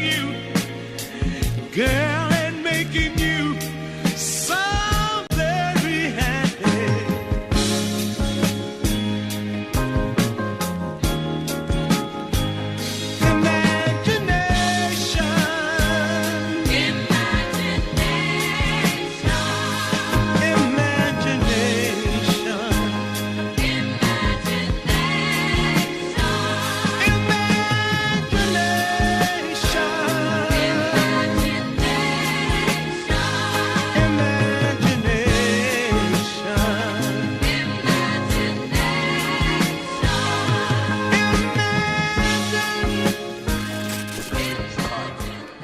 you, girl, and making you so very happy. Imagination,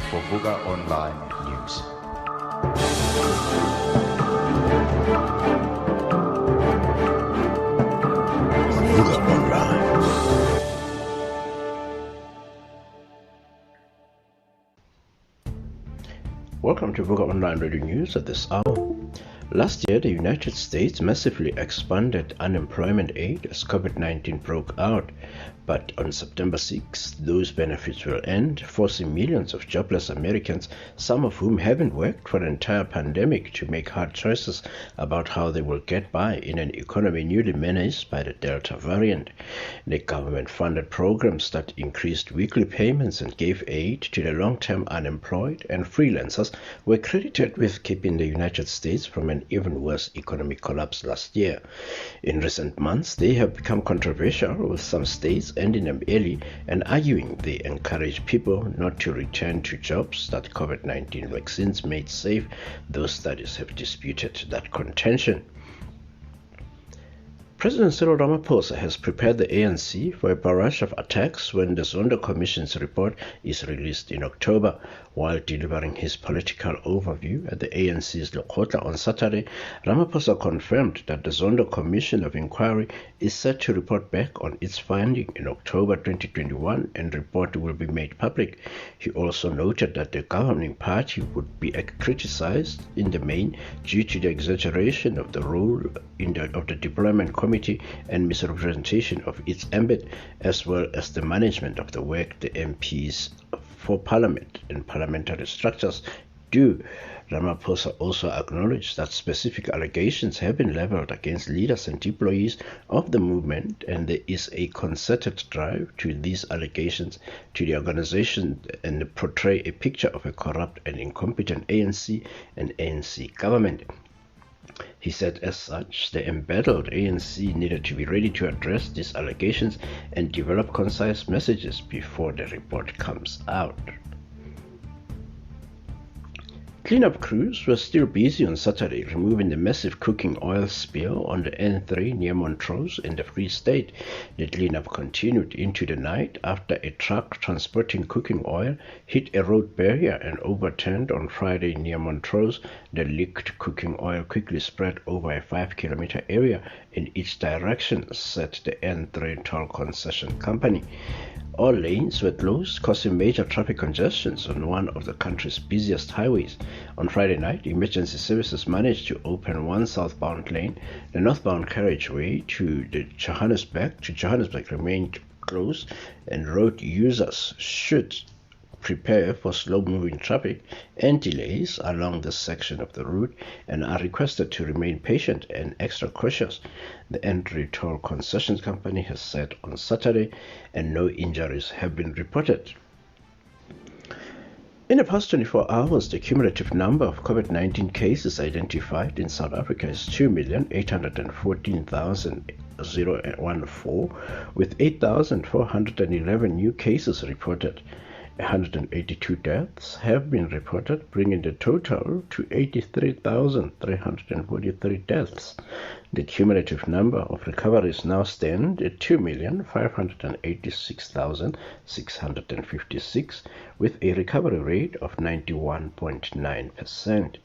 For Vuka Online News. Vuka Online. Welcome to Vuka Online Radio News at this hour. Last year, the United States massively expanded unemployment aid as COVID-19 broke out. But on September 6th, those benefits will end, forcing millions of jobless Americans, some of whom haven't worked for the entire pandemic, to make hard choices about how they will get by in an economy newly menaced by the Delta variant. The government-funded programs that increased weekly payments and gave aid to the long-term unemployed and freelancers were credited with keeping the United States from an even worse economic collapse last year. In recent months, they have become controversial, with some states ending them early and arguing they encourage people not to return to jobs that COVID-19 vaccines made safe. Those studies have disputed that contention. President Cyril Ramaphosa has prepared the ANC for a barrage of attacks when the Zondo Commission's report is released in October. While delivering his political overview at the ANC's Lekgotla on Saturday, Ramaphosa confirmed that the Zondo Commission of Inquiry is set to report back on its finding in October 2021 and report will be made public. He also noted that the governing party would be criticized in the main due to the exaggeration of the role of the deployment committee and misrepresentation of its ambit, as well as the management of the work the MPs for Parliament and parliamentary structures do. Ramaphosa also acknowledged that specific allegations have been leveled against leaders and employees of the movement, and there is a concerted drive to these allegations to the organization and portray a picture of a corrupt and incompetent ANC and ANC government. He said as such, the embattled ANC needed to be ready to address these allegations and develop concise messages before the report comes out. Cleanup crews were still busy on Saturday removing the massive cooking oil spill on the N3 near Montrose in the Free State. The cleanup continued into the night after a truck transporting cooking oil hit a road barrier and overturned on Friday near Montrose. The leaked cooking oil quickly spread over a 5-kilometer area in each direction, said the N3 toll concession company. All lanes were closed, causing major traffic congestions on one of the country's busiest highways. On Friday night, emergency services managed to open one southbound lane. The northbound carriageway to Johannesburg remained closed, and road users should prepare for slow-moving traffic and delays along this section of the route and are requested to remain patient and extra cautious, the N3 toll concessions company has said on Saturday, and no injuries have been reported. In the past 24 hours, the cumulative number of COVID-19 cases identified in South Africa is 2,814,014, with 8,411 new cases reported. 182 deaths have been reported, bringing the total to 83,343 deaths. The cumulative number of recoveries now stand at 2,586,656, with a recovery rate of 91.9%.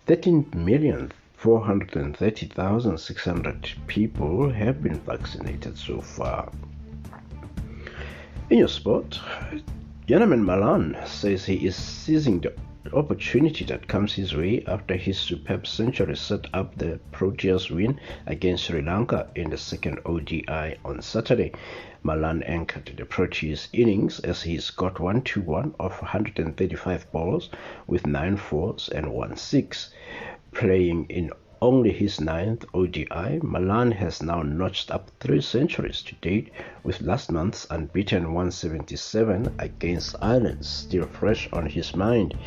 13,430,600 people have been vaccinated so far. In your sport, Johanneman Malan says he is seizing the opportunity that comes his way after his superb century set up the Proteas win against Sri Lanka in the second ODI on Saturday. Malan anchored the Proteas innings as he scored 121 off 135 balls with 9 fours and 1 6. Playing in only his 9th ODI, Malan has now notched up 3 centuries to date, with last month's unbeaten 177 against Ireland still fresh on his mind.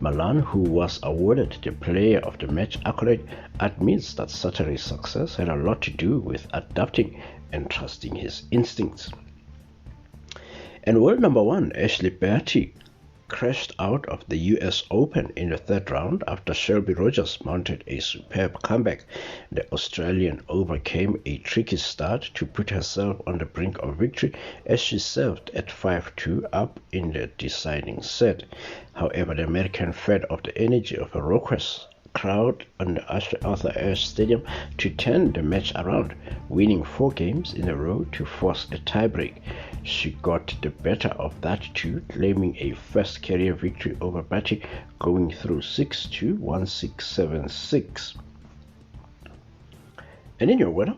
Malan, who was awarded the Player of the Match accolade, admits that Saturday's success had a lot to do with adapting and trusting his instincts. And world number 1 Ashley Barty crashed out of the US Open in the 3rd round after Shelby Rogers mounted a superb comeback. The Australian overcame a tricky start to put herself on the brink of victory as she served at 5-2 up in the deciding set. However, the American fed off the energy of a raucous crowd on the Arthur Ashe Stadium to turn the match around, winning 4 games in a row to force a tiebreak. She got the better of that too, claiming a first career victory over Barty, going through 6-2, 1-6, 7-6. And in your weather,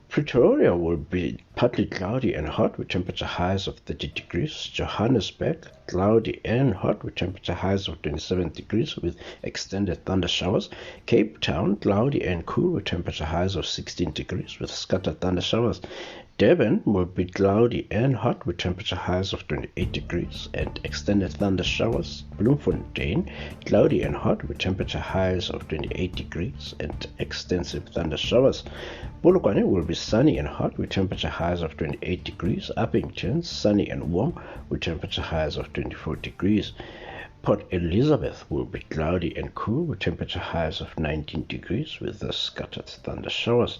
Pretoria will be partly cloudy and hot with temperature highs of 30 degrees. Johannesburg, cloudy and hot with temperature highs of 27 degrees with extended thunder showers. Cape Town, cloudy and cool with temperature highs of 16 degrees with scattered thunder showers. Durban will be cloudy and hot with temperature highs of 28 degrees and extended thunder showers. Bloemfontein, cloudy and hot with temperature highs of 28 degrees and extensive thunder showers. Polokwane will be sunny and hot with temperature highs of 28 degrees. Uppington, sunny and warm with temperature highs of 24 degrees. Port Elizabeth will be cloudy and cool with temperature highs of 19 degrees with the scattered thunder showers.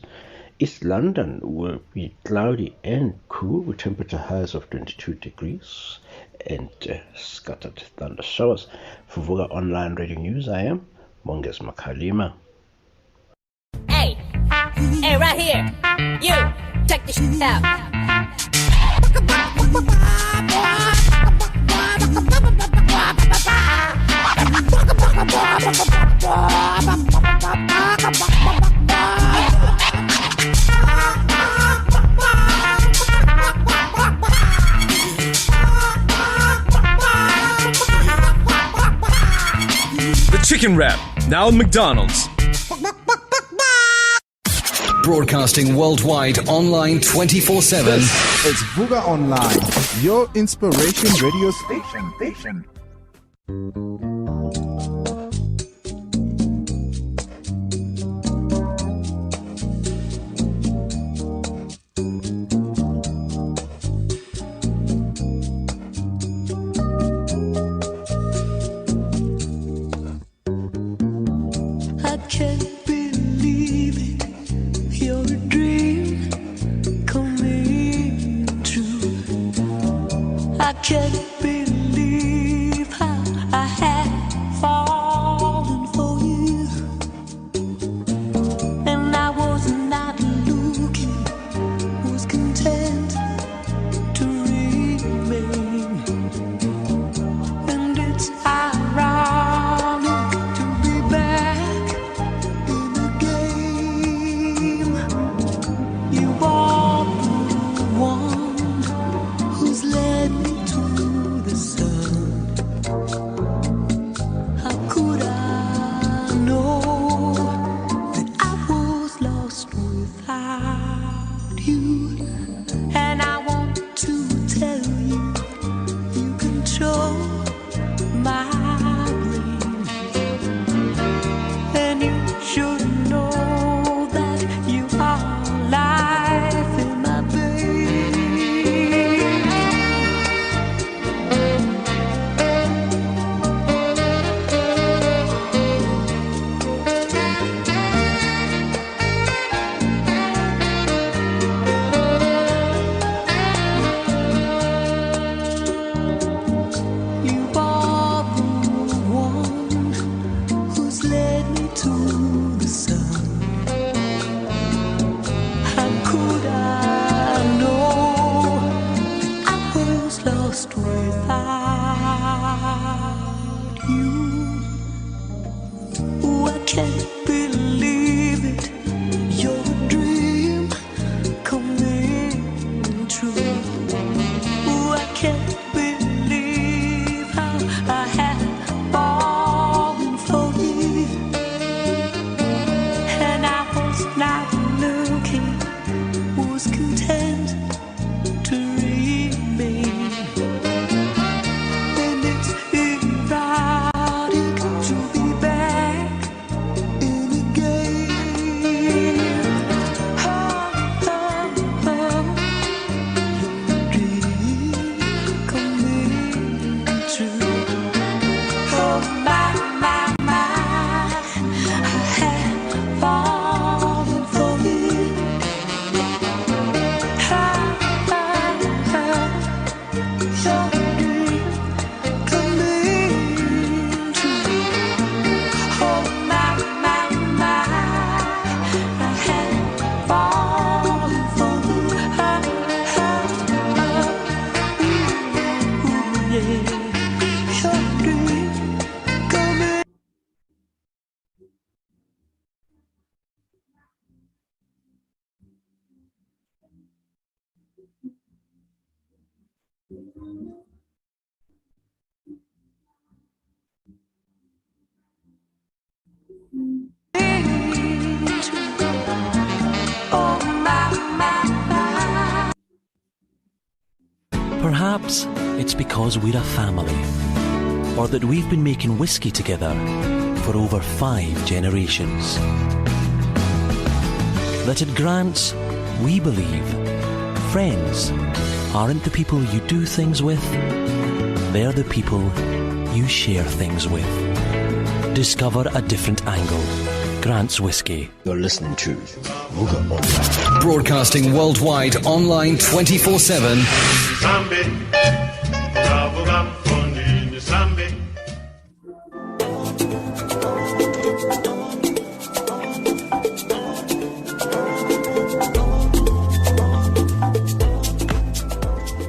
East London will be cloudy and cool with temperature highs of 22 degrees and scattered thunder showers. For Vuka Online Radio News, I am Monges Makalima. Hey, right here. You, check this shit out. The Chicken Wrap, now at McDonald's. Broadcasting worldwide, online 24/7. It's Vuka Online, your inspiration radio station. I can't believe it, you're a dream coming true. I can't believe how I had fallen for you, and I was not looking, was content to remain, and it's ironic to be back in the game. You are the one who's led me to the sun. How could I know that I was lost without you? And I want to tell you, you control my your dream coming. Oh, my. Perhaps it's because we're a family, or that we've been making whiskey together for over 5 generations. That at Grants, we believe friends aren't the people you do things with, they're the people you share things with. Discover a different angle. Grant's Whiskey. You're listening to Vuka Online. Broadcasting worldwide online 24/7. Sambe, bravo, Gamponini, Sambe.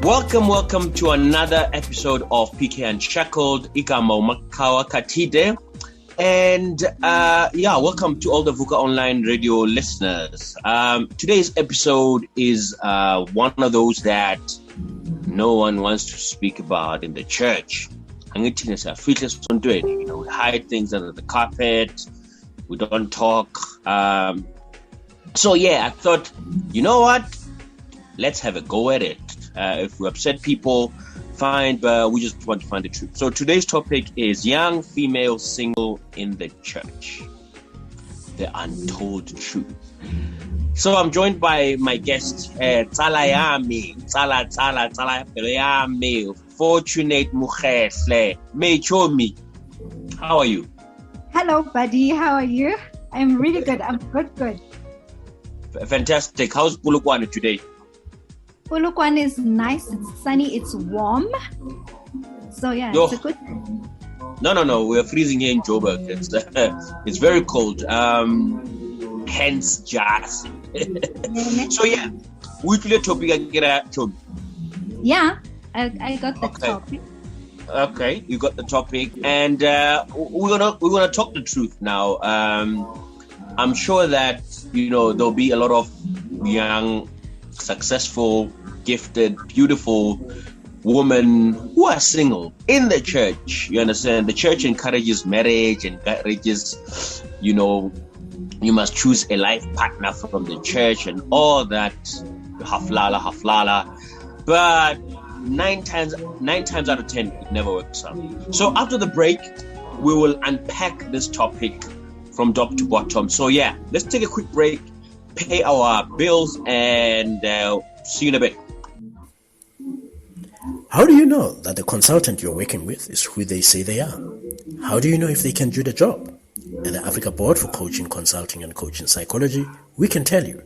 Welcome to another episode of PK Ushackled. Igamo Makawa Katide. And welcome to all the Vuka Online radio listeners. Today's episode is one of those that no one wants to speak about in the church. We hide things under the carpet. We don't talk. I thought, you know what? Let's have a go at it. If we upset people, fine, but we just want to find the truth. So today's topic is young female single in the church. The untold truth. So I'm joined by my guest, Talayami, Fortunate Mukhehle, Mechomi. How are you? Hello, buddy. How are you? I'm really good. I'm good. Fantastic. How's Polokwane today? Polokwane is nice. It's sunny. It's warm. So yeah, it's a good. No. We're freezing here in Joburg. It's very cold. Hence jazz. So yeah, weekly topic I get at. Yeah, I got the topic. Okay, you got the topic, and we're gonna talk the truth now. I'm sure that there'll be a lot of young, successful, gifted, beautiful women who are single in the church. You understand? The church encourages marriage, encourages, you must choose a life partner from the church and all that. Haflala. But nine times out of 10, it never works out. So after the break, we will unpack this topic from top to bottom. So yeah, let's take a quick break, pay our bills, and see you in a bit. How do you know that the consultant you're working with is who they say they are? How do you know if they can do the job? At the Africa Board for Coaching, Consulting and Coaching Psychology, we can tell you.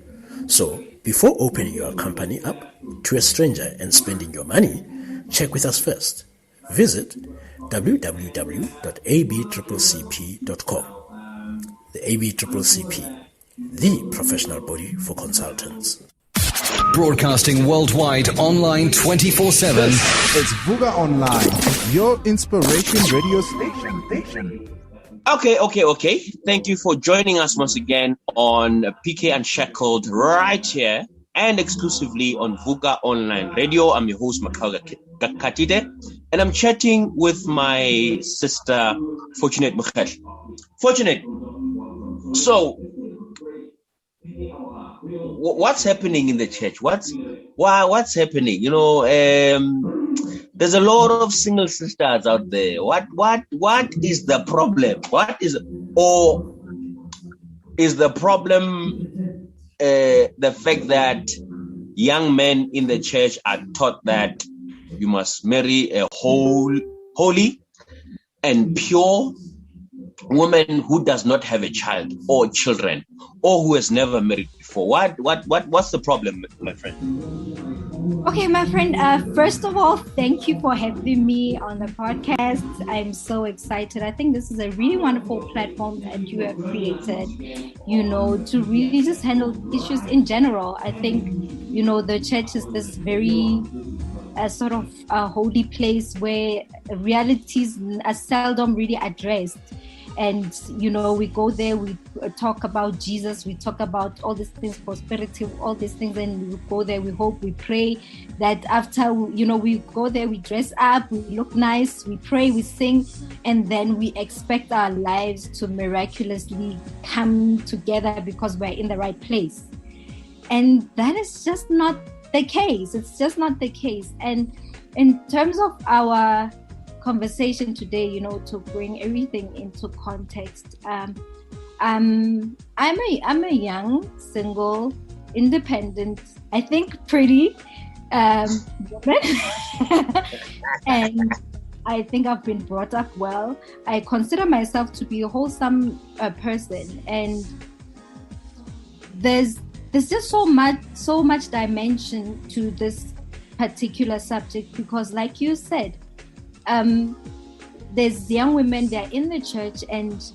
So, before opening your company up to a stranger and spending your money, check with us first. Visit www.abccp.com. The ABCCP, the professional body for consultants. Broadcasting worldwide online 24/7. It's Vuka Online, your inspiration radio station. Okay. Thank you for joining us once again on PK Ushackled right here and exclusively on Vuka Online Radio. I'm your host, Makawa Katide, and I'm chatting with my sister, Fortunate Mukhehle. Fortunate, so what's happening in the church? What's happening? There's a lot of single sisters out there. What is the problem? Is the problem the fact that young men in the church are taught that you must marry a holy and pure woman who does not have a child or children, or who has never married before? What's the problem, my friend? Okay, my friend, first of all, thank you for having me on the podcast. I'm so excited. I think this is a really wonderful platform that you have created, to really just handle issues in general. I think, the church is this very a sort of a holy place where realities are seldom really addressed. And, you know, we go there, we talk about Jesus, we talk about all these things, prosperity, all these things, and we go there, we hope, we pray that after, you know, we go there, we dress up, we look nice, we pray, we sing, and then we expect our lives to miraculously come together because we're in the right place. And that is just not the case. It's just not the case. And in terms of our conversation today, you know, to bring everything into context, I'm a young, single, independent, I think pretty woman. And I think I've been brought up well. I consider myself to be a wholesome person, and there's just so much dimension to this particular subject, because like you said, there's young women, they're in the church and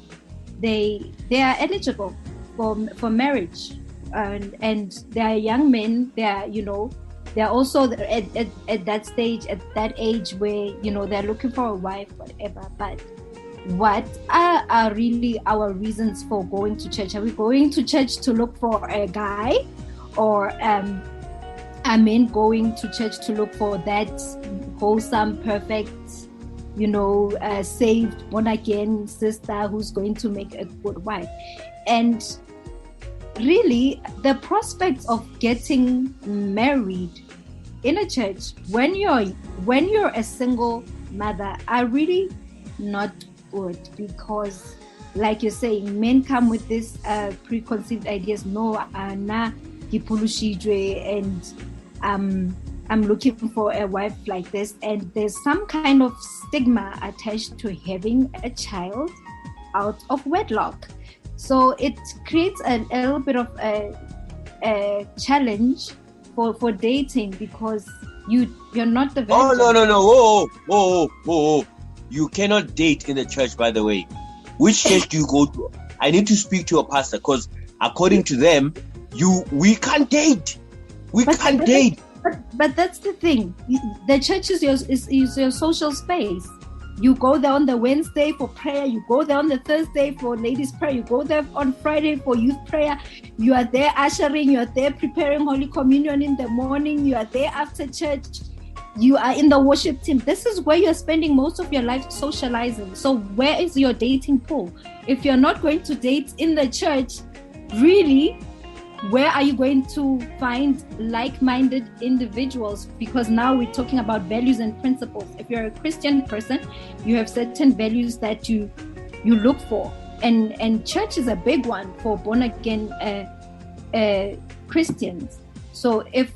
they are eligible for marriage, and there are young men, they're also at that stage, at that age where, you know, they're looking for a wife, whatever. But what are really our reasons for going to church? Are we going to church to look for a guy, or are men going to church to look for that wholesome, perfect, you know, saved, born again sister who's going to make a good wife? And really, the prospects of getting married in a church when you're a single mother are really not good, because, like you're saying, men come with this preconceived ideas. No, na kipulushijwe, and I'm looking for a wife like this, and there's some kind of stigma attached to having a child out of wedlock. So it creates a little bit of a challenge for dating, because you're not the virgin. Whoa. You cannot date in the church, by the way. Which church do you go to? I need to speak to your pastor, because according to them, we can't date. We can't date. But that's the thing. The church is your social space. You go there on the Wednesday for prayer. You go there on the Thursday for ladies' prayer. You go there on Friday for youth prayer. You are there ushering. You are there preparing Holy Communion in the morning. You are there after church. You are in the worship team. This is where you're spending most of your life socializing. So where is your dating pool? If you're not going to date in the church, really, where are you going to find like-minded individuals? Because now we're talking about values and principles. If you're a Christian person, you have certain values that you look for, and church is a big one for born-again Christians. So if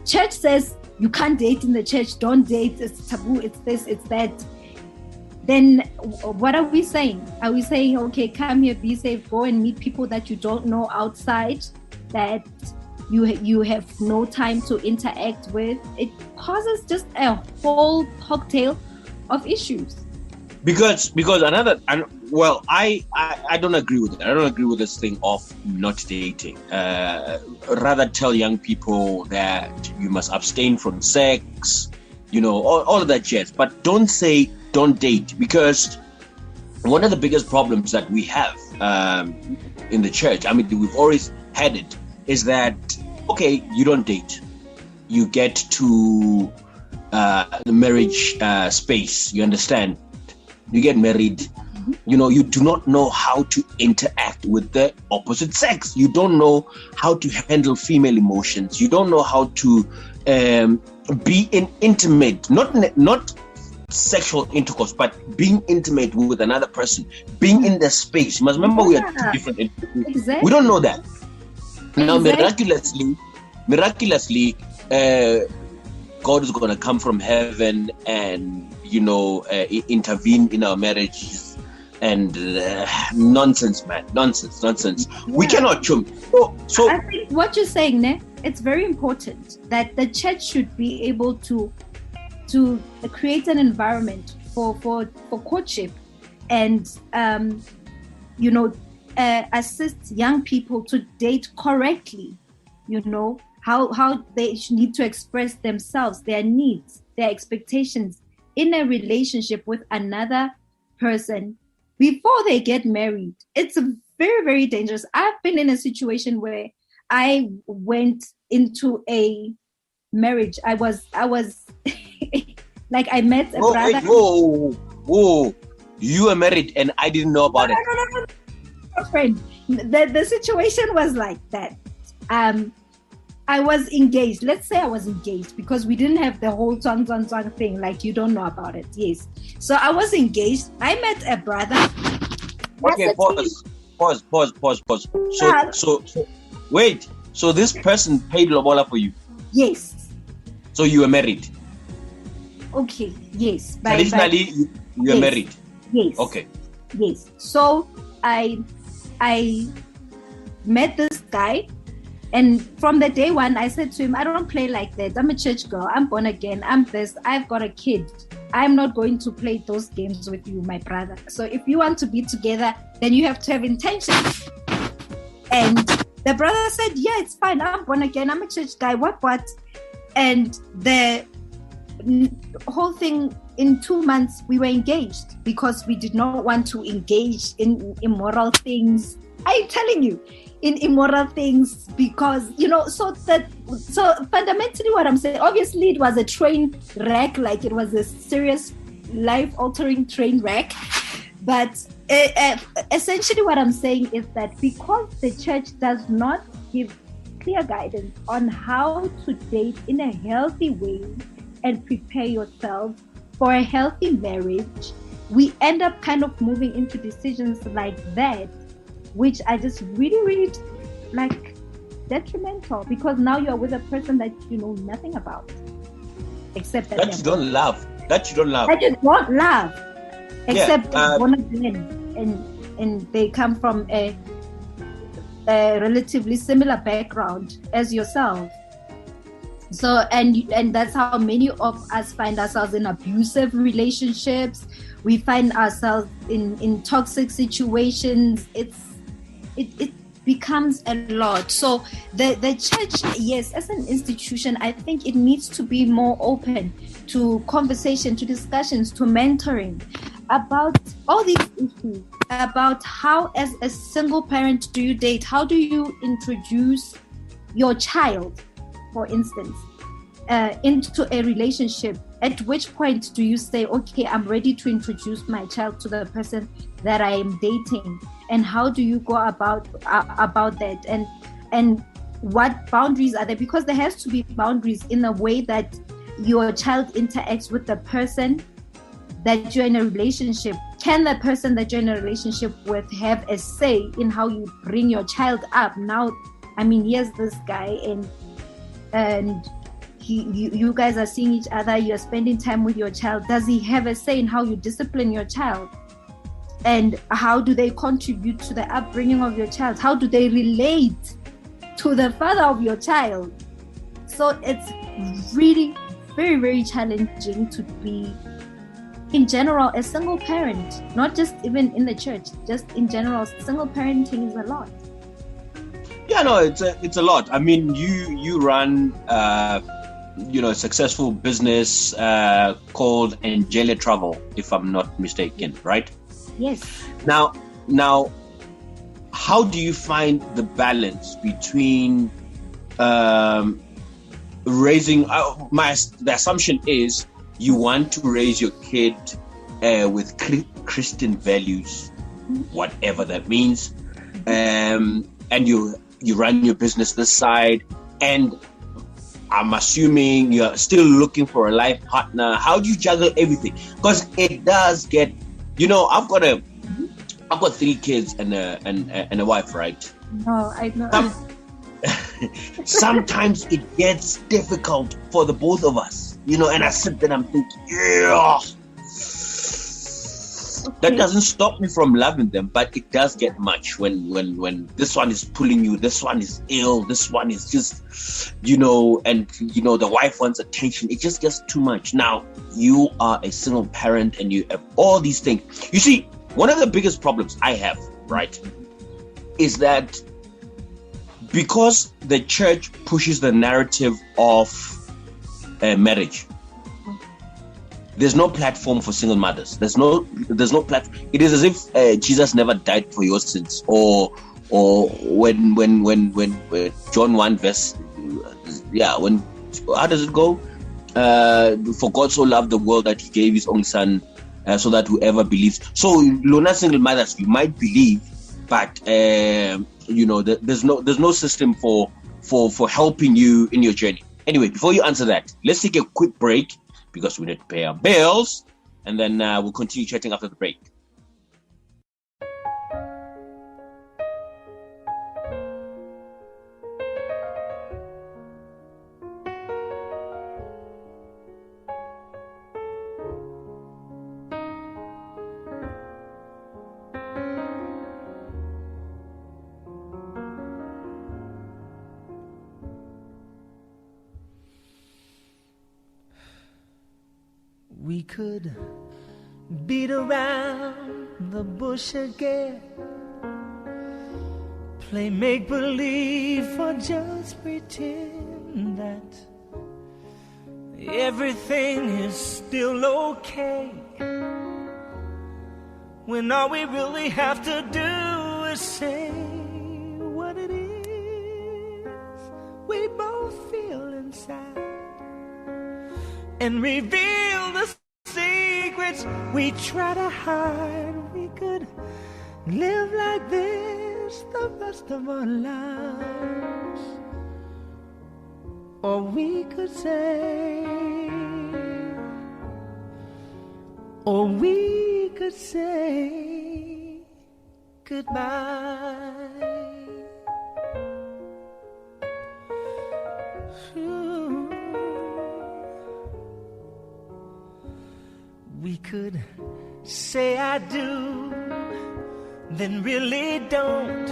church says you can't date in the church, don't date, it's taboo, it's this, it's that, then what are we saying? Are we saying, okay, come here, be safe, go and meet people that you don't know outside, that you have no time to interact with? It causes just a whole cocktail of issues. Because I don't agree with it. I don't agree with this thing of not dating. Rather tell young people that you must abstain from sex, you know, all of that jazz. But don't say don't date, because one of the biggest problems that we have in the church, I mean, we've always had it, is that, okay, you don't date. You get to the marriage space, you understand? You get married, you know, you do not know how to interact with the opposite sex. You don't know how to handle female emotions. You don't know how to be intimate, not sexual intercourse, but being intimate with another person, being in the space. You must remember we are two different entities. Exactly. We don't know that. Now, miraculously, God is going to come from heaven and, you know, intervene in our marriages. And nonsense, man. Nonsense. Yeah. We cannot chum. So I think what you're saying, ne, it's very important that the church should be able to create an environment for courtship, and assist young people to date correctly, you know, how they need to express themselves, their needs, their expectations in a relationship with another person before they get married. It's very, very dangerous. I've been in a situation where I went into a marriage. I was like, I met a brother. Whoa. You were married and I didn't know about it. No, friend. The situation was like that. I was engaged. Let's say I was engaged because we didn't have the whole twang thing. Like, you don't know about it. Yes. So I was engaged. I met a brother. Okay, pause. So wait. So this person paid lobola for you? Yes. So you were married? Okay. Yes. Traditionally, you were married? Yes. Okay. Yes. So I met this guy. And from the day one, I said to him, I don't play like that. I'm a church girl. I'm born again. I'm this. I've got a kid. I'm not going to play those games with you, my brother. So if you want to be together, then you have to have intention. And the brother said, yeah, it's fine. I'm born again. I'm a church guy. What? And the whole thing, in 2 months, we were engaged because we did not want to engage in immoral things. I'm telling you. In immoral things, because so fundamentally what I'm saying, obviously it was a train wreck, like it was a serious life-altering train wreck, but essentially what I'm saying is that because the church does not give clear guidance on how to date in a healthy way and prepare yourself for a healthy marriage, we end up kind of moving into decisions like that, which are just really, really like detrimental, because now you're with a person that you know nothing about, except that you don't love. That you don't love. That you don't love, except born again, and they come from a relatively similar background as yourself. So and that's how many of us find ourselves in abusive relationships. We find ourselves in toxic situations. It becomes a lot. So the church, yes, as an institution, I think it needs to be more open to conversation, to discussions, to mentoring about all these issues, about how as a single parent do you date, how do you introduce your child, for instance, into a relationship. At which point do you say, okay, I'm ready to introduce my child to the person that I am dating? And how do you go about that? And what boundaries are there? Because there has to be boundaries in a way that your child interacts with the person that you're in a relationship. Can the person that you're in a relationship with have a say in how you bring your child up? Now, I mean, here's this guy and you guys are seeing each other, you're spending time with your child. Does he have a say in how you discipline your child? And how do they contribute to the upbringing of your child? How do they relate to the father of your child? So it's really very, very challenging to be, in general, a single parent, not just even in the church, just in general, single parenting is a lot. Yeah, no, it's a lot. I mean, you run a successful business called Angela Travel, if I'm not mistaken, right? Yes. Now, how do you find the balance between raising? The assumption is you want to raise your kid with Christian values, whatever that means, and you run your business this side, and I'm assuming you're still looking for a life partner. How do you juggle everything? Because it does get, I've got 3 kids and a wife, right? No, I know. Sometimes it gets difficult for the both of us, and I sit there and I'm thinking, yeah. That doesn't stop me from loving them, but it does get much when this one is pulling you, this one is ill, this one is just, and the wife wants attention. It just gets too much. Now, you are a single parent and you have all these things. You see, one of the biggest problems I have, right, is that because the church pushes the narrative of marriage. There's no platform for single mothers. There's no platform. It is as if Jesus never died for your sins, or when John 1 verse, when how does it go? For God so loved the world that He gave His only Son, so that whoever believes. So, Lona single mothers, you might believe, but there's no system for helping you in your journey. Anyway, before you answer that, let's take a quick break because we need to pay our bills, and then we'll continue chatting after the break. We could beat around the bush again, play make-believe or just pretend that everything is still okay, when all we really have to do is say what it is we both feel inside and reveal the secrets we try to hide. We could live like this the rest of our lives, or we could say goodbye. We could say I do, then really don't.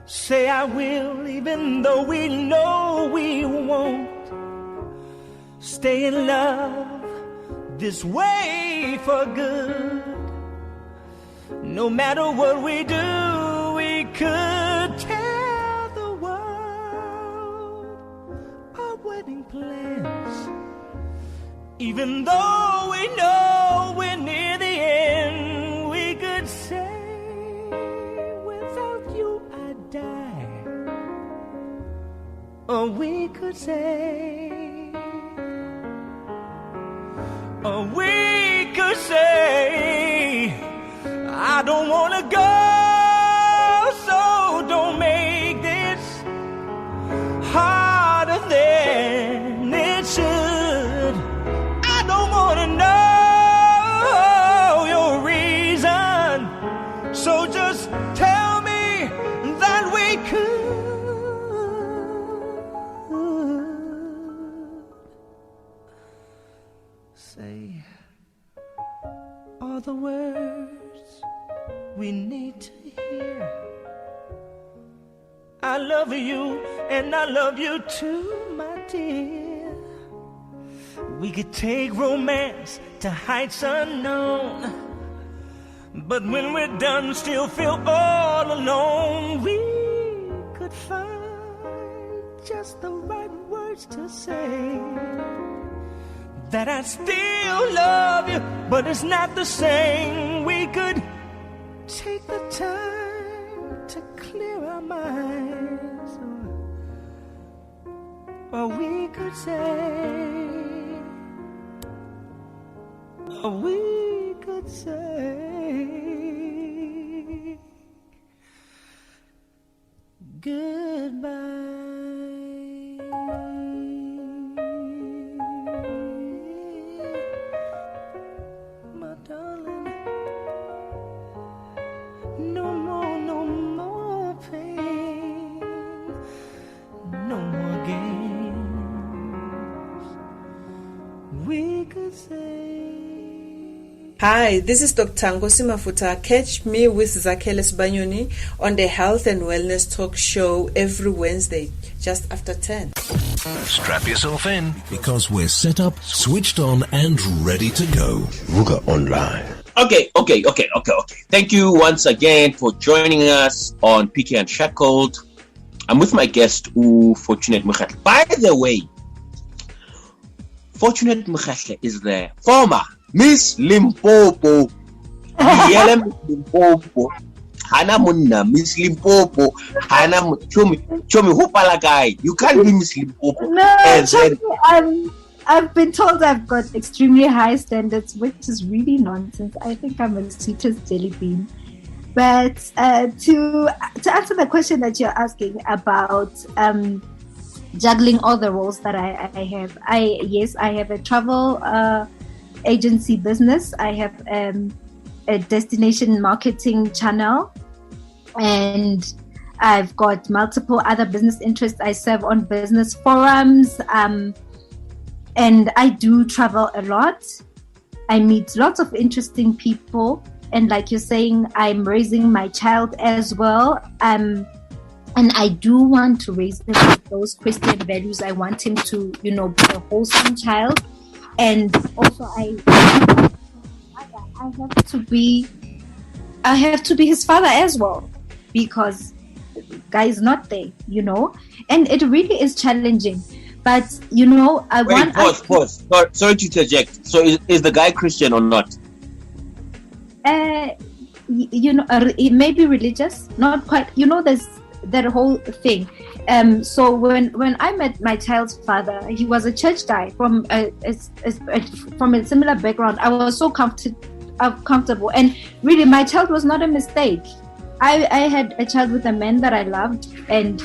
Say I will, even though we know we won't. Stay in love this way for good. No matter what we do, we could tell the world our wedding plans, even though we know we're near the end. We could say, without you I'd die. Or we could say, I don't wanna go, so don't make this harder than it should. I don't wanna know your reason, so just tell me that we could. Say all the words we need to hear. I love you and I love you too, my dear. We could take romance to heights unknown, but when we're done still feel all alone. We could find just the right words to say, that I still love you, but it's not the same. We could take the time to clear our minds, or we could say, goodbye. No more pain, no more games. We could say. Hi, this is Dr. Ngosi Mafuta. Catch me with Zakeles Banyoni on the Health and Wellness Talk Show every Wednesday, just after 10. Strap yourself in, because we're set up, switched on, and ready to go. Vuka Online. Okay. Thank you once again for joining us on PK Ushackled. I'm with my guest, Fortunate Mokgatle. By the way, Fortunate Mokgatle is the former Miss Limpopo. Miss Limpopo. Hana Munna, Miss Limpopo. Hana Chomi Hopalagai. You can't be Miss Limpopo. No, I've been told I've got extremely high standards, which is really nonsense. I think I'm as sweet as jelly bean. But to answer the question that you're asking about juggling all the roles that I have, I have a travel agency business. I have a destination marketing channel, and I've got multiple other business interests. I serve on business forums, and I do travel a lot. I meet lots of interesting people. And like you're saying, I'm raising my child as well. And I do want to raise him with those Christian values. I want him to, be a wholesome child. And also I have to be his father as well, because guy is not there, and it really is challenging. But, Pause. Sorry to interject. So is the guy Christian or not? It may be religious, not quite. There's that whole thing. So when I met my child's father, he was a church guy from a similar background. I was so comfortable, and really, my child was not a mistake. I had a child with a man that I loved, and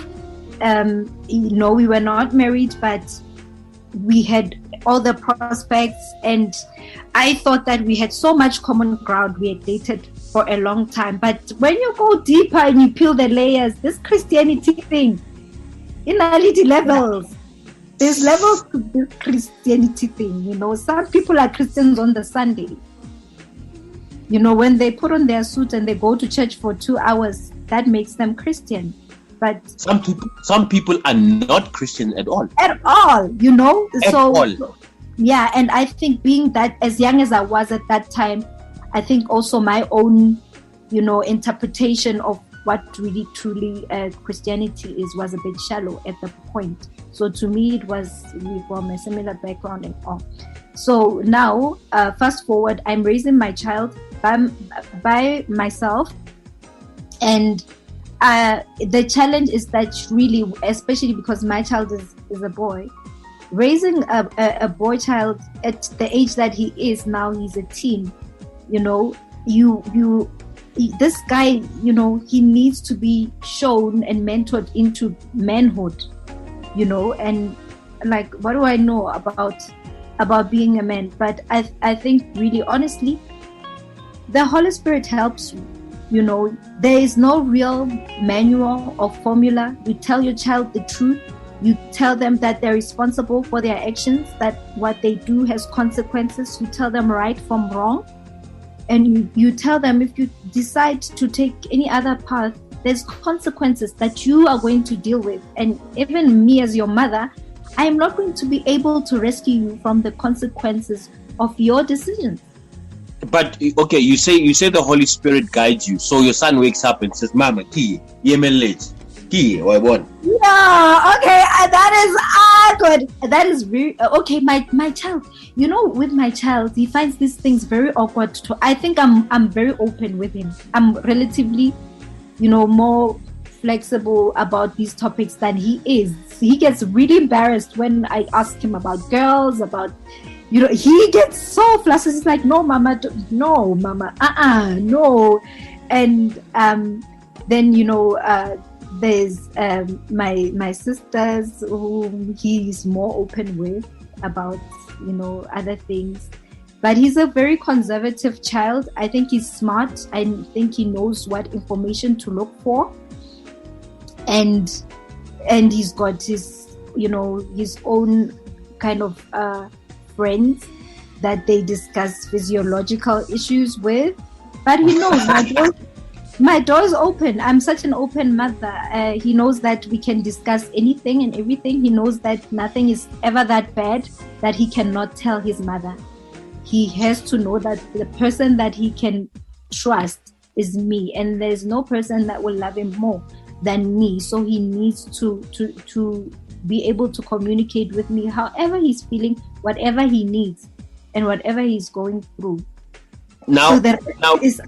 we were not married, but we had all the prospects, and I thought that we had so much common ground. We had dated for a long time, but when you go deeper and you peel the layers, this Christianity thing, in reality levels, there's levels to this Christianity thing. Some people are Christians on the Sunday. When they put on their suit and they go to church for 2 hours, that makes them Christian. But some people are not Christian at all. At all. At all. Yeah, and I think being that as young as I was at that time, I think also my own, interpretation of what really truly Christianity was a bit shallow at the point. So to me, it was really from a similar background and all. So now, fast forward, I'm raising my child by myself, and the challenge is that really, especially because my child is a boy, raising a boy child at the age that he is now, he's a teen. This guy, he needs to be shown and mentored into manhood, and like, what do I know about being a man? But I think really, honestly, the Holy Spirit helps you. There is no real manual or formula. You tell your child the truth. You tell them that they're responsible for their actions, that what they do has consequences. You tell them right from wrong. And you tell them if you decide to take any other path, there's consequences that you are going to deal with. And even me as your mother, I am not going to be able to rescue you from the consequences of your decisions. But okay, you say the Holy Spirit guides you. So your son wakes up and says, "Mama, key, yemelage, key, or what?" Yeah, okay, that is awkward. That is very okay. My child, with my child, he finds these things very awkward. I think I'm very open with him. I'm relatively, more flexible about these topics than he is. He gets really embarrassed when I ask him about girls, about. He gets so flustered. He's like, "No, mama, no, mama, no." And then there's my sisters whom he's more open with about other things, but he's a very conservative child. I think he's smart. I think he knows what information to look for, and he's got his his own kind of friends that they discuss physiological issues with, but he knows my door is open. I'm such an open mother. He knows that we can discuss anything and everything. He knows that nothing is ever that bad that he cannot tell his mother. He has to know that the person that he can trust is me, and there's no person that will love him more than me, so he needs to be able to communicate with me however he's feeling, whatever he needs, and whatever he's going through. Now, So that is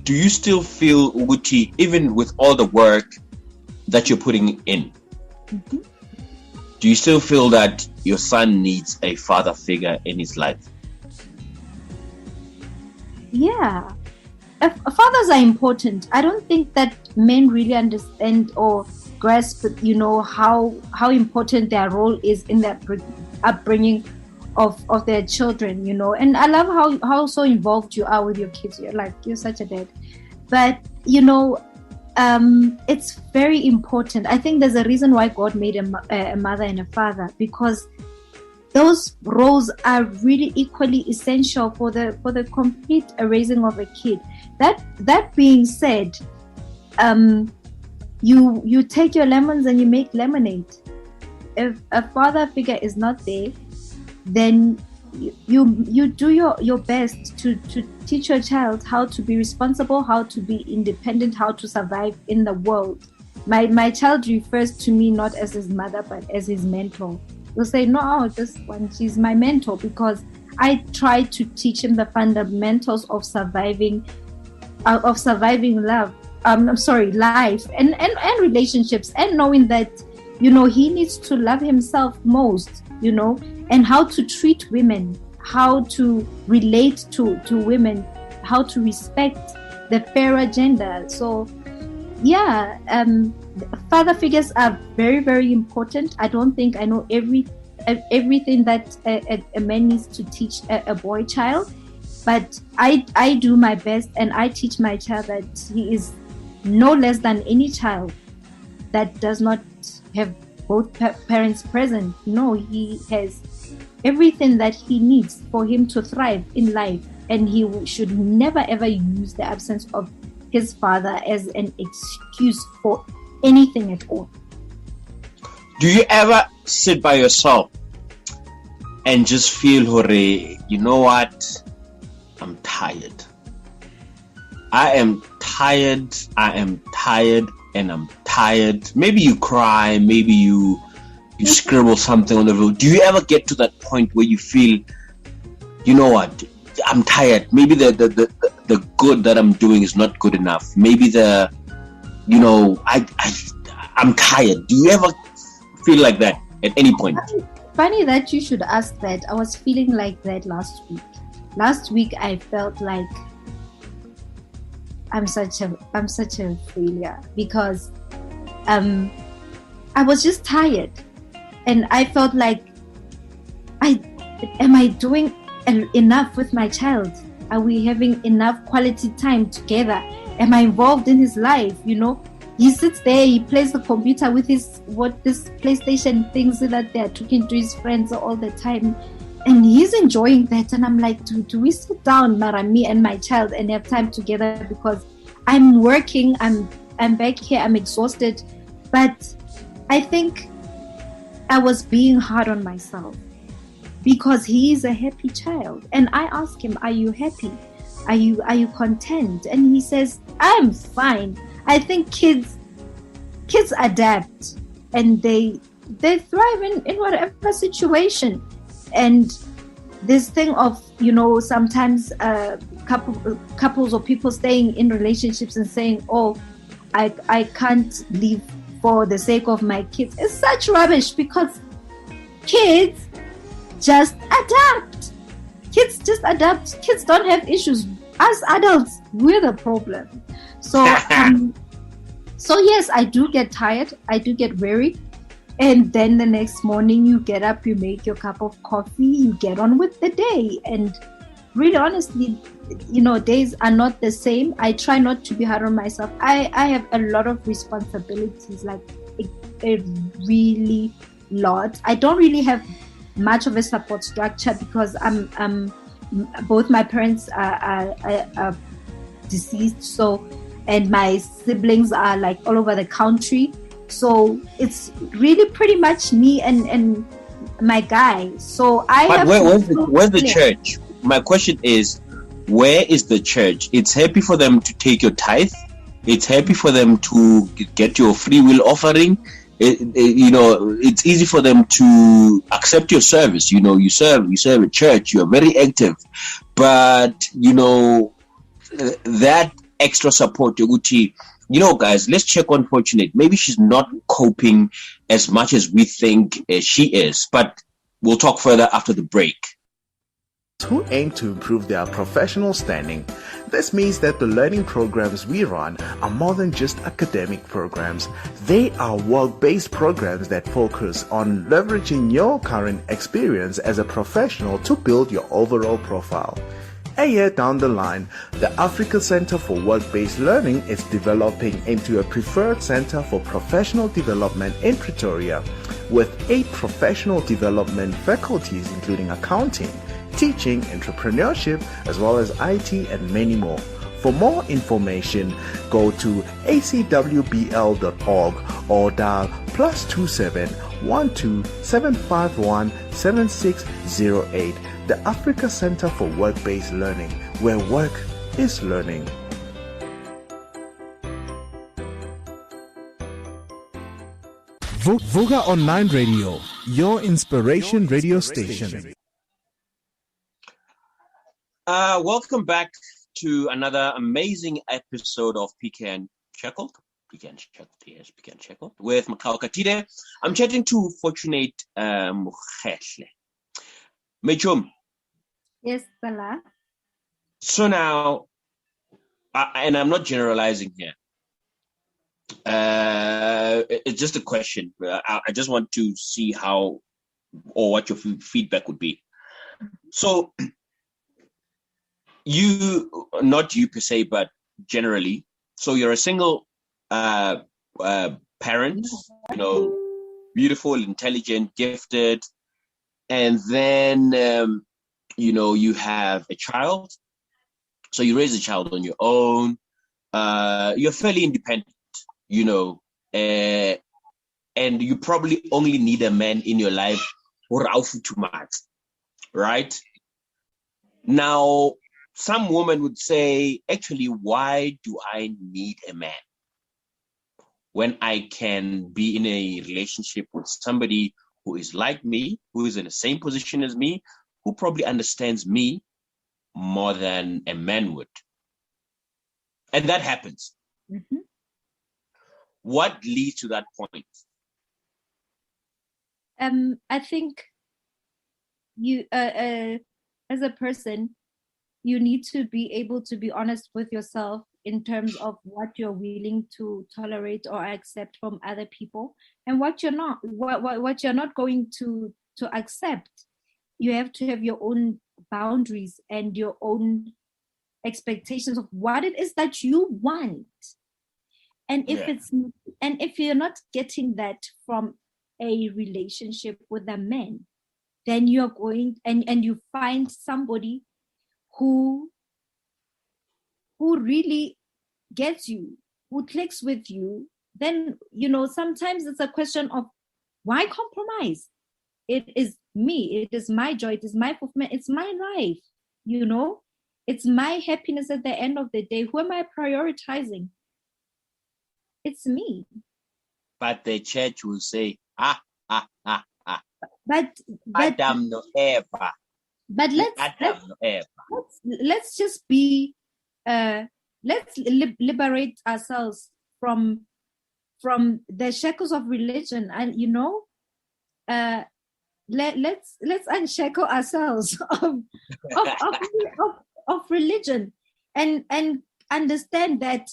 do you still feel, Uguti, even with all the work that you're putting in, do you still feel that your son needs a father figure in his life? Yeah. Fathers are important. I don't think that men really understand or grasp, how important their role is in the upbringing of their children, And I love how so involved you are with your kids. You're such a dad. But, it's very important. I think there's a reason why God made a mother and a father, because those roles are really equally essential for the complete raising of a kid. That being said, you take your lemons and you make lemonade. If a father figure is not there, then you do your best to teach your child how to be responsible, how to be independent, how to survive in the world. My child refers to me not as his mother but as his mentor. He'll say, no, this one, she's my mentor, because I try to teach him the fundamentals of surviving life and relationships, and knowing that, he needs to love himself most, and how to treat women, how to relate to women, how to respect the fairer gender. So, yeah, father figures are very, very important. I don't think I know everything that a man needs to teach a boy child, but I do my best, and I teach my child that he is no less than any child that does not have both parents present. No, he has everything that he needs for him to thrive in life, and he should never ever use the absence of his father as an excuse for anything at all. Do you ever sit by yourself and just feel, hore, you know what? I'm tired. I am tired, and I'm tired. Maybe you cry, maybe you scribble something on the road. Do you ever get to that point where you feel, you know what? I'm tired. Maybe the good that I'm doing is not good enough. Maybe I'm tired. Do you ever feel like that at any point? Funny that you should ask that. I was feeling like that last week. Last week I felt like I'm such a failure, because I was just tired, and I felt like am I doing enough with my child? Are we having enough quality time together? Am I involved in his life? He sits there, he plays the computer with this PlayStation things that they're talking to his friends all the time, and he's enjoying that. And I'm like, do we sit down, me and my child, and have time together? Because I'm working, I'm back here, I'm exhausted. But I think I was being hard on myself, because he is a happy child. And I ask him, are you happy? Are you content? And he says, I'm fine. I think kids adapt, and they thrive in whatever situation. And this thing of, sometimes couples or people staying in relationships and saying, oh, I can't leave for the sake of my kids, is such rubbish, because kids just adapt. Kids just adapt. Kids don't have issues. Us adults, we're the problem. So yes, I do get tired. I do get weary. And then the next morning you get up, you make your cup of coffee, you get on with the day. And really, honestly, days are not the same. I try not to be hard on myself. I have a lot of responsibilities, like a really lot. I don't really have much of a support structure, because both my parents are deceased, so, and my siblings are like all over the country. So it's really pretty much me and my guy. So where's the church? My question is, where is the church? It's happy for them to take your tithe. It's happy for them to get your free will offering. It's easy for them to accept your service. You serve a church. You are very active, but that extra support, Yoguchi. Guys, let's check on Fortunate. Maybe she's not coping as much as we think she is, but we'll talk further after the break. Who aim to improve their professional standing. This means that the learning programs we run are more than just academic programs. They are work-based programs that focus on leveraging your current experience as a professional to build your overall profile. A year down the line, the Africa Center for Work-Based Learning is developing into a preferred center for professional development in Pretoria, with 8 professional development faculties including accounting, teaching, entrepreneurship, as well as IT and many more. For more information, go to acwbl.org or dial +27 12 751 7608. The Africa Center for Work-Based Learning, where work is learning. Vuka Online Radio, your inspiration radio station. Welcome back to another amazing episode of Pecan Shackled. Pecan Shackled with Makao Katide. I'm chatting to Fortunate Mukhehle. Mechum. Yes, Bala. So now, and I'm not generalizing here. It's just a question. I just want to see how or what your feedback would be. So, not you per se, but generally. So you're a single parent, beautiful, intelligent, gifted, and then you have a child. So you raise a child on your own. You're fairly independent, and you probably only need a man in your life for too much, right? Now, some women would say, actually, why do I need a man when I can be in a relationship with somebody who is like me, who is in the same position as me, who probably understands me more than a man would? And that happens. Mm-hmm. What leads to that point? I think you, as a person, you need to be able to be honest with yourself in terms of what you're willing to tolerate or accept from other people, and what you're not, what you're not going to accept. You have to have your own boundaries and your own expectations of what it is that you want. And if you're not getting that from a relationship with a man, then you're going and you find somebody who really gets you, who clicks with you, then sometimes it's a question of why compromise? It is me, it is my joy, it is my fulfillment, it's my life, it's my happiness at the end of the day. Who am I prioritizing? It's me. But the church will say, But Adam no Eva. But let's just be let's liberate ourselves from the shackles of religion, and let's unshackle ourselves of religion and understand that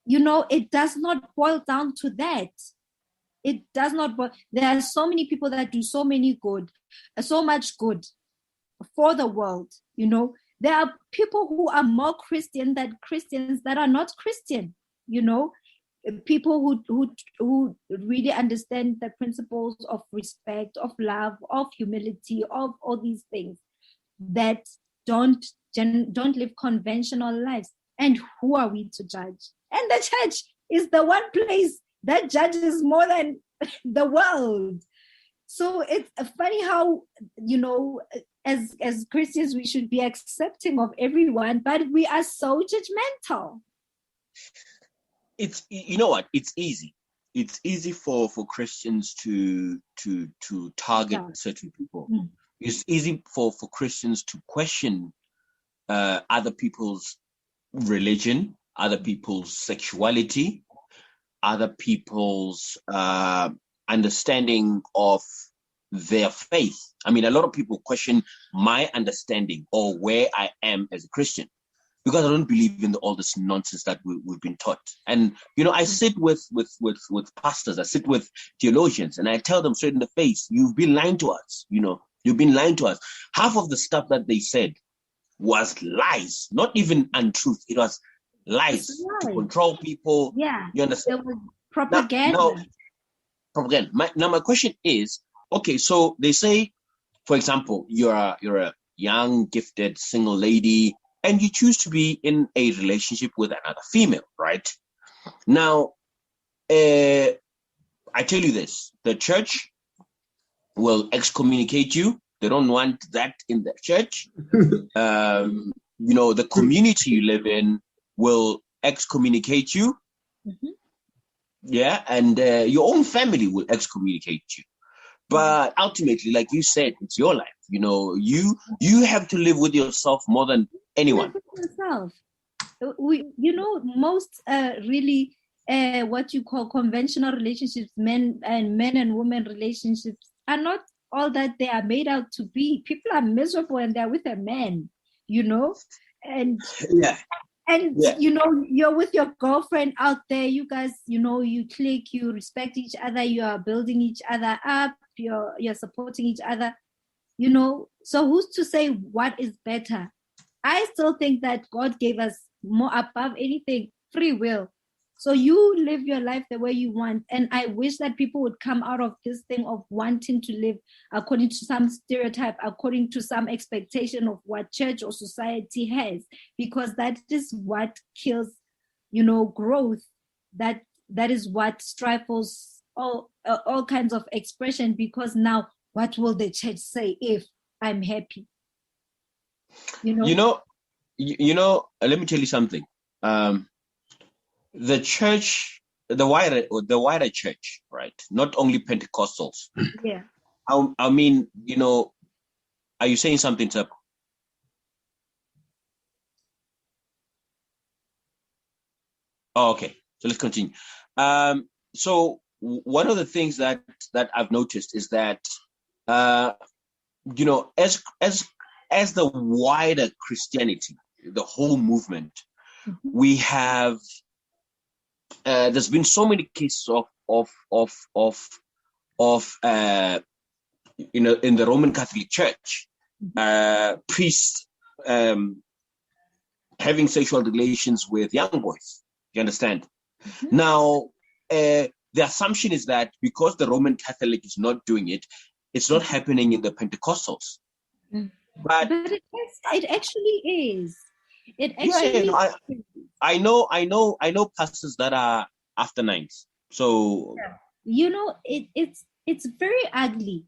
it does not boil down to that. It does not. There are so many people that do so much good for the world. There are people who are more Christian than Christians that are not Christian. People who really understand the principles of respect, of love, of humility, of all these things, that don't live conventional lives. And who are we to judge? And the church is the one place that judges more than the world. So it's funny how, as Christians, we should be accepting of everyone, but we are so judgmental. It's, you know what? It's easy. It's easy for Christians to target certain people. It's easy for Christians to question other people's religion, other people's sexuality, other people's understanding of their faith. I mean, a lot of people question my understanding or where I am as a Christian because I don't believe in all this nonsense that we've been taught. And, I sit with pastors, I sit with theologians, and I tell them straight in the face, you've been lying to us, you've been lying to us. Half of the stuff that they said was lies, not even untruth. It was lies to control people. Yeah, you understand? It was propaganda. Now, propaganda. My question is, okay, so they say, for example, you're a young, gifted, single lady, and you choose to be in a relationship with another female, right? Now, I tell you this, the church will excommunicate you. They don't want that in the church. The community you live in will excommunicate you. Mm-hmm. Yeah, and your own family will excommunicate you. But ultimately, like you said, it's your life. You have to live with yourself more than anyone. Yourself. Most really what you call conventional relationships, men and women relationships, are not all that they are made out to be. People are miserable and they're with a man, and yeah. And, you're with your girlfriend out there, you guys, you click, you respect each other, you are building each other up, you're supporting each other, so who's to say what is better? I still think that God gave us more above anything, free will. So you live your life the way you want. And I wish that people would come out of this thing of wanting to live according to some stereotype, according to some expectation of what church or society has, because that is what kills, growth. That is what stifles all kinds of expression, because now what will the church say if I'm happy? Let me tell you something. The church, the wider church, right? Not only Pentecostals. Yeah. I mean, are you saying something, Tep? Oh, okay. So let's continue. So one of the things that I've noticed is that, as the wider Christianity, the whole movement, mm-hmm. we have. There's been so many cases of in the Roman Catholic Church, priests having sexual relations with young boys. You understand? Mm-hmm. Now, the assumption is that because the Roman Catholic is not doing it, it's not happening in the Pentecostals. Mm. But it actually is. It actually. Yeah, I know pastors that are after nines. So it's very ugly.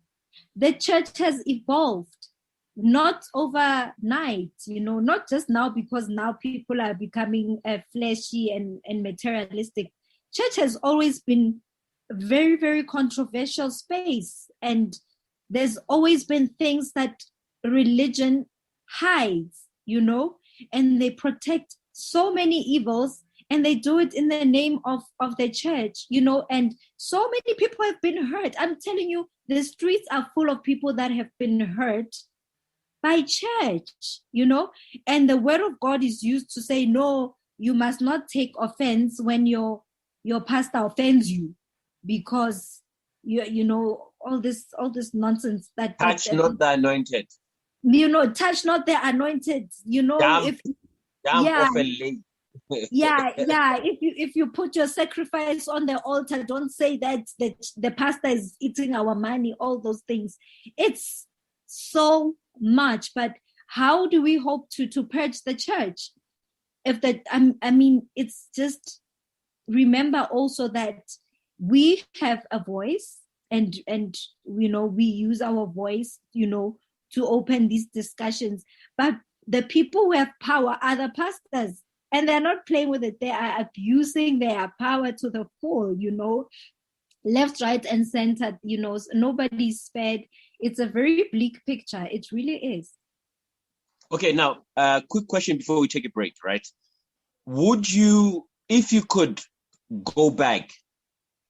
The church has evolved, not overnight. Not just now, because now people are becoming fleshy and materialistic. Church has always been a very, very controversial space, and there's always been things that religion hides. And they protect so many evils, and they do it in the name of the church, and so many people have been hurt. I'm telling you, the streets are full of people that have been hurt by church, and the word of God is used to say, no, you must not take offense when your pastor offends you, because all this nonsense that touch not the anointed. Touch not the anointed. If you put your sacrifice on the altar, don't say that the pastor is eating our money. All those things. It's so much. But how do we hope to purge the church? It's just, remember also that we have a voice. and we use our voice, to open these discussions. But the people who have power are the pastors, and they're not playing with it. They are abusing their power to the full, left, right, and center. Nobody's spared. It's a very bleak picture. It really is. Okay, now, quick question before we take a break, right? Would you, if you could go back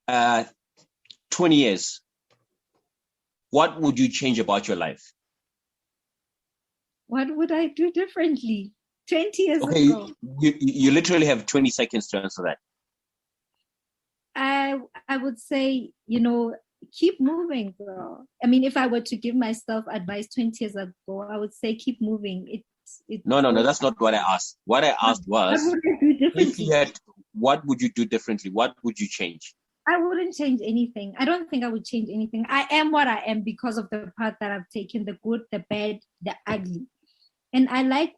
20 years, what would you change about your life? What would I do differently 20 years okay, ago? You literally have 20 seconds to answer that. I would say, keep moving, girl. I mean, if I were to give myself advice 20 years ago, I would say keep moving. No, that's not what I asked. What I asked was, what would I do differently? What would you do differently? What would you change? I wouldn't change anything. I don't think I would change anything. I am what I am because of the path that I've taken, the good, the bad, the ugly. And I like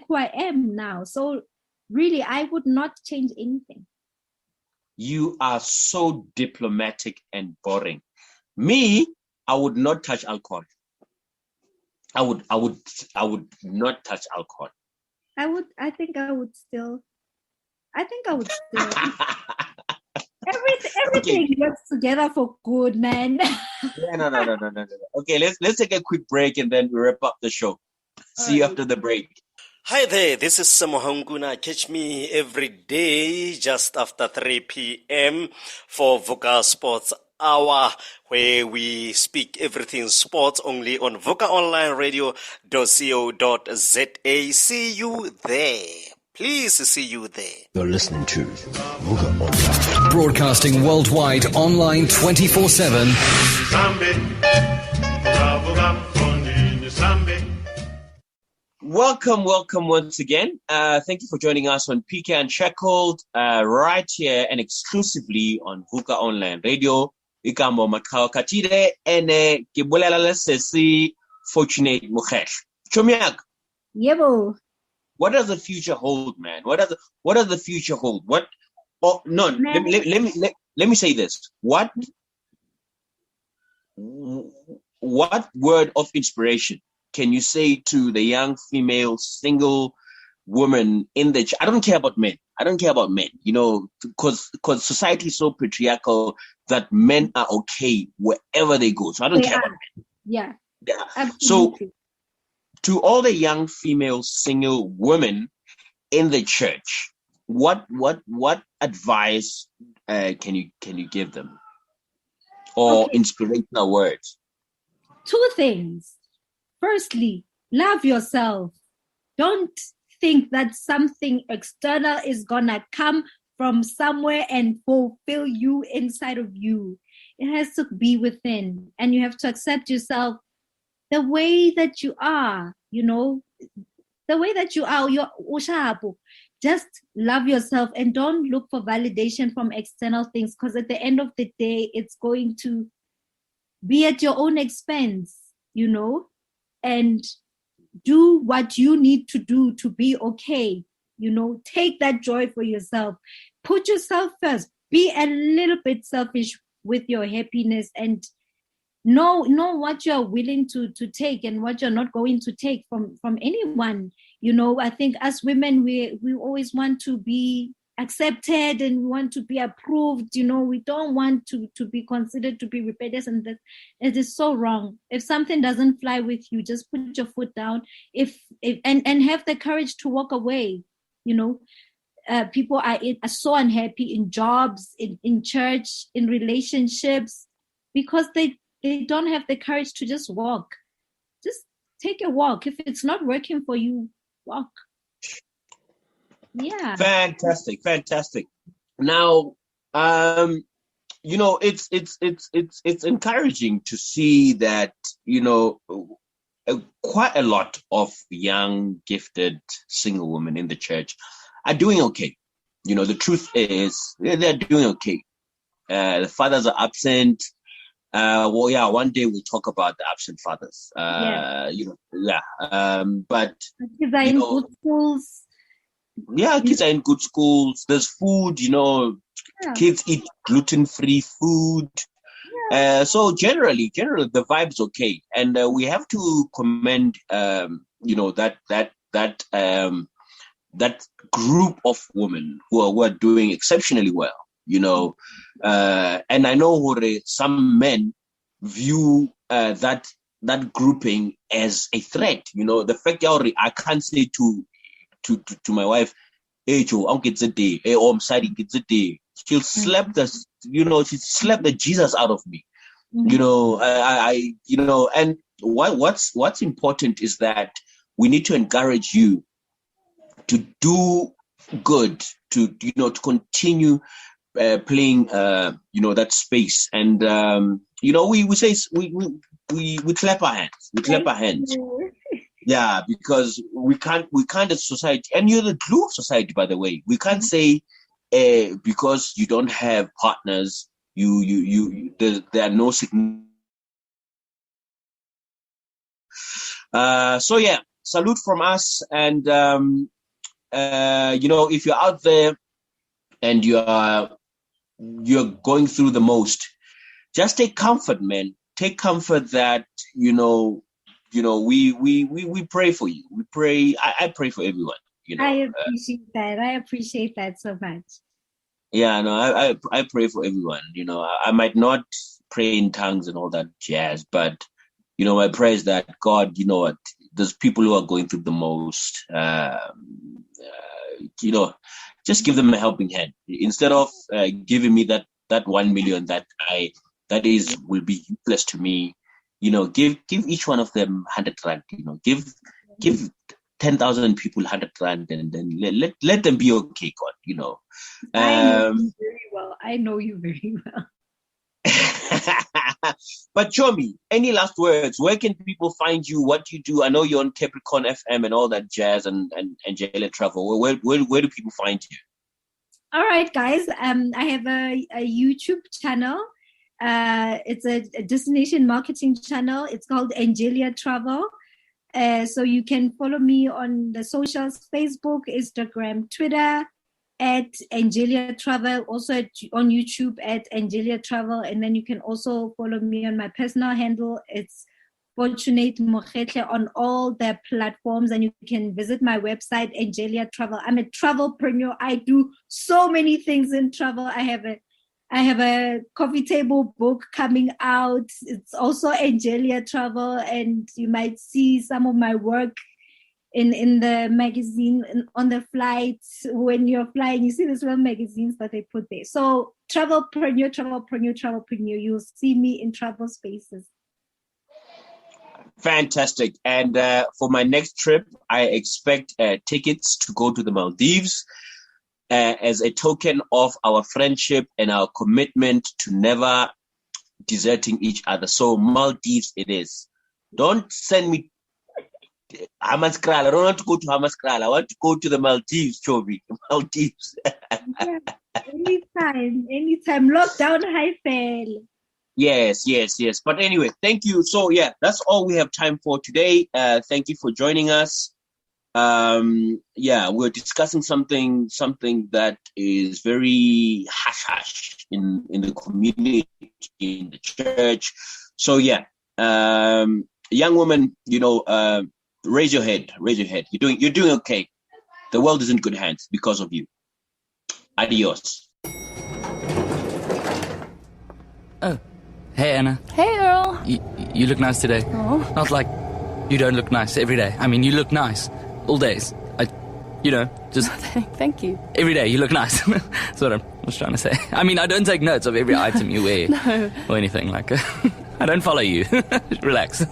who I am now. So really, I would not change anything. You are so diplomatic and boring. Me, I would not touch alcohol. I would not touch alcohol. I think I would still. Everything works together for good, man. Yeah, no. Okay, let's take a quick break and then we wrap up the show. See you after the break. Hi there, this is Samohanguna. Catch me every day just after 3 p.m. for Vuka Sports Hour, where we speak everything sports only on vukaonlineradio.co.za. See you there. Please see you there. You're listening to Vuka Online. Broadcasting worldwide online 24/7. Welcome once again. Thank you for joining us on PK Ushackled, right here and exclusively on Vuka Online Radio. Ikambo Makao Katire ene Kibulela Sesi Fortunate Mukhesh. Chomiak. Yebo. What does the future hold, man? What does the future hold? Let me say this. What word of inspiration can you say to the young female single woman in the I don't care about men, because society is so patriarchal that men are okay wherever they go. So I don't care about men. Yeah. So to all the young female single women in the church, what advice can you give them, or inspirational words? 2 things. Firstly, love yourself. Don't think that something external is gonna come from somewhere and fulfill you inside of you. It has to be within, and you have to accept yourself the way that you are, the way that you are. You're Ushackled. Just love yourself and don't look for validation from external things, because at the end of the day, it's going to be at your own expense, and do what you need to do to be okay. Take that joy for yourself. Put yourself first. Be a little bit selfish with your happiness, and know what you're willing to take and what you're not going to take from anyone. I think as women, we always want to be accepted and we want to be approved. We don't want to be considered to be rebellious, and that it is so wrong. If something doesn't fly with you, just put your foot down and have the courage to walk away. People are so unhappy in jobs, in church, in relationships, because they don't have the courage to just walk. Just take a walk. If it's not working for you, walk. Yeah. Fantastic. Now, it's encouraging to see that, quite a lot of young, gifted single women in the church are doing okay. The truth is they're doing okay. The fathers are absent. One day we'll talk about the absent fathers. But kids are in good schools. Yeah, kids are in good schools. There's food, kids eat gluten-free food. So generally, the vibe's okay, and we have to commend, that group of women who are doing exceptionally well, and I know some men view that grouping as a threat. The fact that I can't say to my wife, "Hey, Joe, I'll get the day. Hey, I'm sorry, get the day." She'll slap she slapped the Jesus out of me. And what's important is that we need to encourage you to do good, to continue playing that space, and we say we clap our hands. Yeah, because we can't as society, and you're the glue of society, by the way. We can't say because you don't have partners, there are no significant. So yeah, salute from us, and if you're out there and you're going through the most, just take comfort, man. Take comfort that we pray for you. We pray. I pray for everyone. I appreciate that so much. Yeah, no, I pray for everyone. I might not pray in tongues and all that jazz, but my prayer is that God, there's people who are going through the most. Just give them a helping hand instead of giving me that 1 million that will be useless to me. Give each one of them 100 rand. Give 10,000 people 100 rand, and then let them be okay, God. I know you very well. I know you very well. But Chomi, any last words? Where can people find you? What do you do? I know you're on Capricorn FM and all that jazz and Angela Travel. Where do people find you? All right, guys. I have a YouTube channel. It's a destination marketing channel. It's called Angelia Travel. So you can follow me on the socials: Facebook, Instagram, Twitter, at Angelia Travel, also on YouTube at Angelia Travel. And then you can also follow me on my personal handle. It's Fortunate Mogetle on all the platforms, and you can visit my website, Angelia Travel. I'm a travelpreneur. I do so many things in travel. I have a coffee table book coming out. It's also Angelia Travel, and you might see some of my work in the magazine, on the flights. When you're flying, you see these little magazines that they put there. So travelpreneur. You'll see me in travel spaces. Fantastic. And for my next trip, I expect tickets to go to the Maldives as a token of our friendship and our commitment to never deserting each other. So Maldives it is. Don't send me Hammanskraal. I don't want to go to Hammanskraal. I want to go to the Maldives, Chobi. Maldives. Yeah, anytime. Lockdown high fail. Yes. But anyway, thank you. So yeah, that's all we have time for today. Thank you for joining us. We're discussing something that is very hush in the community, in the church. So yeah, young woman, raise your head. You're doing okay. The world is in good hands because of you. Adios. Oh, hey Anna. Hey Earl. You look nice today. Oh. Not like you don't look nice every day. I mean, you look nice all days. Just thank you. Every day you look nice. That's what I was trying to say. I mean, I don't take notes of every item you wear. No. Or anything like I don't follow you. Relax.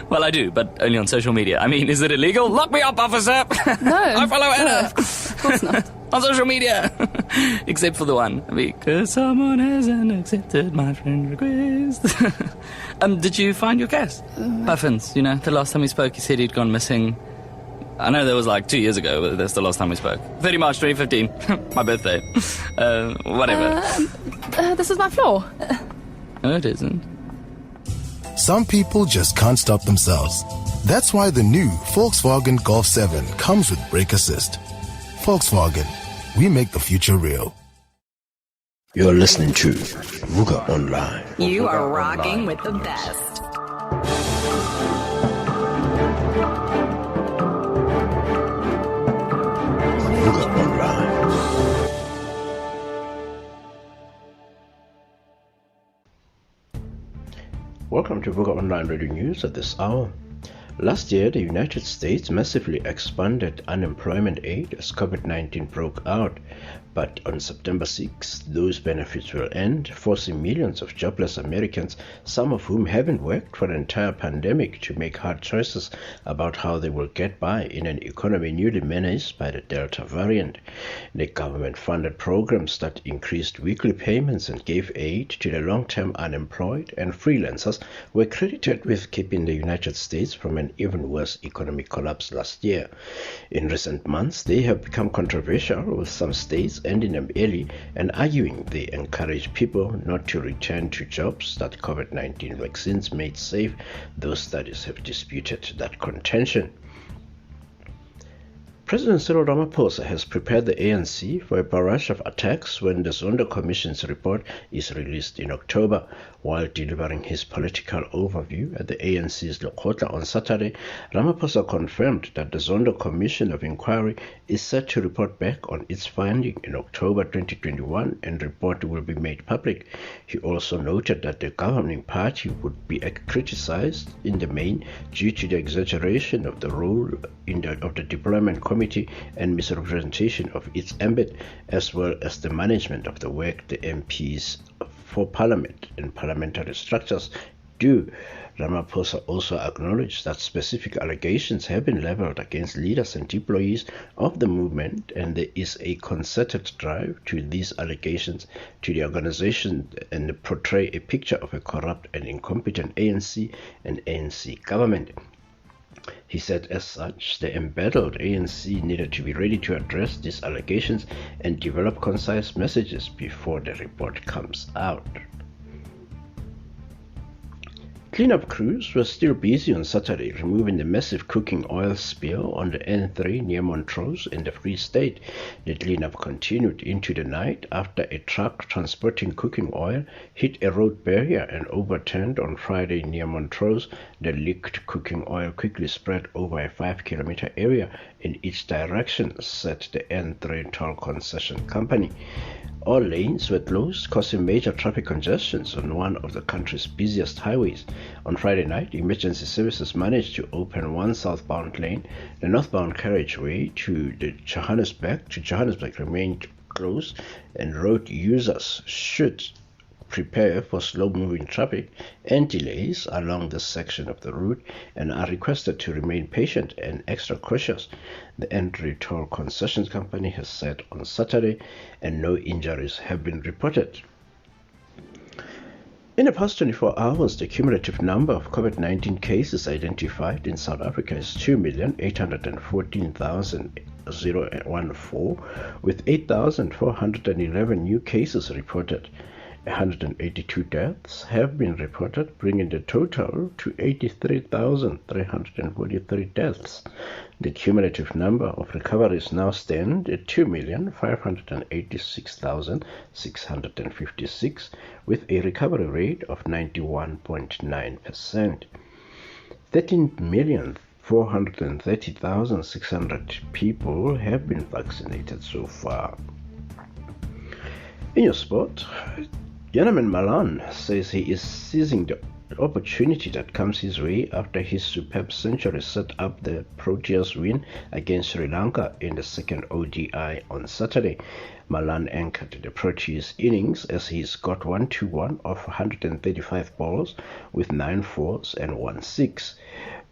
Well, I do, but only on social media. I mean, is it illegal? Lock me up, officer! No. I follow Anna! No, of course not. On social media! Except for the one. Because someone hasn't accepted my friend request. Did you find your cat? Puffins, the last time we spoke, he said he'd gone missing. I know that was like 2 years ago, but that's the last time we spoke. 30 March 2015. My birthday. Whatever. This is my floor. No, it isn't. Some people just can't stop themselves. That's why the new Volkswagen Golf 7 comes with brake assist. Volkswagen, we make the future real. You're listening to Vuka Online. You are rocking with the best. Vuka Online. Welcome to Vuka Online Radio News at this hour. Last year, the United States massively expanded unemployment aid as COVID-19 broke out. But on September 6th, those benefits will end, forcing millions of jobless Americans, some of whom haven't worked for the entire pandemic, to make hard choices about how they will get by in an economy newly menaced by the Delta variant. The government-funded programs that increased weekly payments and gave aid to the long-term unemployed and freelancers were credited with keeping the United States from an even worse economic collapse last year. In recent months, they have become controversial, with some states ending them early and arguing they encourage people not to return to jobs that COVID-19 vaccines made safe. Those studies have disputed that contention. President Cyril Ramaphosa has prepared the ANC for a barrage of attacks when the Zondo Commission's report is released in October. While delivering his political overview at the ANC's Lekgotla on Saturday, Ramaphosa confirmed that the Zondo Commission of Inquiry is set to report back on its finding in October 2021 and report will be made public. He also noted that the governing party would be criticized in the main due to the exaggeration of the role of the deployment committee and misrepresentation of its ambit, as well as the management of the work the MPs for Parliament and parliamentary structures do. Ramaphosa also acknowledged that specific allegations have been leveled against leaders and employees of the movement, and there is a concerted drive to these allegations to the organization and portray a picture of a corrupt and incompetent ANC and ANC government. He said as such, the embattled ANC needed to be ready to address these allegations and develop concise messages before the report comes out. Cleanup crews were still busy on Saturday removing the massive cooking oil spill on the N3 near Montrose in the Free State. The cleanup continued into the night after a truck transporting cooking oil hit a road barrier and overturned on Friday near Montrose. The leaked cooking oil quickly spread over a 5-kilometer area in each direction, said the N3 toll concession company. All lanes were closed, causing major traffic congestions on one of the country's busiest highways. On Friday night, emergency services managed to open one southbound lane. The northbound carriageway to Johannesburg remained closed, and road users should prepare for slow-moving traffic and delays along this section of the route and are requested to remain patient and extra cautious, the N3 toll concessions company has said on Saturday, and no injuries have been reported. In the past 24 hours, the cumulative number of COVID-19 cases identified in South Africa is 2,814,014, with 8,411 new cases reported. 182 deaths have been reported, bringing the total to 83,343 deaths. The cumulative number of recoveries now stand at 2,586,656, with a recovery rate of 91.9%. 13,430,600 people have been vaccinated so far. In your sport, Johannes Malan says he is seizing the opportunity that comes his way after his superb century set up the Proteas win against Sri Lanka in the second ODI on Saturday. Malan anchored the Proteas innings as he scored 121 off 135 balls with 9 fours and 1 6.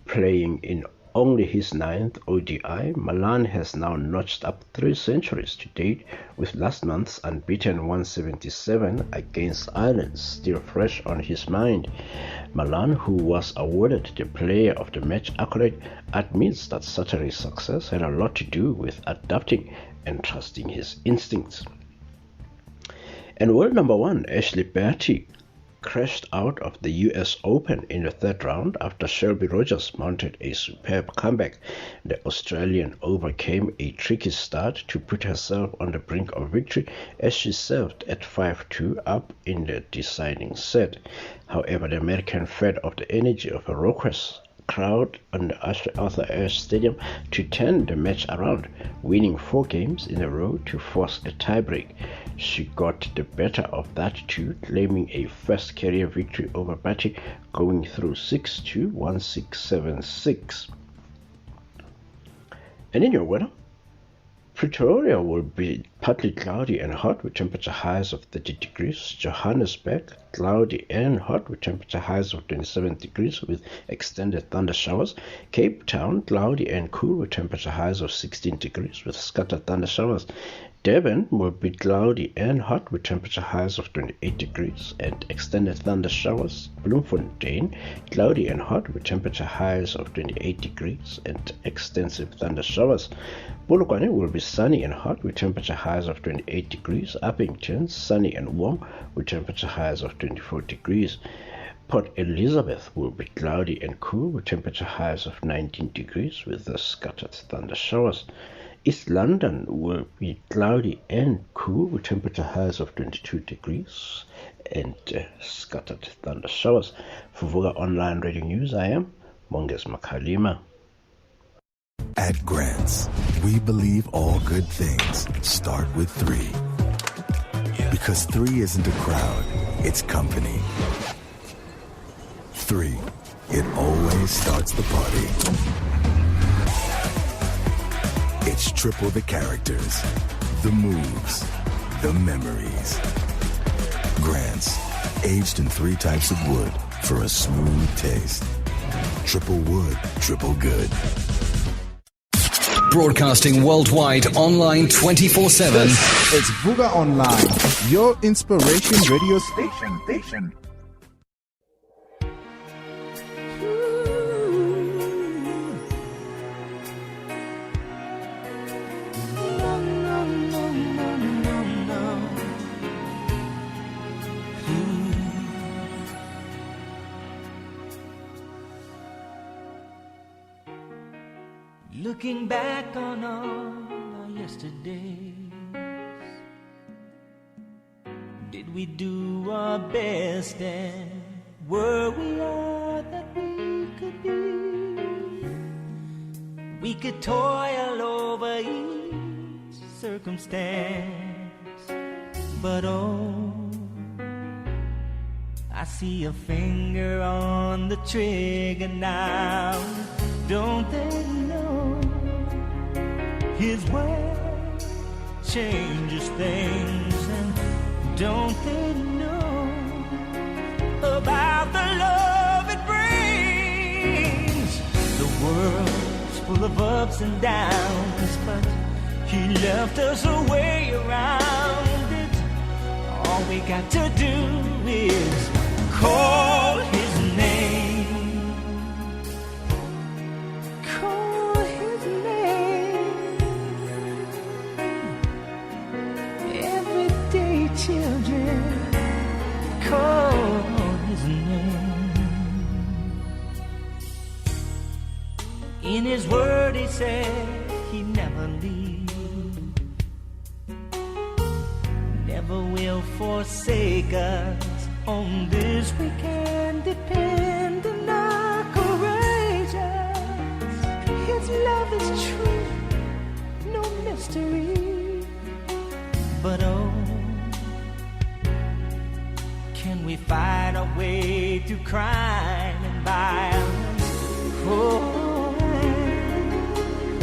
Playing in only his 9th ODI, Malan has now notched up 3 centuries to date, with last month's unbeaten 177 against Ireland still fresh on his mind. Malan, who was awarded the Player of the Match accolade, admits that Saturday's success had a lot to do with adapting and trusting his instincts. And world number 1 Ashley Barty crashed out of the US Open in the third round after Shelby Rogers mounted a superb comeback. The Australian overcame a tricky start to put herself on the brink of victory as she served at 5-2 up in the deciding set. However, the American fed off the energy of a raucous crowd on the Arthur Ashe Stadium to turn the match around, winning 4 games in a row to force a tiebreak. She got the better of that too, claiming a first career victory over Batty, going through 6-2, 1-6, 7-6. And in your weather, Pretoria will be partly cloudy and hot with temperature highs of 30 degrees. Johannesburg, cloudy and hot with temperature highs of 27 degrees with extended thunder showers. Cape Town, cloudy and cool with temperature highs of 16 degrees with scattered thunder showers. Durban will be cloudy and hot with temperature highs of 28 degrees and extended thunder showers. Bloemfontein, cloudy and hot with temperature highs of 28 degrees and extensive thunder showers. Polokwane will be sunny and hot with temperature highs of 28 degrees. Uppington, sunny and warm with temperature highs of 24 degrees. Port Elizabeth will be cloudy and cool with temperature highs of 19 degrees with the scattered thunder showers. East London will be cloudy and cool with temperature highs of 22 degrees and scattered thunder showers. For Vuka Online Radio News, I am Monges Makalima. At Grants, we believe all good things start with 3. Because 3 isn't a crowd, it's company. 3, it always starts the party. It's triple the characters, the moves, the memories. Grants, aged in 3 types of wood for a smooth taste. Triple wood, triple good. Broadcasting worldwide, online 24/7. It's Vuka Online, your inspiration radio station. Looking back on all our yesterdays, did we do our best and were we all that we could be? We could toil over each circumstance, but oh, I see a finger on the trigger now. Don't they know His word changes things? And don't they know about the love it brings? The world's full of ups and downs, but He left us a way around it. All we got to do is call His name. Children, call His name. In His word He said He never leave, never will forsake us. On this we can depend and are courageous. His love is true, no mystery. But oh, can we find a way to crime and violence? Oh,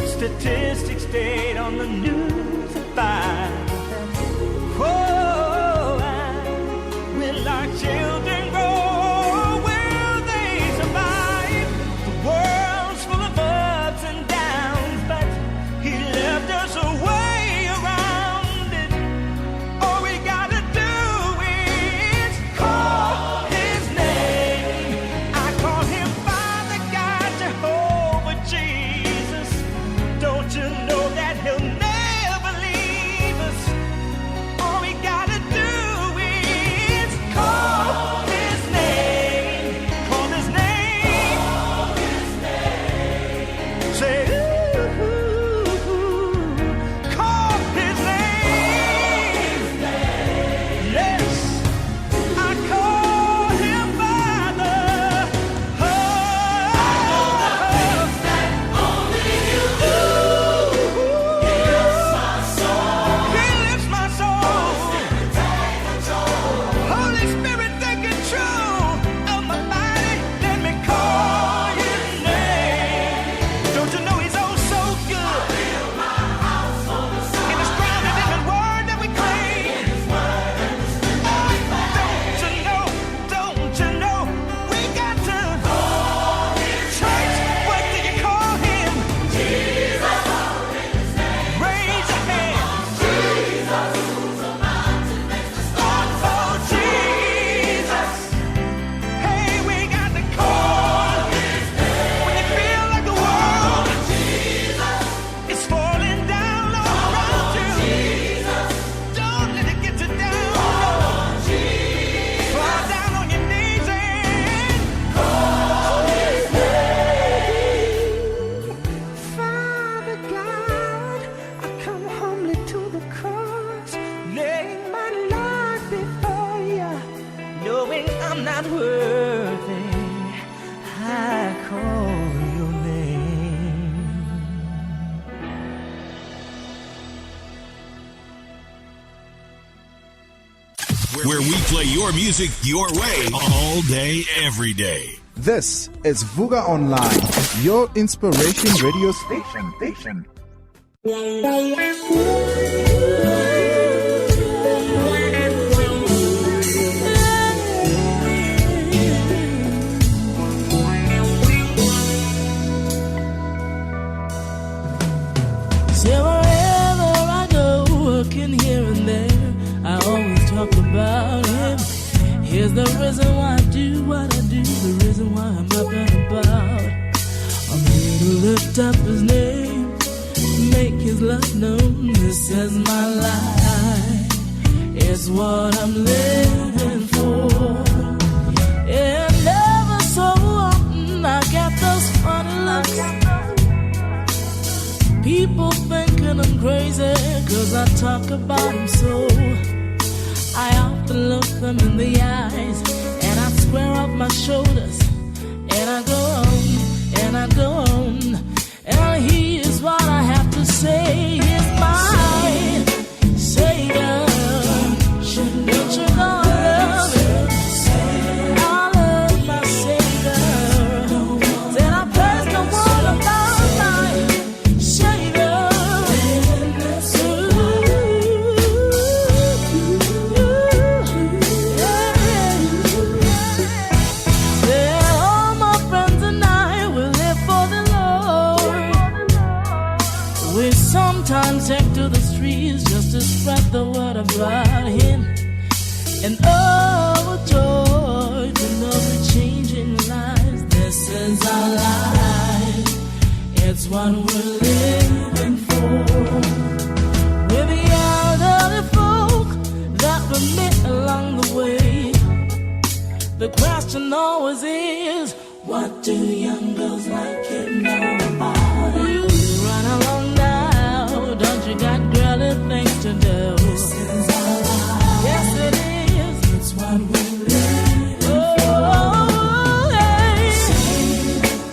statistics state on the news of violence. Oh, will our children grow? Will they survive? The world's full of ups and downs, but He left us a way around it. All we gotta do is call His name. I call Him Father God, Jehovah Jesus. Don't you know that He'll never leave us? All we gotta do is call where we play your music your way all day, every day. This is Vuka Online, your inspiration radio station. Here and there, I always talk about him. Here's the reason why I do what I do, the reason why I'm up and about. I'm here to lift up his name, make his love known. This is my life, it's what I'm living for. And ever so often I get those funny looks. People thinking I'm crazy, cause I talk about him so. I often look them in the eyes, and I square up my shoulders, and I go on, and I go on. And here's what I have to say, he's my Savior. Don't you know I love him? I love my Savior. Said I praise the word about my take to the streets just to spread the word about him. And oh, joy to know we're changing lives. This is our life, it's what we're living for. With the elderly folk that we met along the way, the question always is, what do young girls like him know about him? Run along now, don't you got girly things to do? This is our life. Yes, it is. It's what we live for. Oh, hey.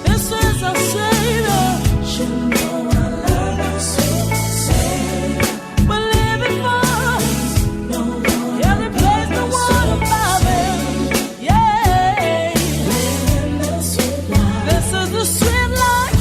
This is a Savior. Should know I love you so. We're living for us. Every place the word about him. Yeah. This is the sweet life.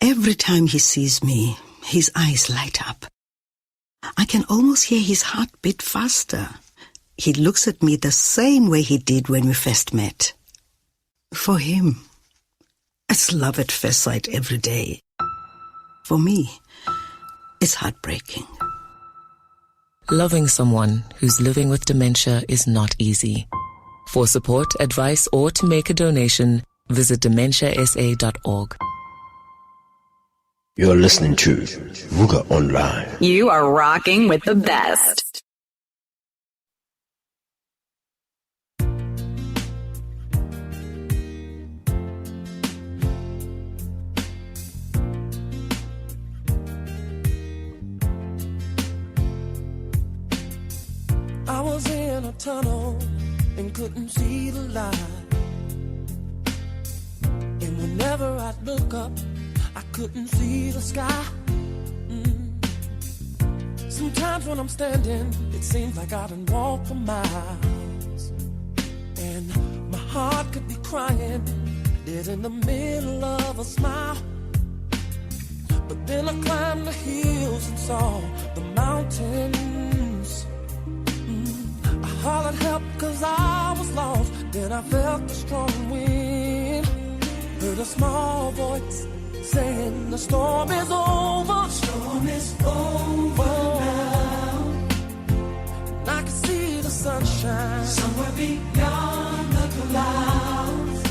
Every time he sees me, his eyes light up. I can almost hear his heart beat faster. He looks at me the same way he did when we first met. For him, it's love at first sight every day. For me, it's heartbreaking. Loving someone who's living with dementia is not easy. For support, advice, or to make a donation, visit dementiasa.org. You're listening to Vuka Online. You are rocking with the best. was in a tunnel and couldn't see the light. And whenever I'd look up, I couldn't see the sky. Sometimes when I'm standing, it seems like I done walked for miles. And my heart could be crying, dead in the middle of a smile. But then I climbed the hills and saw the mountains. I hollered help cause I was lost. Then I felt a strong wind. Heard a small voice saying the storm is over. Storm is over now. And I can see the sunshine somewhere beyond the clouds.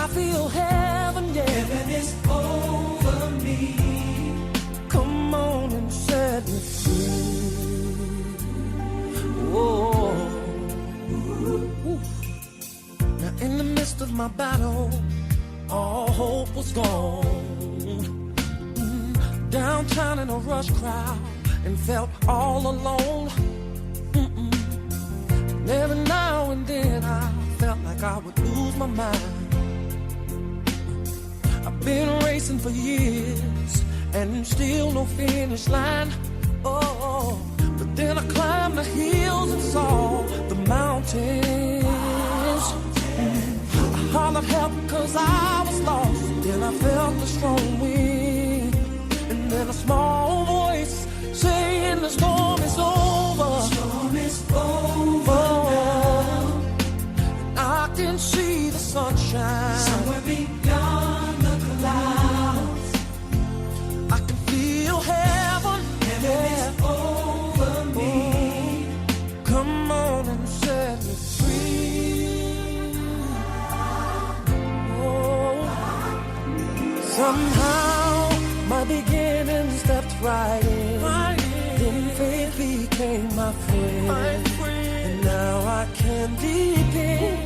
I feel heaven, yeah. Heaven is over me. Come on and set me free. Oh. Now in the midst of my battle, all hope was gone. Downtown in a rush crowd and felt all alone. And every now and then I felt like I would lose my mind. I've been racing for years and still no finish line. Oh, but then I climbed the hills and saw the mountains. I hollered help cause I was lost. Then I felt a strong wind. And then a small voice saying the storm is over. Storm is over now. And I can see the sunshine somewhere beyond the clouds. I can feel heaven. Heaven is over me. Come on and set me free. Oh, somehow my beginning stepped right in. Then faith became my friend. And now I can depend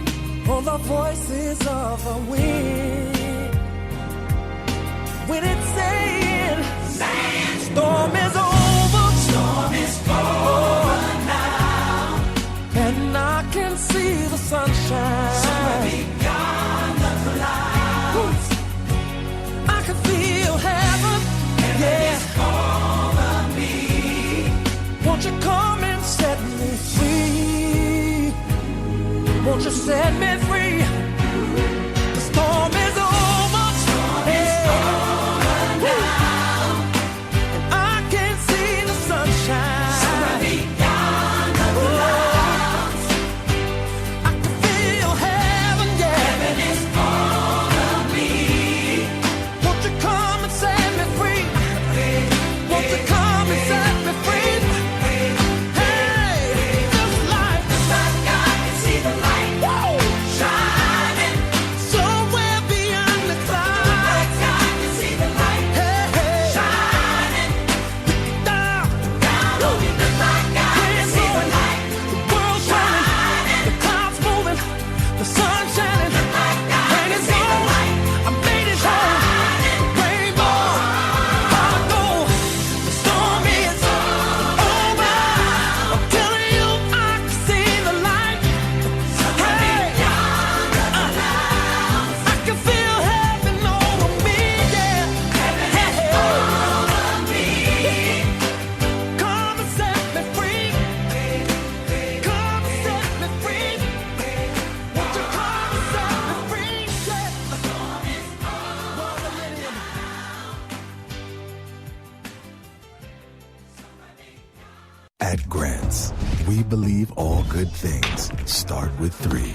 on the voices of the wind. When it's saying, storm is over. Storm is over now. And I can see the sunshine somewhere beyond the clouds. I can feel heaven. Heaven is over me. Won't you come and set me free? Won't you set me free? The storm is over. Storm is over now. And I can see the sunshine somewhere beyond the clouds. I can feel heaven, yeah. Heaven is over me. Won't you come and set me free? Won't you come and set me free? Hey, this light, I can see the light. Whoa, shining somewhere beyond the clouds. I can see the light. Hey, hey, shining down, down on me. The light, I can see the light. The world's shining, the clouds moving, the sun shining. The light, and it's on. I made it home. Rainbow, heart of gold. The storm is over. I'm telling you, I can see the light. Hey, I can feel heaven over me, yeah. Heaven is over me. Come and set me free. Come and set me free. Won't you come and set me free? Yeah. The storm is over. At Grants, we believe all good things start with 3.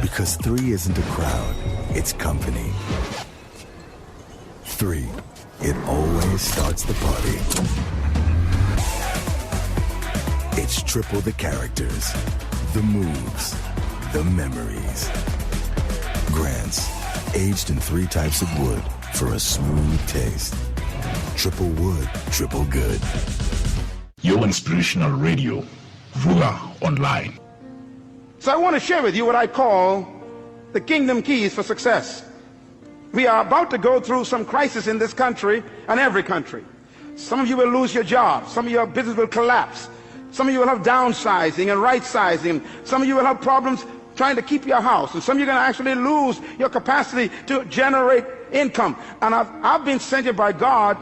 Because 3 isn't a crowd, it's company. 3, it always starts the party. It's triple the characters, the moves, the memories. Grants, aged in 3 types of wood for a smooth taste. Triple wood, triple good. Your inspirational radio, Vuka Online. So I want to share with you what I call the kingdom keys for success. We are about to go through some crisis in this country and every country. Some of you will lose your jobs. Some of your business will collapse. Some of you will have downsizing and right sizing. Some of you will have problems trying to keep your house. And some of you are going to actually lose your capacity to generate income. And I've been sent here by God,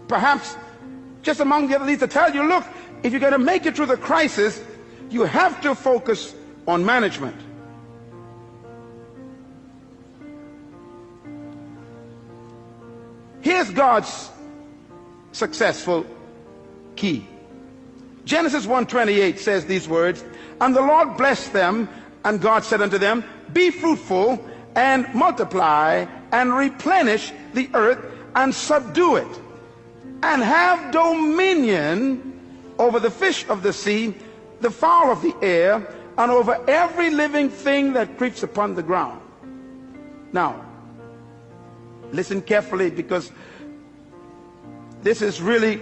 perhaps just among the other leaders, to tell you, look, if you're going to make it through the crisis, you have to focus on management. Here's God's successful key. Genesis 1:28 says these words, and the Lord blessed them, and God said unto them, be fruitful and multiply and replenish the earth and subdue it, and have dominion over the fish of the sea, the fowl of the air, and over every living thing that creeps upon the ground. Now, listen carefully, because this is really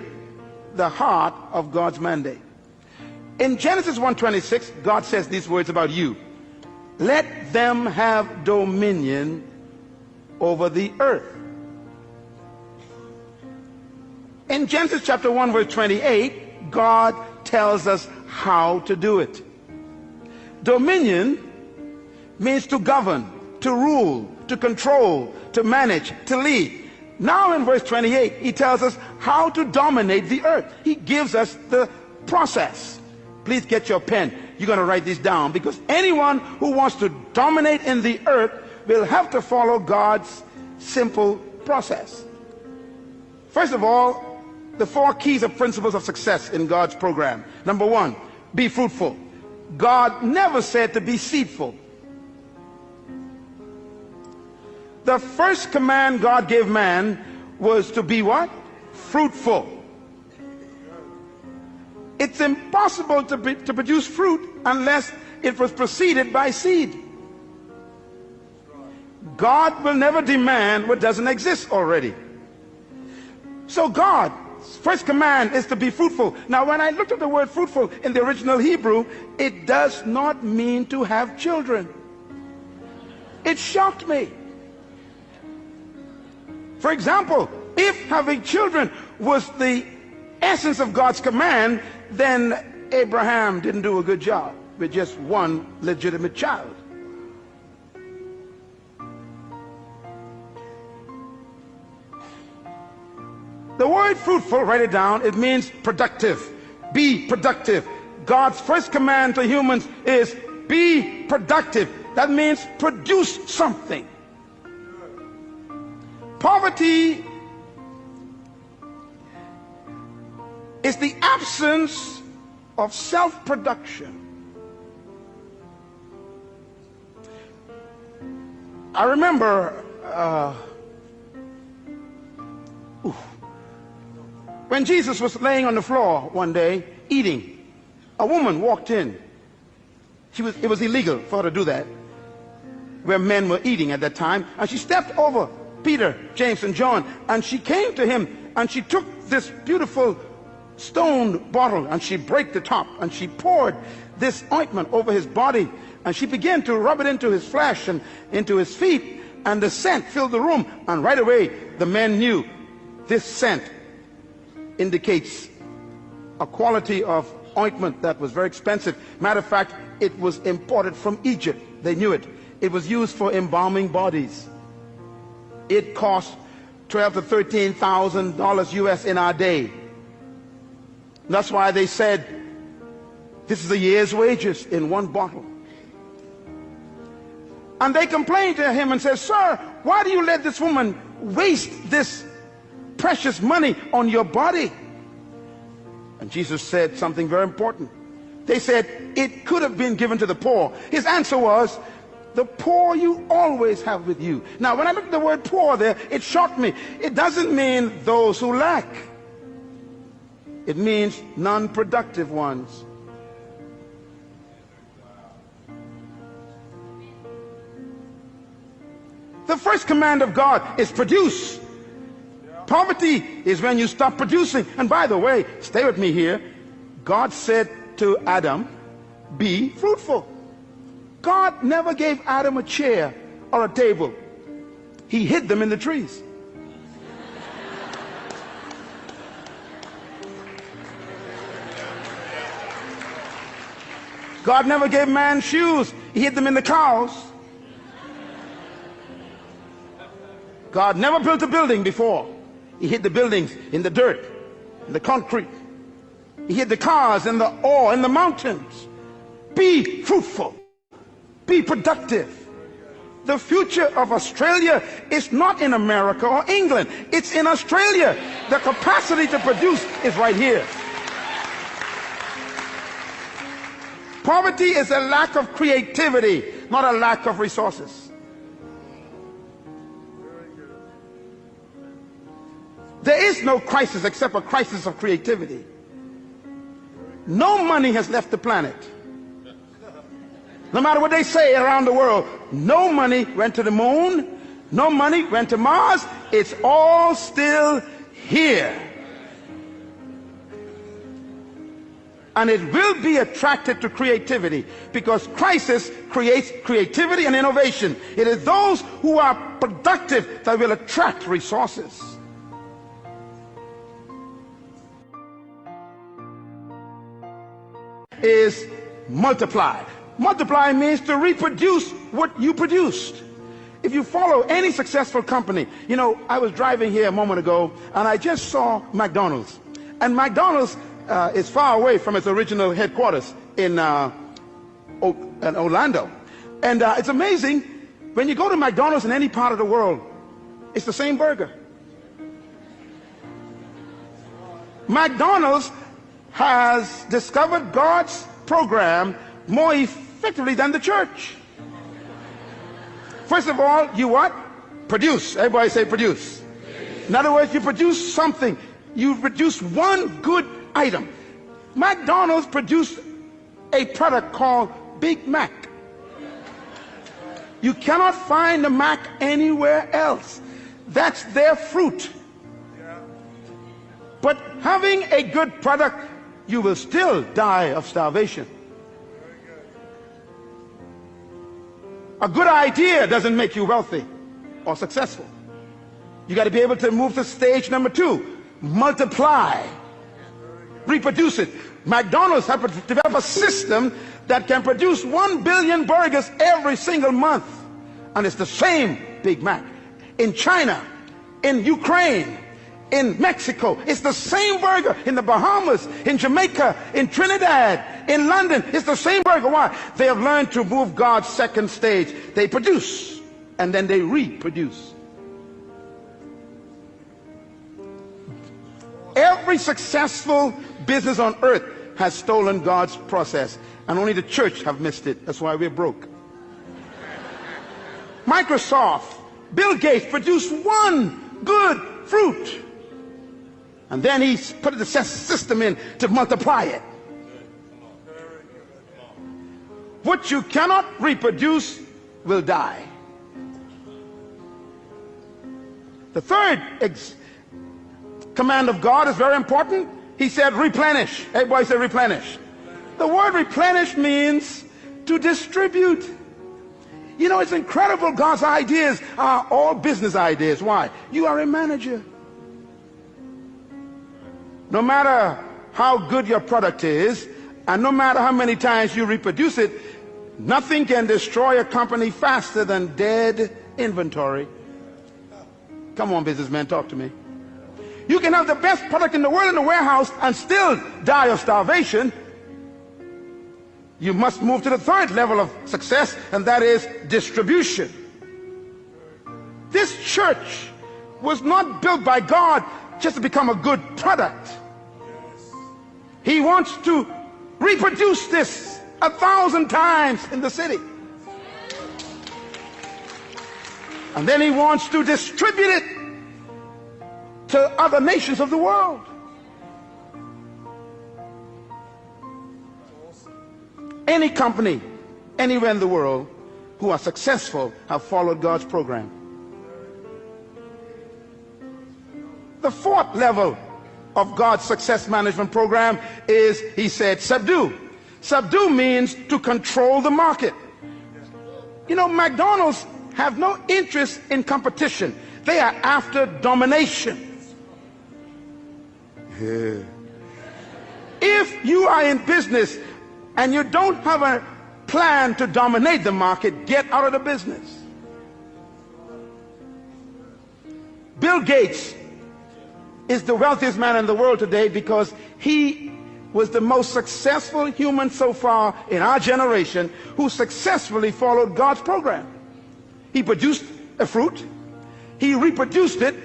the heart of God's mandate. In Genesis 1:26, God says these words about you. Let them have dominion over the earth. In Genesis chapter 1 verse 28, God tells us how to do it. Dominion means to govern, to rule, to control, to manage, to lead. Now in verse 28, he tells us how to dominate the earth. He gives us the process. Please get your pen. You're going to write this down, because anyone who wants to dominate in the earth will have to follow God's simple process. First of all, the 4 keys or principles of success in God's program. Number 1, be fruitful. God never said to be seedful. The first command God gave man was to be what? Fruitful. It's impossible to produce fruit unless it was preceded by seed. God will never demand what doesn't exist already. So God's first command is to be fruitful. Now, when I looked at the word fruitful in the original Hebrew, it does not mean to have children. It shocked me. For example, if having children was the essence of God's command, then Abraham didn't do a good job with just one legitimate child. The word fruitful, write it down, it means productive. Be productive. God's first command to humans is be productive. That means produce something. Poverty is the absence of self-production. I remember when Jesus was laying on the floor one day eating, a woman walked in. It was illegal for her to do that, where men were eating at that time, and she stepped over Peter, James, and John, and she came to him, and she took this beautiful stone bottle, and she broke the top, and she poured this ointment over his body, and she began to rub it into his flesh and into his feet, and the scent filled the room. And right away the men knew this scent indicates a quality of ointment that was very expensive. Matter of fact, it was imported from Egypt. They knew it. It was used for embalming bodies. It cost $12,000 to $13,000 US in our day. That's why they said this is a year's wages in one bottle. And they complained to him and said, sir, why do you let this woman waste this precious money on your body? And Jesus said something very important. They said it could have been given to the poor. His answer was, the poor you always have with you. Now, when I looked at the word poor there, it shocked me. It doesn't mean those who lack. It means non-productive ones. The first command of God is produce. Poverty is when you stop producing. And by the way, stay with me here. God said to Adam, be fruitful. God never gave Adam a chair or a table. He hid them in the trees. God never gave man shoes. He hid them in the cows. God never built a building before. He hid the buildings in the dirt, in the concrete. He hid the cars in the ore, in the mountains. Be fruitful. Be productive. The future of Australia is not in America or England. It's in Australia. The capacity to produce is right here. Poverty is a lack of creativity, not a lack of resources. There is no crisis except a crisis of creativity. No money has left the planet. No matter what they say around the world, no money went to the moon, no money went to Mars. It's all still here. And it will be attracted to creativity because crisis creates creativity and innovation. It is those who are productive that will attract resources. Is multiply. Multiply means to reproduce what you produced. If you follow any successful company, you know, I was driving here a moment ago and I just saw McDonald's. And McDonald's is far away from its original headquarters in Orlando. And it's amazing, when you go to McDonald's in any part of the world, it's the same burger. McDonald's has discovered God's program more effectively than the church. First of all, you what? Produce. Everybody say produce. In other words, you produce something. You produce one good item. McDonald's produced a product called Big Mac. You cannot find the Mac anywhere else. That's their fruit. But having a good product, you will still die of starvation. A good idea doesn't make you wealthy or successful. You got to be able to move to stage number 2. Multiply. Reproduce it. McDonald's have developed a system that can produce 1 billion burgers every single month. And it's the same Big Mac. In China, in Ukraine, in Mexico, it's the same burger. In the Bahamas, in Jamaica, in Trinidad, in London, it's the same burger. Why? They have learned to move God's second stage. They produce and then they reproduce. Every successful business on earth has stolen God's process, and only the church have missed it. That's why we're broke. Microsoft, Bill Gates produced one good fruit, and then he put the system in to multiply it. What you cannot reproduce will die. The third command of God is very important. He said replenish. Everybody say replenish. The word replenish means to distribute. You know, it's incredible. God's ideas are all business ideas. Why? You are a manager. No matter how good your product is, and no matter how many times you reproduce it, nothing can destroy a company faster than dead inventory. Come on, businessmen, talk to me. You can have the best product in the world in the warehouse and still die of starvation. You must move to the third level of success, and that is distribution. This church was not built by God just to become a good product. He wants to reproduce this 1,000 times in the city. And then he wants to distribute it to other nations of the world. Any company, anywhere in the world, who are successful have followed God's program. The fourth level of God's success management program is, he said, subdue. Subdue means to control the market. You know, McDonald's have no interest in competition. They are after domination. Yeah. If you are in business and you don't have a plan to dominate the market, get out of the business. Bill Gates is the wealthiest man in the world today because he was the most successful human so far in our generation who successfully followed God's program. He produced a fruit, he reproduced it,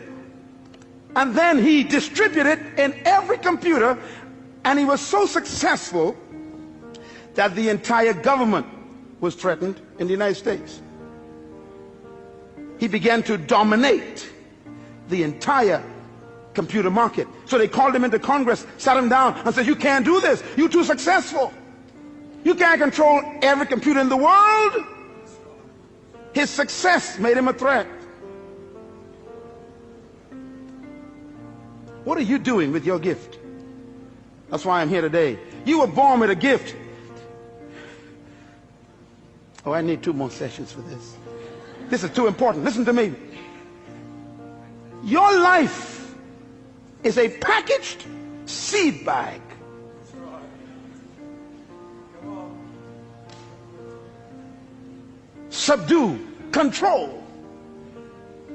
and then he distributed it in every computer, and he was so successful that the entire government was threatened in the United States. He began to dominate the entire computer market. So they called him into Congress, sat him down, and said, "You can't do this. You're too successful. You can't control every computer in the world." His success made him a threat. What are you doing with your gift? That's why I'm here today. You were born with a gift. Oh, I need 2 more sessions for this. This is too important. Listen to me. Your life is a packaged seed bag. Subdue, control.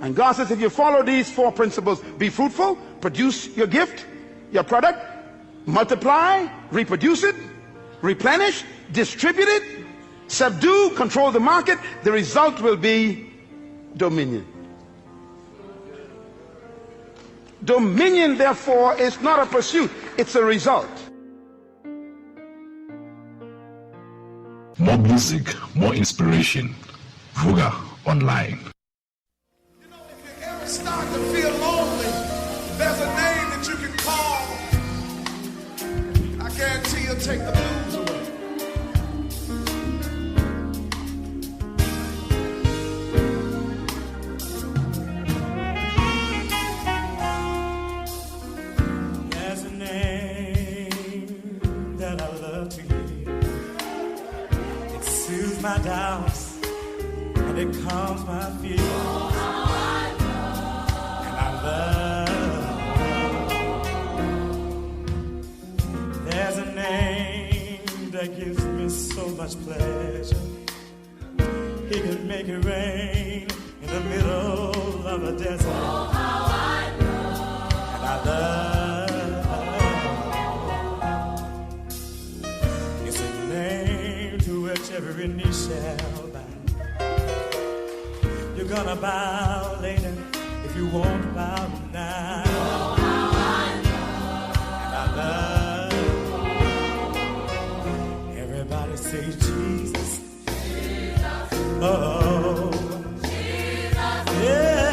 And God says if you follow these 4 principles, be fruitful, produce your gift, your product, multiply, reproduce it, replenish, distribute it, subdue, control the market, the result will be dominion. Dominion, therefore, is not a pursuit, it's a result. More music, more inspiration. Vuga Online. You know, if you ever start to feel lonely, there's a name that you can call. I guarantee you'll take the blues away. There's a name that I love to hear. It soothes my doubts. And it calms my fears. Oh, how I love. And I love. There's a name that gives me so much pleasure. He can make it rain in the middle of a desert. Oh, how I love. And I love. It's a name to which every knee shall bow. You're gonna bow later if you won't bow now. Oh, how I love. And I love. Everybody say Jesus. Jesus. Oh. Jesus. Yeah.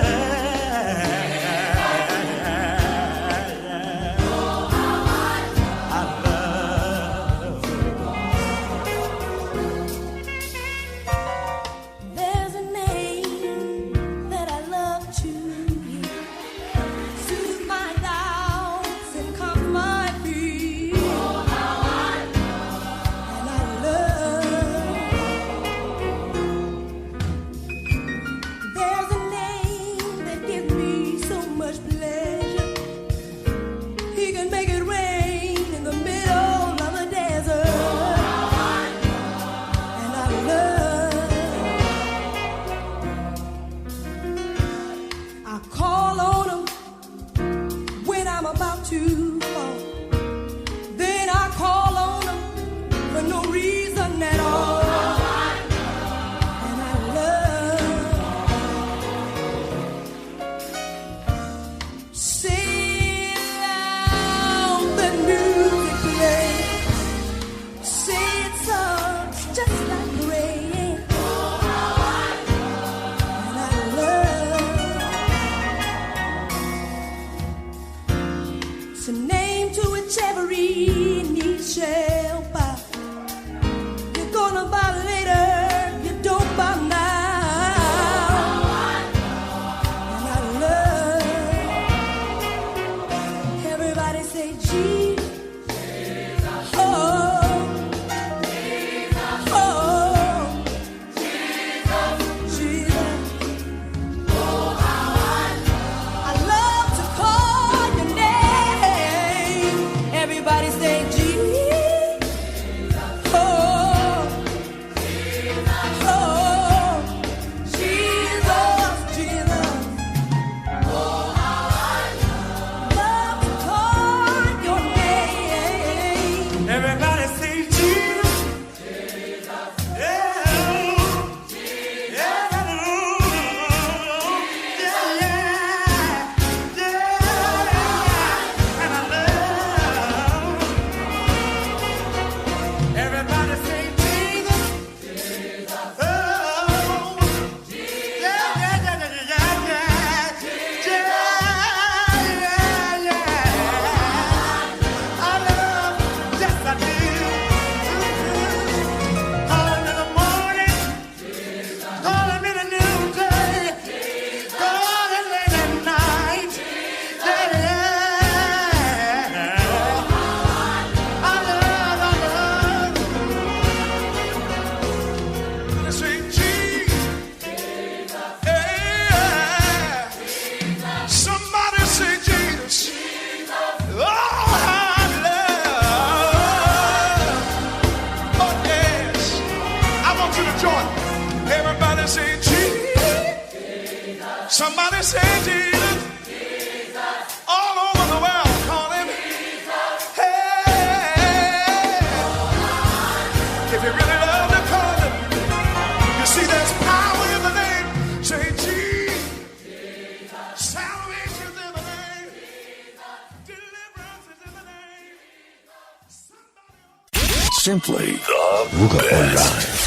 Everybody say Jesus. Oh. Somebody say Jesus. Jesus. All over the world call him Jesus. Hey. If you really love to call him, you see there's power in the name. Say Jesus. Salvation's in the name. Deliverance is in the name. Simply the Vuka Online.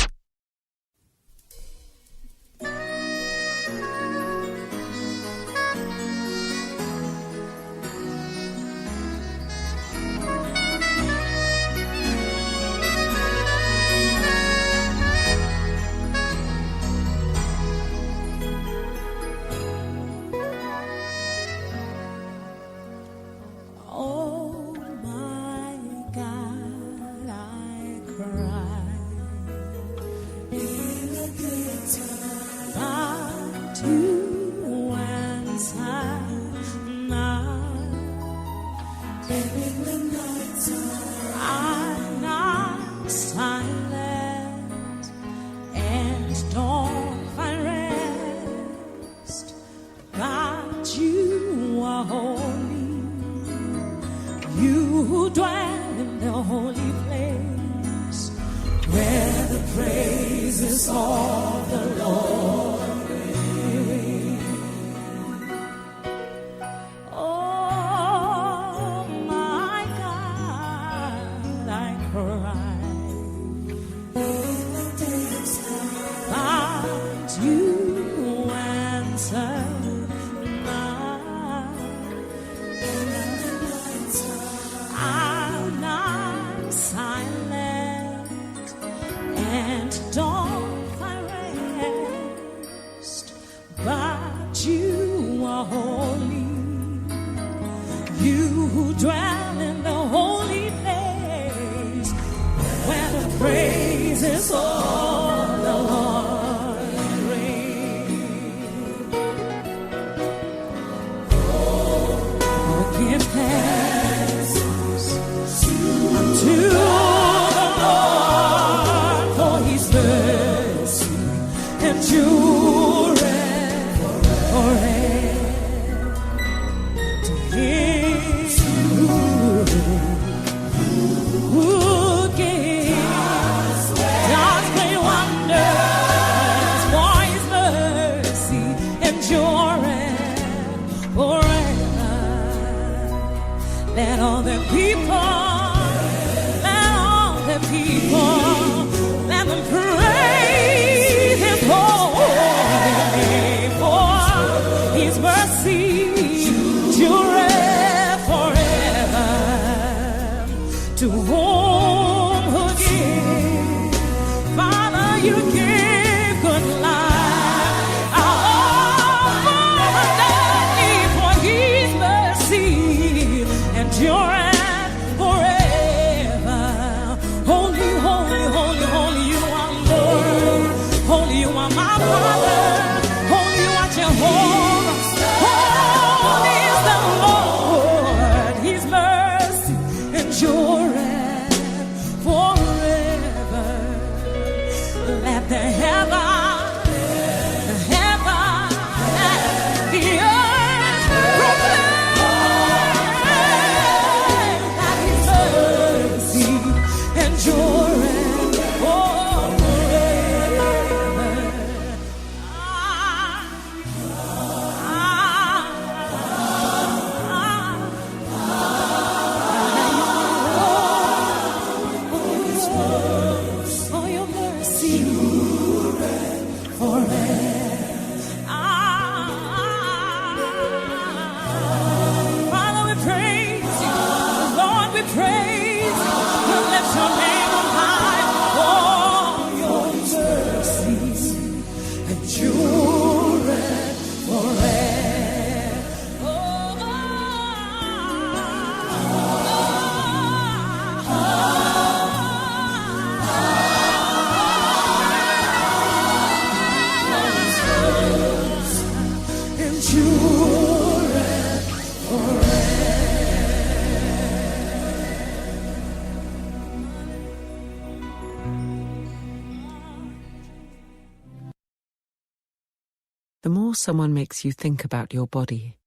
more someone makes you think about your body,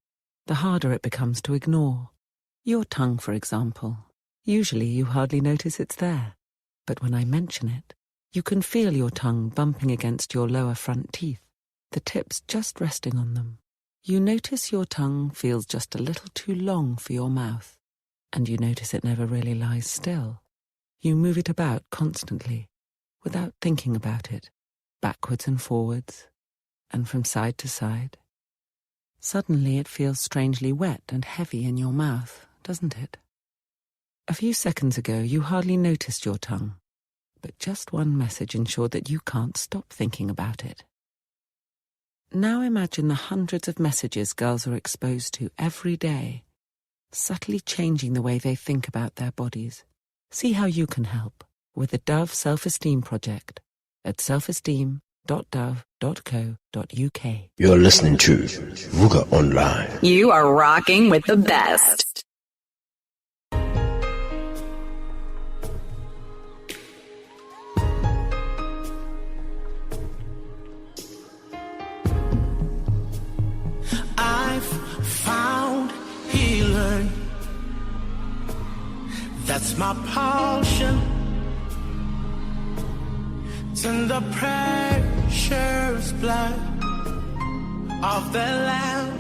the harder it becomes to ignore. Your tongue, for example. Usually you hardly notice it's there, but when I mention it, you can feel your tongue bumping against your lower front teeth, the tips just resting on them. You notice your tongue feels just a little too long for your mouth, and you notice it never really lies still. You move it about constantly, without thinking about it, backwards and forwards, and from side to side. Suddenly it feels strangely wet and heavy in your mouth, doesn't it? A few seconds ago you hardly noticed your tongue, but just one message ensured that you can't stop thinking about it. Now imagine the hundreds of messages girls are exposed to every day, subtly changing the way they think about their bodies. See how you can help with the Dove Self-Esteem Project at selfesteem.dove.co.uk. You're listening to Vuka Online. You are rocking with the best. I've found healing. That's my portion. It's in the precious blood of the Lamb.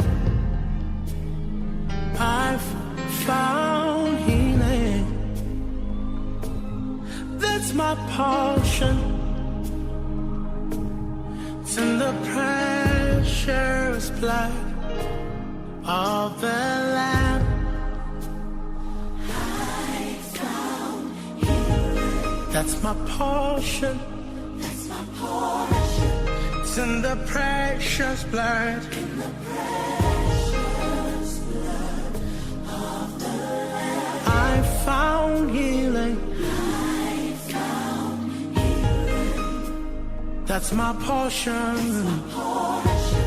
I've found healing. That's my portion. It's in the precious blood of the Lamb. I found healing. That's my portion. That's my portion. It's in the precious blood. In the precious blood of the Lamb. I found healing. I found healing. That's my portion. That's my portion.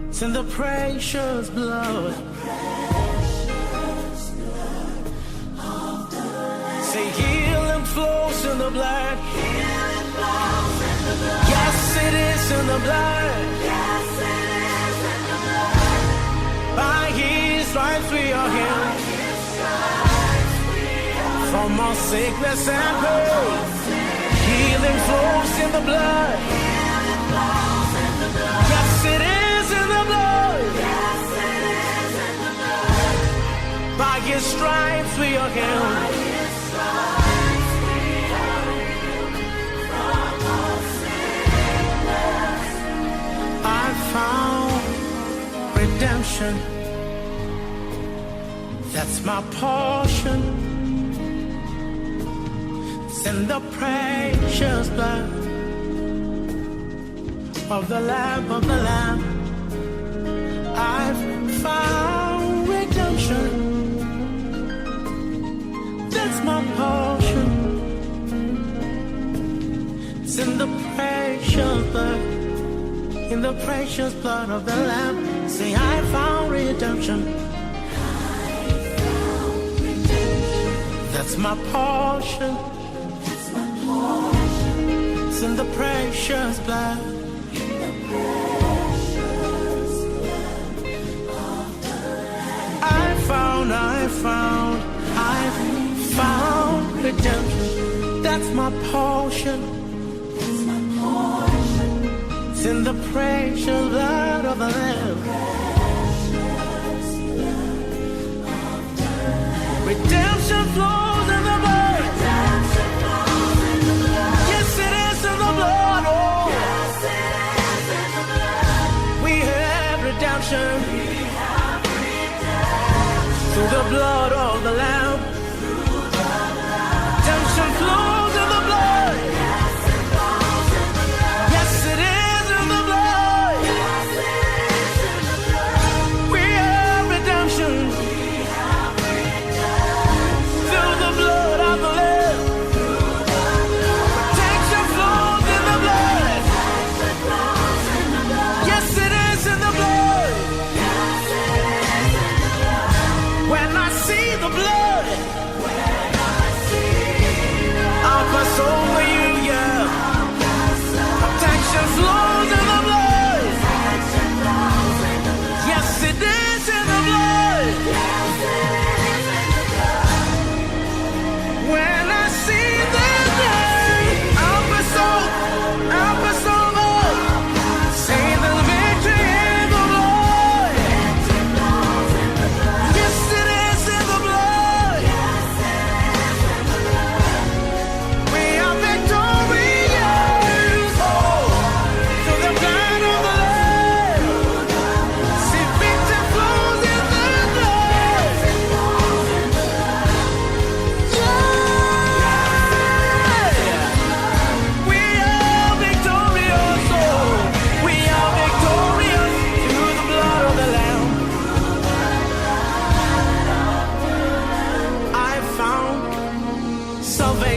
It's in the precious blood. The precious blood of the Lamb. Say healing flows in the blood. Healing flows in the blood. Yes, it is in the blood. Yes, it is in the blood. By His stripes we are healed. From all sickness and pain. Healing flows in the blood. Healing flows in the blood. Yes, it is. Yes, it is in the blood. By His stripes we are healed. By His stripes we are healed. From all sickness. I found redemption. That's my portion. It's in the precious blood of the Lamb, of the Lamb. I've found redemption. That's my portion. It's in the precious blood. In the precious blood of the Lamb. Say, I found redemption. I found redemption. That's my portion. That's my portion. It's in the precious blood. In the precious I've found redemption. That's my portion. That's my portion. It's in the precious blood of the Lamb. Redemption flows in the blood. Redemption flows in the blood. Yes, it is in the blood. Oh, yes, it is in the blood. We have redemption. Through the blood of the Lamb. Redemption flows in the blood. Yes, it flows in the blood. Yes, it is in the blood. Yes, it is in the blood. We have redemption. We have redemption.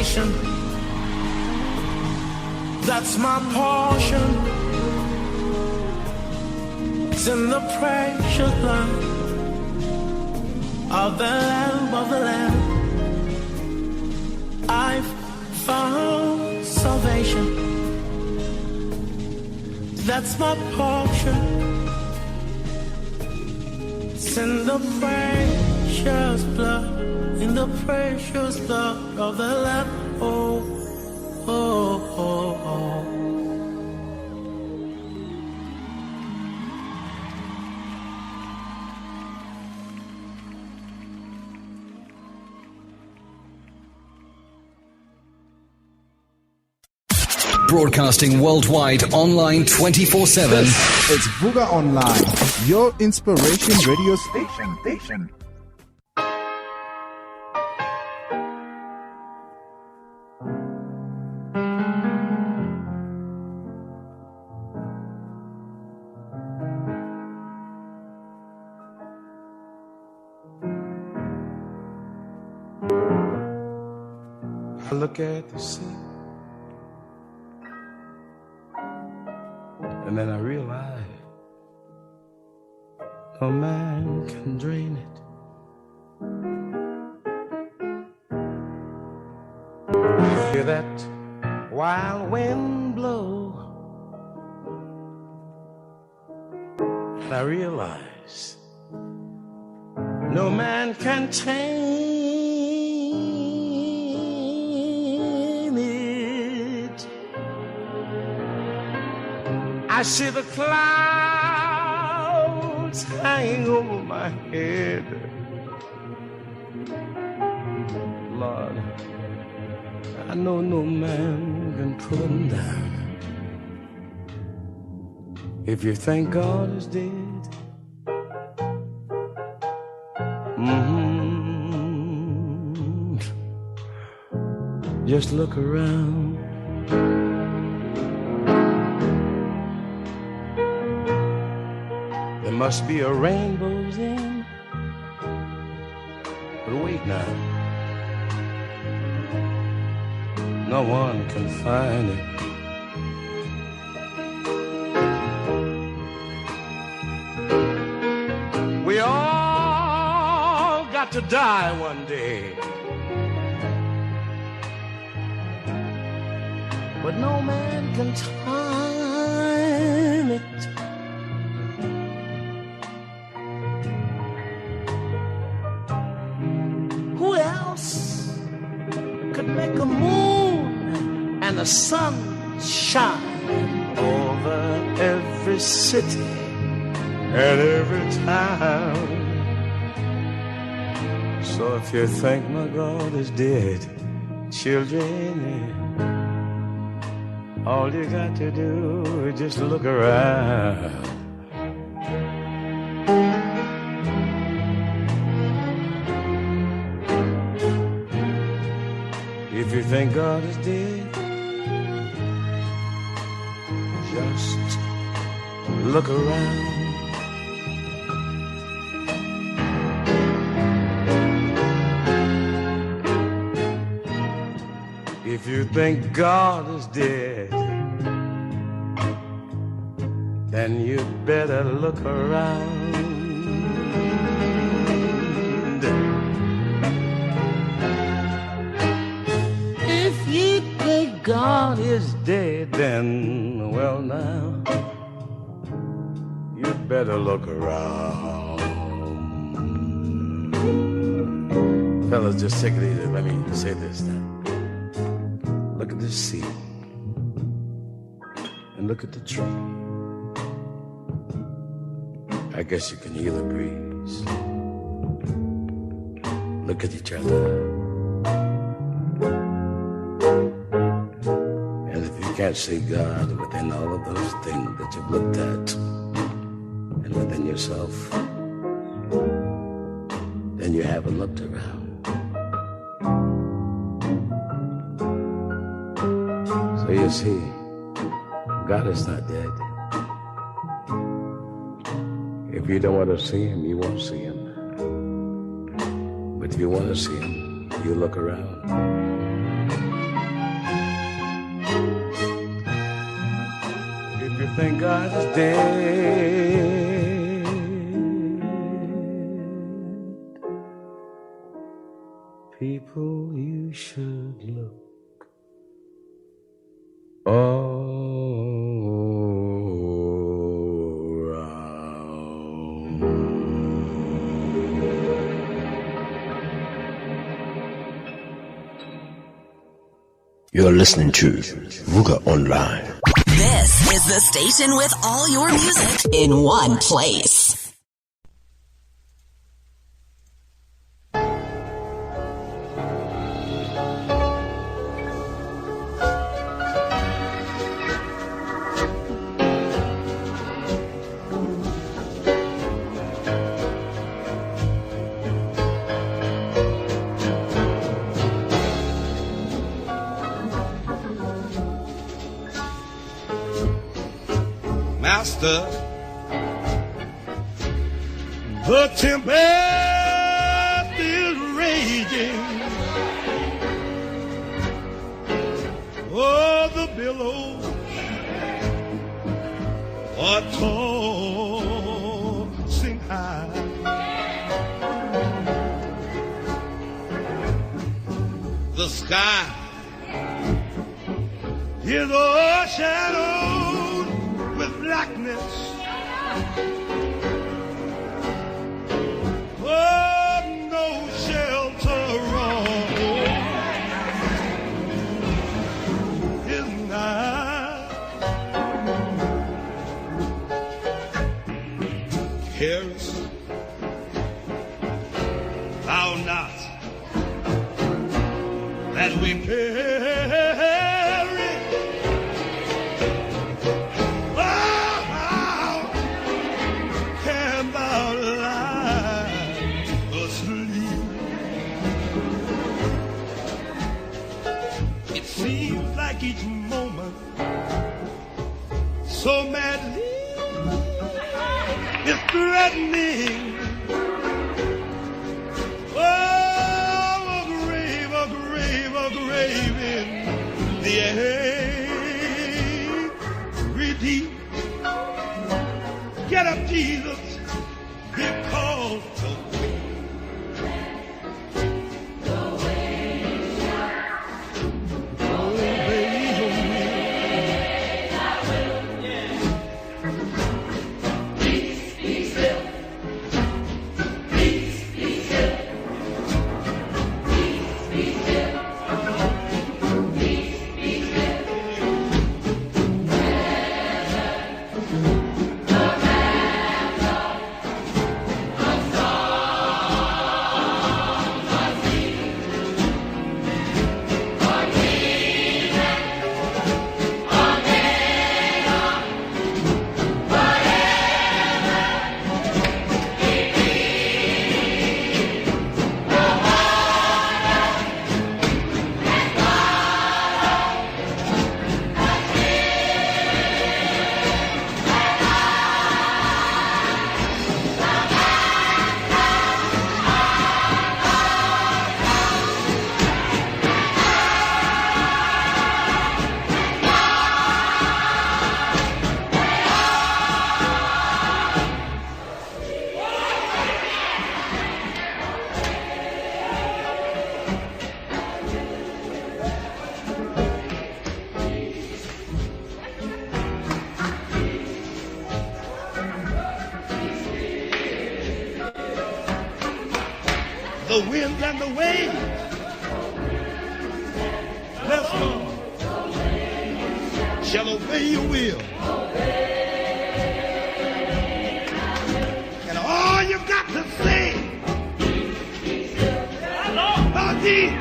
salvation. That's my portion. It's in the precious blood of the Lamb, of the Lamb. I've found salvation. That's my portion. It's in the precious blood, in the precious blood of the Lamb. Oh, oh, oh, oh. Broadcasting worldwide, online 24/7. It's Vuka Online, your inspiration radio station. I look at the sea, and then I realize no man can drain it. Hear that wild wind blow, and I realize no man can tame it. I see the clouds hanging over my head. Lord, I know no man can pull them down. If you think God is dead, just look around. There must be a rainbow's end. But wait now, no one can find it. We all got to die one day, but no man can time it. Who else could make a moon and a sun shine over every city and every town? So if you think my God is dead, children, all you got to do is just look around. If you think God is dead, just look around. If you think God is dead, then you'd better look around. If you think God is dead, then, well now, you'd better look around. Fellas, just take it easy. Let me say this now. Look at the sea and look at the tree. I guess you can hear the breeze. Look at each other. And if you can't see God within all of those things that you've looked at and within yourself, then you haven't looked around. So you see, God is not dead. If you don't want to see him, you won't see him. But if you want to see him, you look around. think God is dead. People, you should look all around. You're listening to Vuka Online. This is the station with all your music in one place. Master, the tempest is raging. Oh, the billows are tossing high. The sky is overshadowed with blackness. Oh, no shelter is nigh. Careless, thou not that we perish. Each moment so madly is threatening. Oh, a grave, a grave, a grave in the angry deep. Get up, Jesus, because the winds and the waves. Let's go. Shall obey your will. And all you got to say, about these.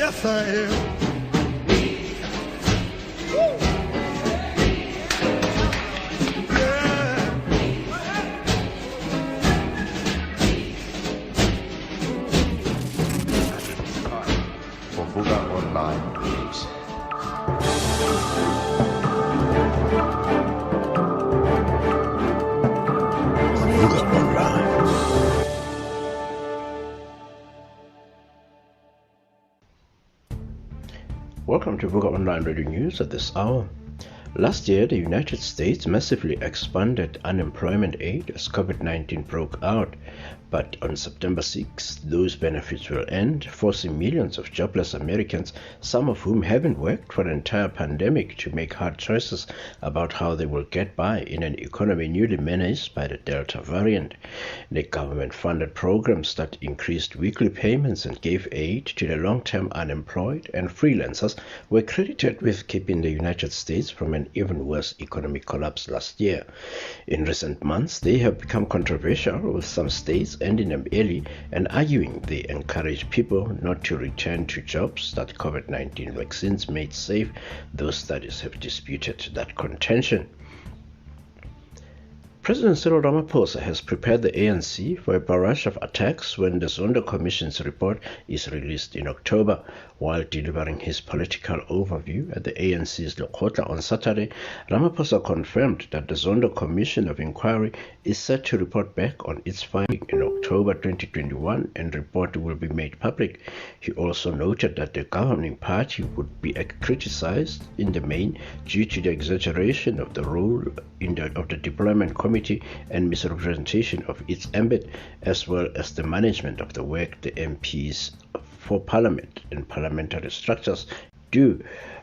yes I am. For Vuka Online News. Vuka Online. Welcome to Vuka Online Radio News at this hour. Last year, the United States massively expanded unemployment aid as COVID-19 broke out. But on September 6th, those benefits will end, forcing millions of jobless Americans, some of whom haven't worked for the entire pandemic, to make hard choices about how they will get by in an economy newly menaced by the Delta variant. The government-funded programs that increased weekly payments and gave aid to the long-term unemployed and freelancers were credited with keeping the United States from an even worse economic collapse last year. In recent months, they have become controversial, with some states ending them early and arguing they encourage people not to return to jobs that COVID-19 vaccines made safe. Those studies have disputed that contention. President Cyril Ramaphosa has prepared the ANC for a barrage of attacks when the Zondo Commission's report is released in October. While delivering his political overview at the ANC's Lekgotla on Saturday, Ramaphosa confirmed that the Zondo Commission of Inquiry is set to report back on its finding in October 2021 and report will be made public. He also noted that the governing party would be criticized in the main due to the exaggeration of the role of the deployment committee and misrepresentation of its ambit, as well as the management of the work the MPs for Parliament and parliamentary structures do.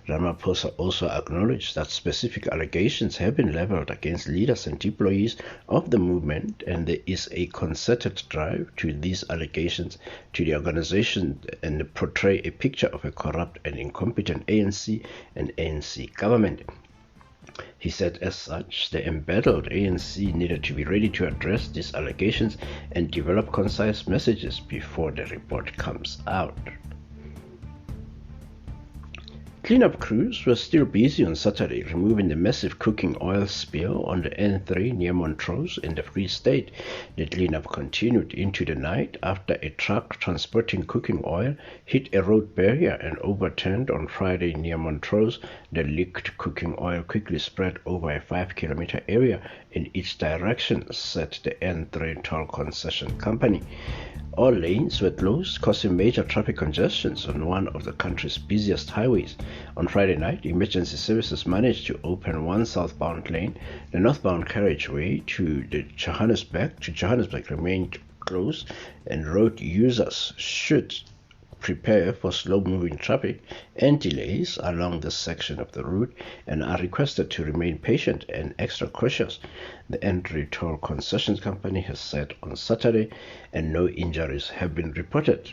Ramaphosa also acknowledged that specific allegations have been leveled against leaders and employees of the movement, and there is a concerted drive to these allegations to the organization and portray a picture of a corrupt and incompetent ANC and ANC government. He said as such, the embattled ANC needed to be ready to address these allegations and develop concise messages before the report comes out. Cleanup crews were still busy on Saturday removing the massive cooking oil spill on the N3 near Montrose in the Free State. The cleanup continued into the night after a truck transporting cooking oil hit a road barrier and overturned on Friday near Montrose. The leaked cooking oil quickly spread over a 5-kilometer area in each direction, said the N3 toll concession company. All lanes were closed, causing major traffic congestions on one of the country's busiest highways. On Friday night, emergency services managed to open one southbound lane. The northbound carriageway to Johannesburg remained closed, and road users should prepare for slow-moving traffic and delays along this section of the route and are requested to remain patient and extra cautious, the N3 toll concessions company has said on Saturday, and no injuries have been reported.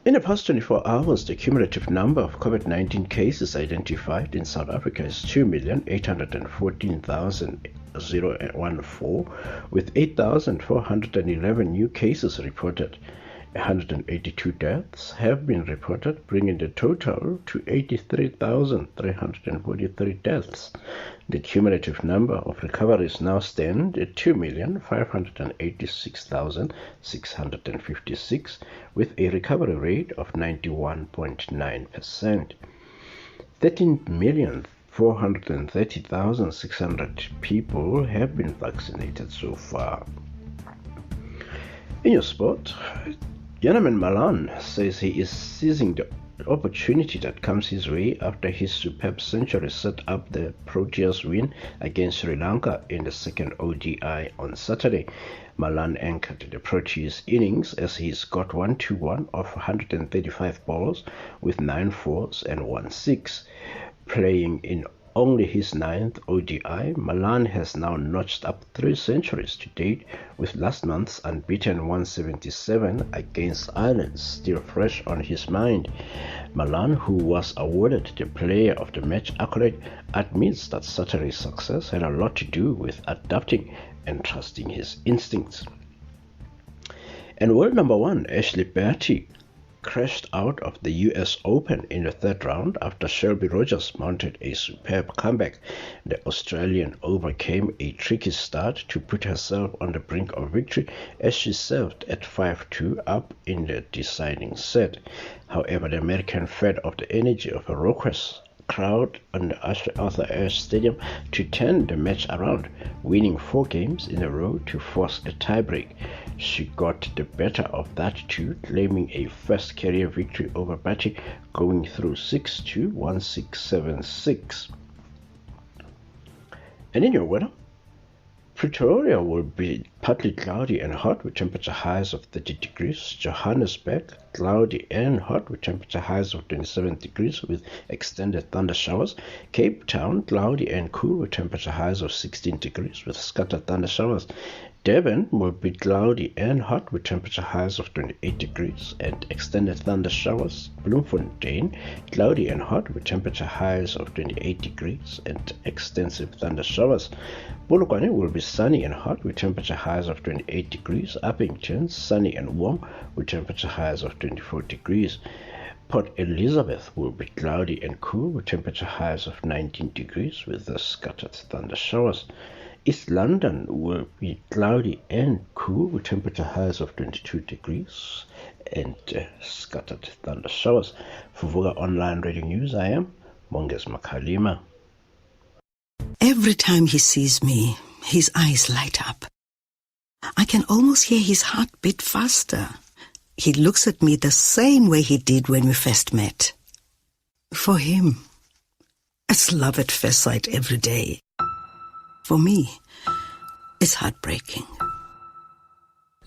In the past 24 hours, the cumulative number of COVID-19 cases identified in South Africa is 2,814,014, with 8,411 new cases reported. 182 deaths have been reported, bringing the total to 83,343 deaths. The cumulative number of recoveries now stand at 2,586,656, with a recovery rate of 91.9%. 13,430,600 people have been vaccinated so far. In your sport, Yannaman Malan says he is seizing the opportunity that comes his way after his superb century set up the Proteas win against Sri Lanka in the second ODI on Saturday. Malan anchored the Proteas innings as he scored 121 off 135 balls with 9 fours and 1 6. Playing in only his 9th ODI, Malan has now notched up 3 centuries to date, with last month's unbeaten 177 against Ireland still fresh on his mind. Malan, who was awarded the Player of the Match accolade, admits that Saturday's success had a lot to do with adapting and trusting his instincts. And world number 1 Ashley Barty crashed out of the US Open in the third round after Shelby Rogers mounted a superb comeback. The Australian overcame a tricky start to put herself on the brink of victory as she served at 5-2 up in the deciding set. However, the American fed off the energy of a raucous crowd on the Arthur Ashe Stadium to turn the match around, winning 4 games in a row to force a tiebreak. She got the better of that too, claiming a first career victory over Batty, going through 6-2, 1-6, 7-6. And in your weather, Pretoria will be partly cloudy and hot with temperature highs of 30 degrees. Johannesburg, cloudy and hot with temperature highs of 27 degrees with extended thunder showers. Cape Town, cloudy and cool with temperature highs of 16 degrees with scattered thunder showers. Durban will be cloudy and hot with temperature highs of 28 degrees and extended thunder showers. Bloemfontein, cloudy and hot with temperature highs of 28 degrees and extensive thunder showers. Polokwane will be sunny and hot with temperature highs of 28 degrees. Uppington, sunny and warm with temperature highs of 24 degrees. Port Elizabeth will be cloudy and cool with temperature highs of 19 degrees with the scattered thunder showers. East London will be cloudy and cool with temperature highs of 22 degrees and scattered thunder showers. For Vuka Online Radio News, I am Monges Makhalima. Every time he sees me, his eyes light up. I can almost hear his heart beat faster. He looks at me the same way he did when we first met. For him, it's love at first sight every day. For me, it's heartbreaking.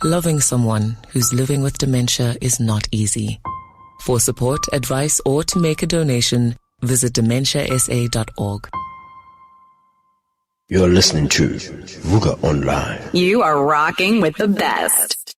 Loving someone who's living with dementia is not easy. For support, advice, or to make a donation, visit dementiasa.org. You're listening to Vuka Online. You are rocking with the best.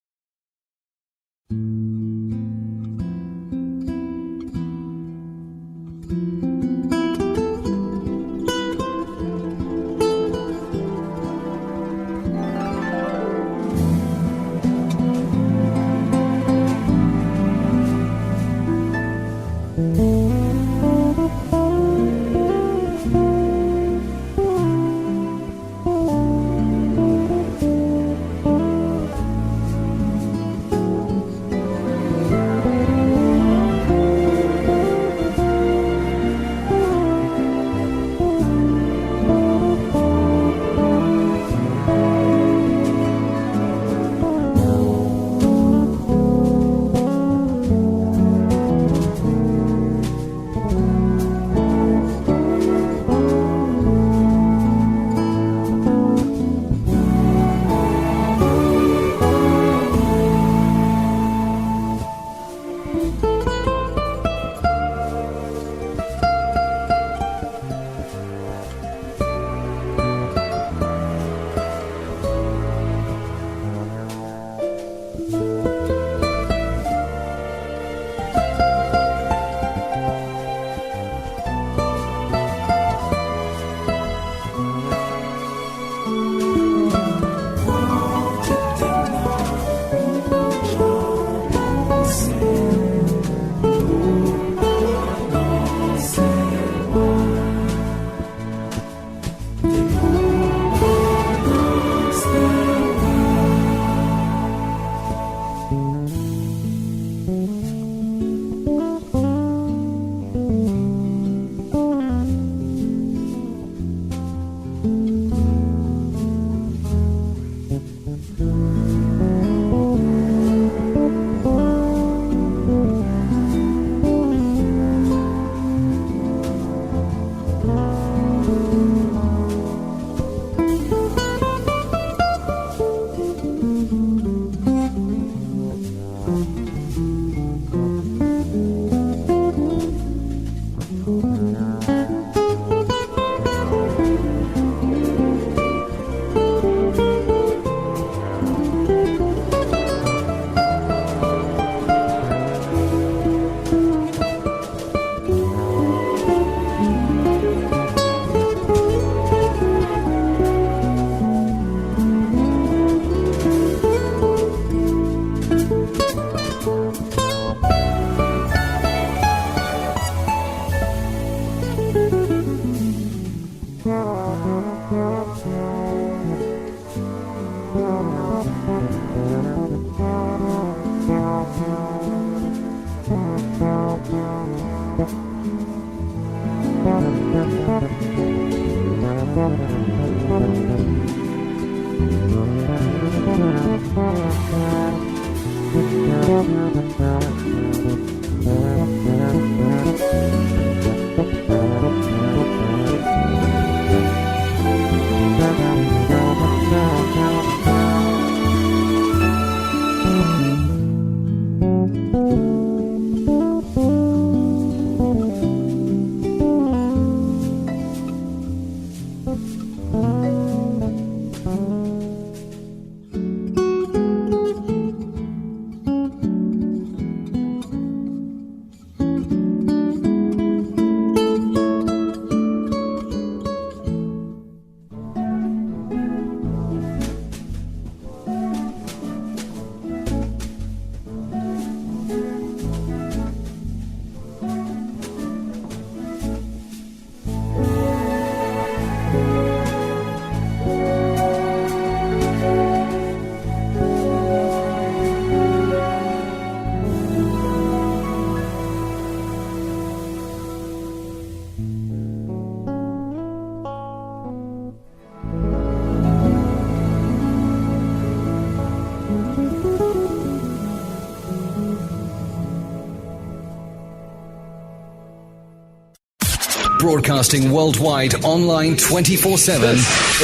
Broadcasting worldwide, online 24/7.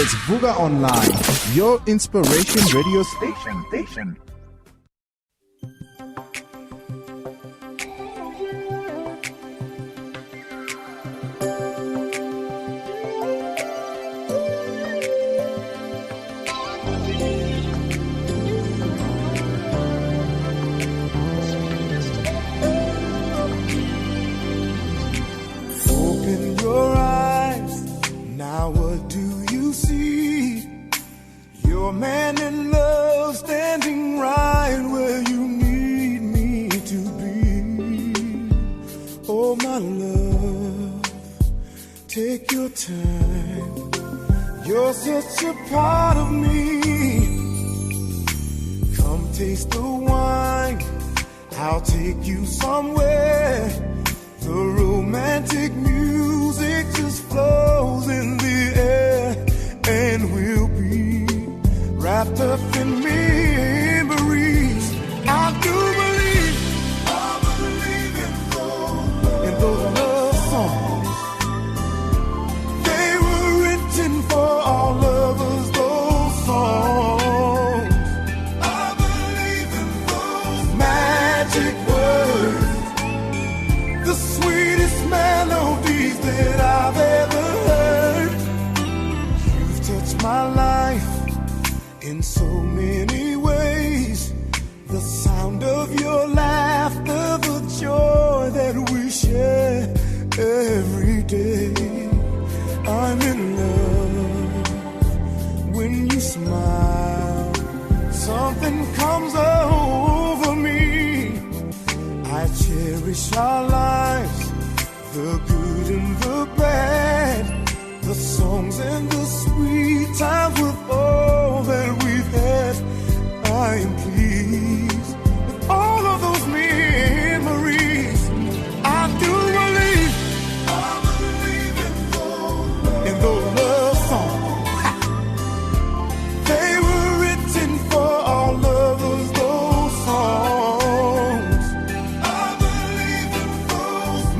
It's Vuka Online, your inspiration radio station. Open your eyes, now what do you see? Your man in love standing right where you need me to be. Oh my love, take your time, you're such a part of me. Come taste the wine, I'll take you somewhere. The romantic music just flows in the air, and we'll be wrapped up in memories. I do believe in those love songs. They were written for all lovers, those songs. I believe in those magic words, the sweetest melodies that I've ever heard. You've touched my life in so many ways. The sound of your laughter, the joy that we share every day. I'm in love when you smile. Something comes over me. I cherish our lives, the good and the bad, the songs and the sweet times with all that we've had. I am pleased with all of those memories. I do believe in those love songs. They were written for all lovers, those songs.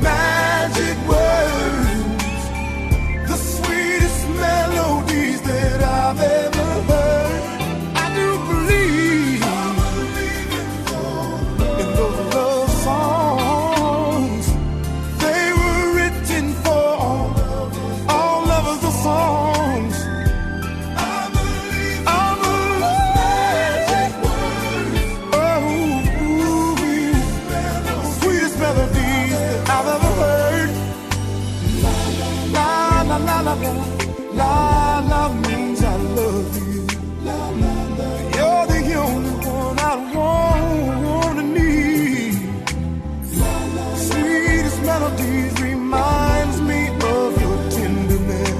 Magic words, the sweetest melodies that I've ever heard. I do believe in those love songs. They were written for all lovers, the songs. I believe magic words, sweetest melodies that I've ever heard. La la la la la, la la means I love you. You're the only one I want and need. Sweetest melodies reminds me of your tenderness.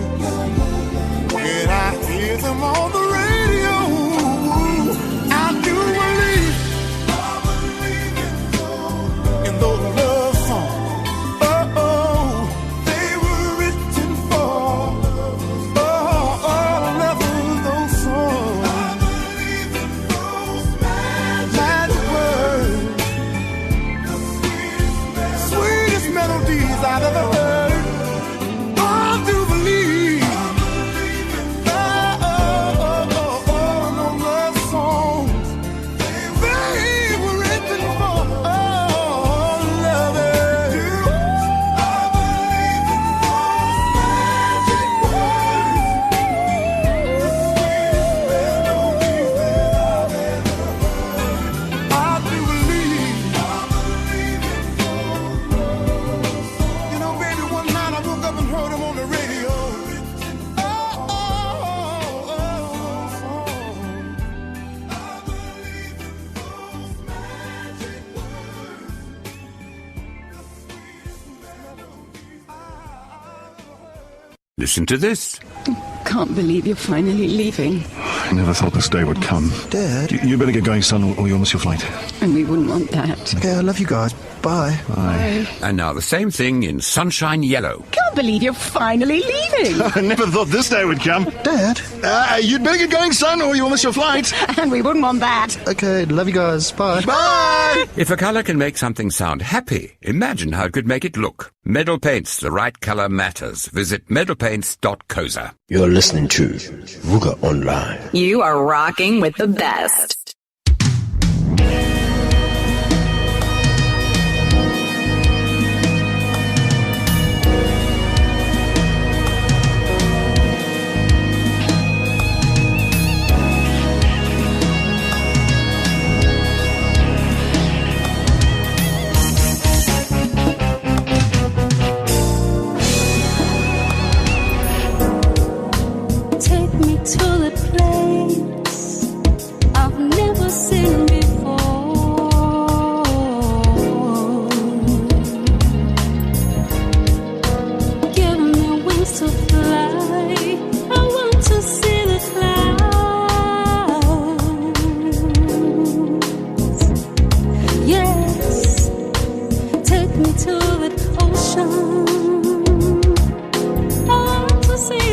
When I hear them on the radio, I do believe in those love songs. They were written for all lovers, those songs. Magic words, sweetest melodies I've ever heard. I do believe no love songs. They were written for all lovers. I believe in those magic words, the sweetest melodies that I've ever heard. I do believe You know, baby, one night I woke up and heard him on the radio. Listen to this. Can't believe you're finally leaving. I never thought this day would come. Dad? You better get going, son, or you'll miss your flight. And we wouldn't want that. Okay, I love you guys. Bye. And now the same thing in sunshine yellow. Can't believe you're finally leaving. I never thought this day would come. Dad, you'd better get going, son, or you'll miss your flight. And we wouldn't want that. Okay, love you guys. Bye. Bye! If a colour can make something sound happy, imagine how it could make it look. Metal Paints, the right colour matters. Visit metalpaints.coza. You're listening to Vuka Online. You are rocking with the best. Take me to the place I've never seen before. Give me wings to fly. I want to see the clouds. Yes, take me to the ocean. I want to see the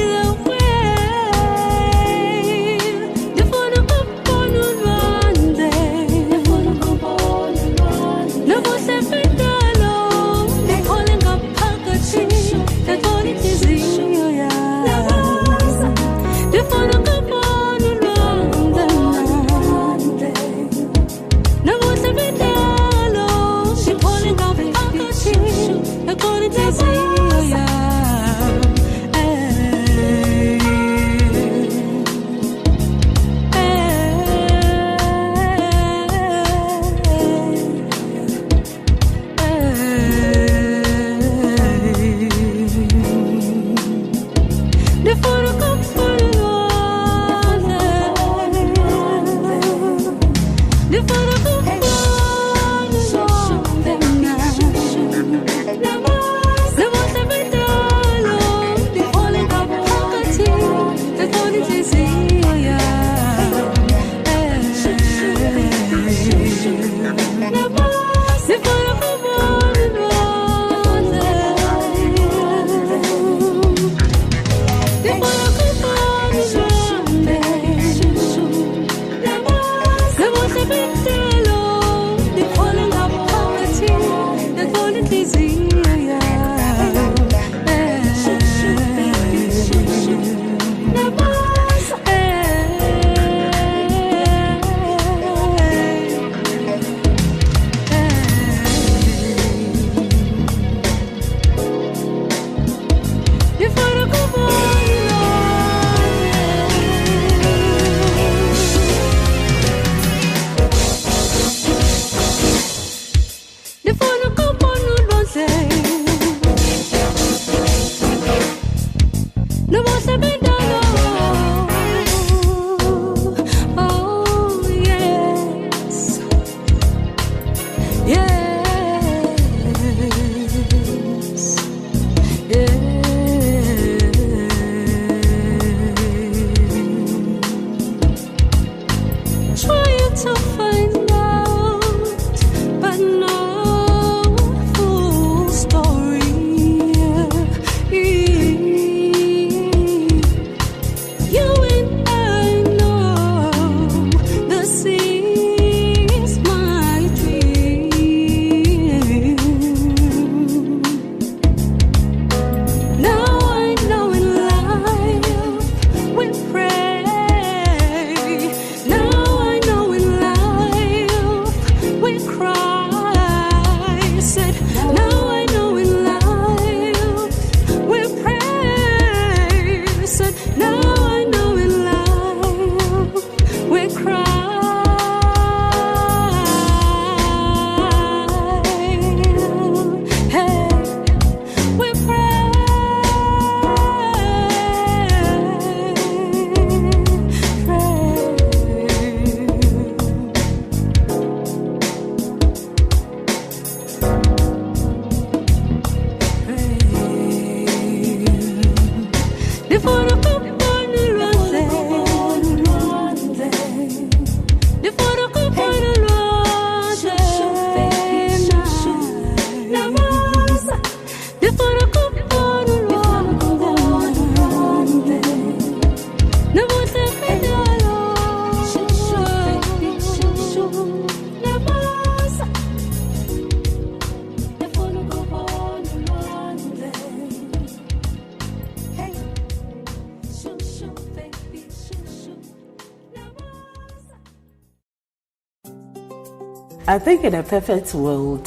I think in a perfect world,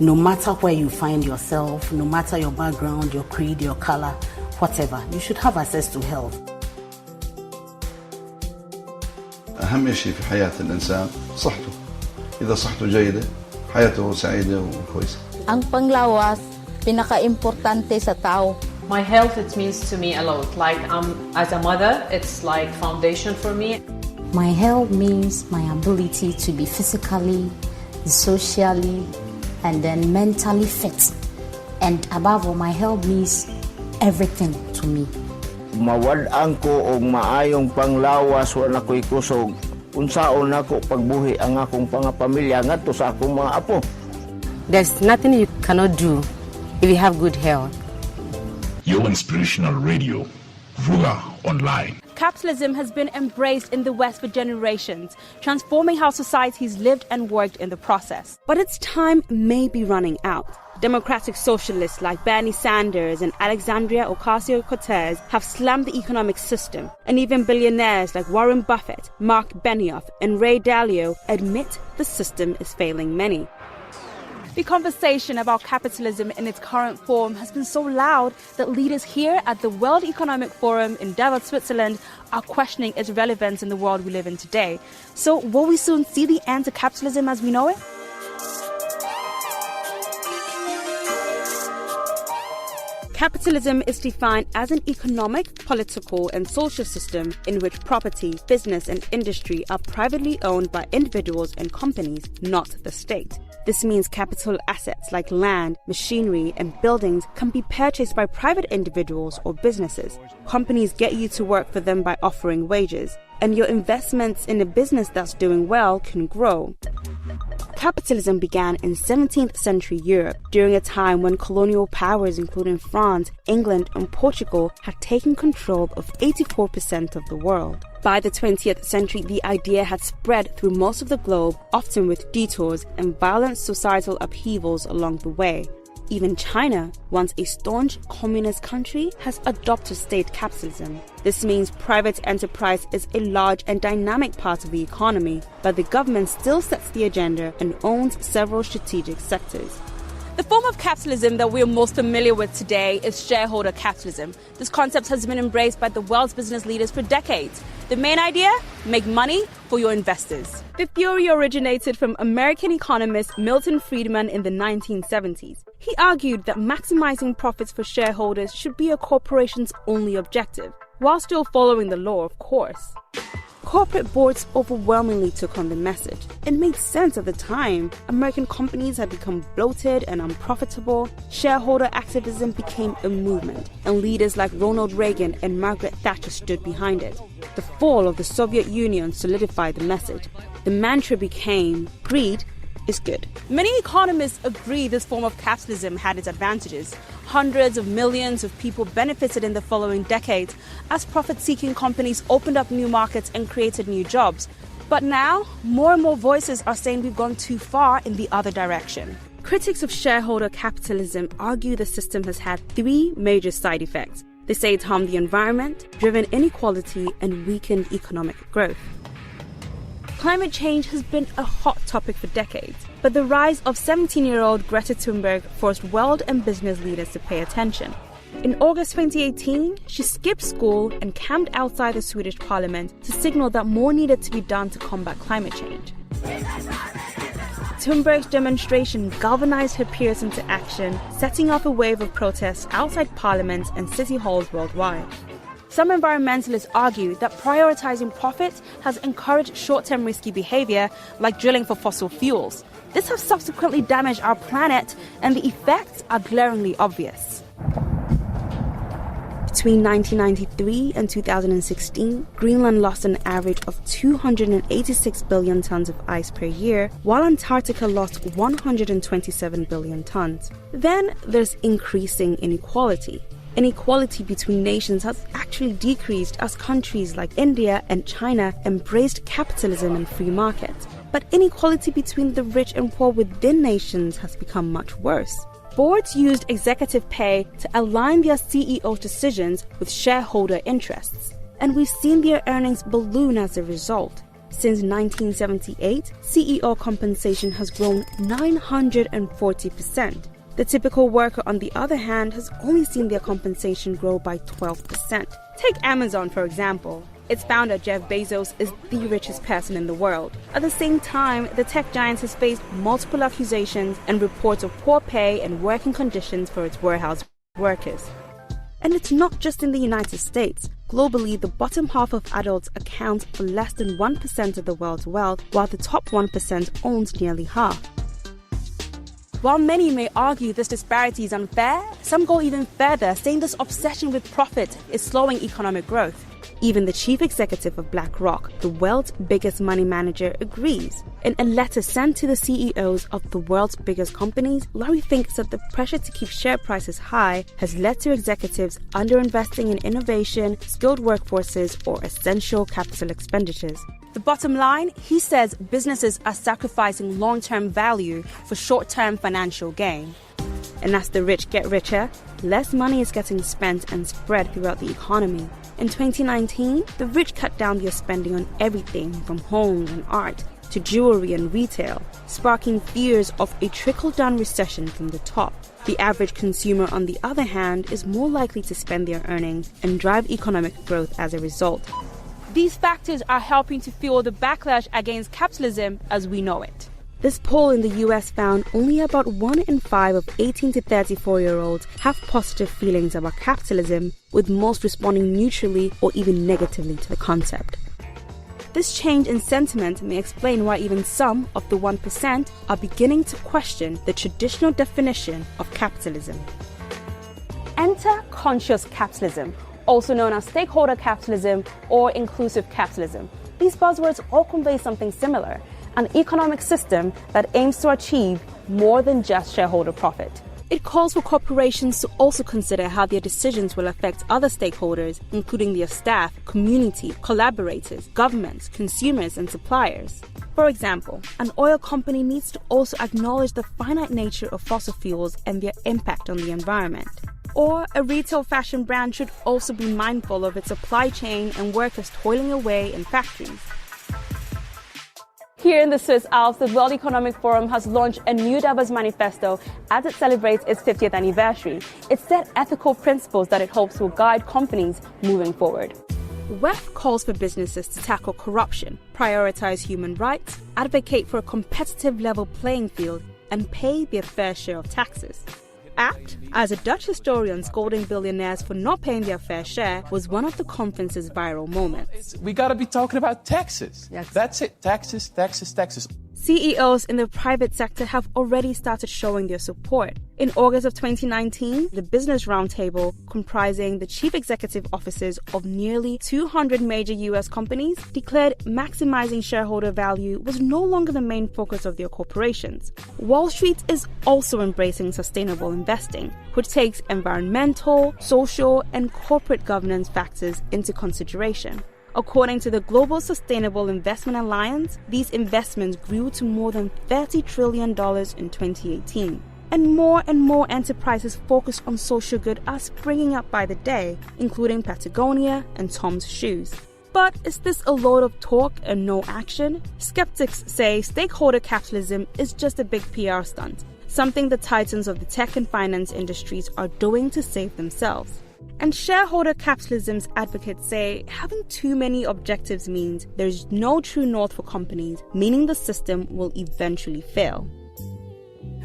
no matter where you find yourself, no matter your background, your creed, your color, whatever, you should have access to health. أهم شيء في حياة الإنسان صحته. إذا صحته جيدة حياته سعيدة وكويسة. Ang panglawas, pinaka-importante sa tao. My health, it means to me a lot. Like as a mother, it's like foundation for me. My health means my ability to be physically, socially, and then mentally fit. And above all, my health means everything to me. Mawad-ang ko og maayong panglawas wala ko'y kusog. Unsaon ako pagbuhi ang akong pamilya ngadto sa akong mga apo. There's nothing you cannot do if you have good health. Your inspirational radio, Vuga Online. Capitalism has been embraced in the West for generations, transforming how societies lived and worked in the process. But its time may be running out. Democratic socialists like Bernie Sanders and Alexandria Ocasio-Cortez have slammed the economic system, and even billionaires like Warren Buffett, Mark Benioff, and Ray Dalio admit the system is failing many. The conversation about capitalism in its current form has been so loud that leaders here at the World Economic Forum in Davos, Switzerland, are questioning its relevance in the world we live in today. So will we soon see the end to capitalism as we know it? Capitalism is defined as an economic, political, and social system in which property, business, and industry are privately owned by individuals and companies, not the state. This means capital assets like land, machinery, and buildings can be purchased by private individuals or businesses. Companies get you to work for them by offering wages, and your investments in a business that's doing well can grow. Capitalism began in 17th century Europe during a time when colonial powers including France, England, and Portugal had taken control of 84% of the world. By the 20th century, the idea had spread through most of the globe, often with detours and violent societal upheavals along the way. Even China, once a staunch communist country, has adopted state capitalism. This means private enterprise is a large and dynamic part of the economy, but the government still sets the agenda and owns several strategic sectors. The form of capitalism that we are most familiar with today is shareholder capitalism. This concept has been embraced by the world's business leaders for decades. The main idea? Make money for your investors. The theory originated from American economist Milton Friedman in the 1970s. He argued that maximizing profits for shareholders should be a corporation's only objective, while still following the law, of course. Corporate boards overwhelmingly took on the message. It made sense at the time. American companies had become bloated and unprofitable. Shareholder activism became a movement, and leaders like Ronald Reagan and Margaret Thatcher stood behind it. The fall of the Soviet Union solidified the message. The mantra became, greed is good. Many economists agree this form of capitalism had its advantages. Hundreds of millions of people benefited in the following decades as profit-seeking companies opened up new markets and created new jobs. But now, more and more voices are saying we've gone too far in the other direction. Critics of shareholder capitalism argue the system has had three major side effects. They say it's harmed the environment, driven inequality, and weakened economic growth. Climate change has been a hot topic for decades, but the rise of 17-year-old Greta Thunberg forced world and business leaders to pay attention. In August 2018, she skipped school and camped outside the Swedish parliament to signal that more needed to be done to combat climate change. Thunberg's demonstration galvanized her peers into action, setting off a wave of protests outside parliaments and city halls worldwide. Some environmentalists argue that prioritizing profit has encouraged short-term risky behavior like drilling for fossil fuels. This has subsequently damaged our planet, and the effects are glaringly obvious. Between 1993 and 2016, Greenland lost an average of 286 billion tons of ice per year, while Antarctica lost 127 billion tons. Then there's increasing inequality. Inequality between nations has actually decreased as countries like India and China embraced capitalism and free markets. But inequality between the rich and poor within nations has become much worse. Boards used executive pay to align their CEO's decisions with shareholder interests, and we've seen their earnings balloon as a result. Since 1978, CEO compensation has grown 940%. The typical worker, on the other hand, has only seen their compensation grow by 12%. Take Amazon, for example. Its founder, Jeff Bezos, is the richest person in the world. At the same time, the tech giant has faced multiple accusations and reports of poor pay and working conditions for its warehouse workers. And it's not just in the United States. Globally, the bottom half of adults account for less than 1% of the world's wealth, while the top 1% owns nearly half. While many may argue this disparity is unfair, some go even further, saying this obsession with profit is slowing economic growth. Even the chief executive of BlackRock, the world's biggest money manager, agrees. In a letter sent to the CEOs of the world's biggest companies, Larry thinks that the pressure to keep share prices high has led to executives underinvesting in innovation, skilled workforces, or essential capital expenditures. The bottom line, he says businesses are sacrificing long-term value for short-term financial gain. And as the rich get richer, less money is getting spent and spread throughout the economy. In 2019, the rich cut down their spending on everything from homes and art to jewelry and retail, sparking fears of a trickle-down recession from the top. The average consumer, on the other hand, is more likely to spend their earnings and drive economic growth as a result. These factors are helping to fuel the backlash against capitalism as we know it. This poll in the US found only about 1 in 5 of 18 to 34-year-olds have positive feelings about capitalism, with most responding neutrally or even negatively to the concept. This change in sentiment may explain why even some of the 1% are beginning to question the traditional definition of capitalism. Enter conscious capitalism, also known as stakeholder capitalism or inclusive capitalism. These buzzwords all convey something similar: an economic system that aims to achieve more than just shareholder profit. It calls for corporations to also consider how their decisions will affect other stakeholders, including their staff, community, collaborators, governments, consumers, and suppliers. For example, an oil company needs to also acknowledge the finite nature of fossil fuels and their impact on the environment. Or a retail fashion brand should also be mindful of its supply chain and workers toiling away in factories. Here in the Swiss Alps, the World Economic Forum has launched a new Davos Manifesto as it celebrates its 50th anniversary. It set ethical principles that it hopes will guide companies moving forward. WEF calls for businesses to tackle corruption, prioritize human rights, advocate for a competitive level playing field, and pay their fair share of taxes. ACT, as a Dutch historian scolding billionaires for not paying their fair share, was one of the conference's viral moments. We got to be talking about taxes. Yes. That's it. Taxes, taxes, taxes. CEOs in the private sector have already started showing their support. In August of 2019, the Business Roundtable, comprising the chief executive officers of nearly 200 major US companies, declared maximizing shareholder value was no longer the main focus of their corporations. Wall Street is also embracing sustainable investing, which takes environmental, social, and corporate governance factors into consideration. According to the Global Sustainable Investment Alliance, these investments grew to more than $30 trillion in 2018. And more enterprises focused on social good are springing up by the day, including Patagonia and Tom's Shoes. But is this a load of talk and no action? Skeptics say stakeholder capitalism is just a big PR stunt, something the titans of the tech and finance industries are doing to save themselves. And shareholder capitalism's advocates say having too many objectives means there's no true north for companies, meaning the system will eventually fail.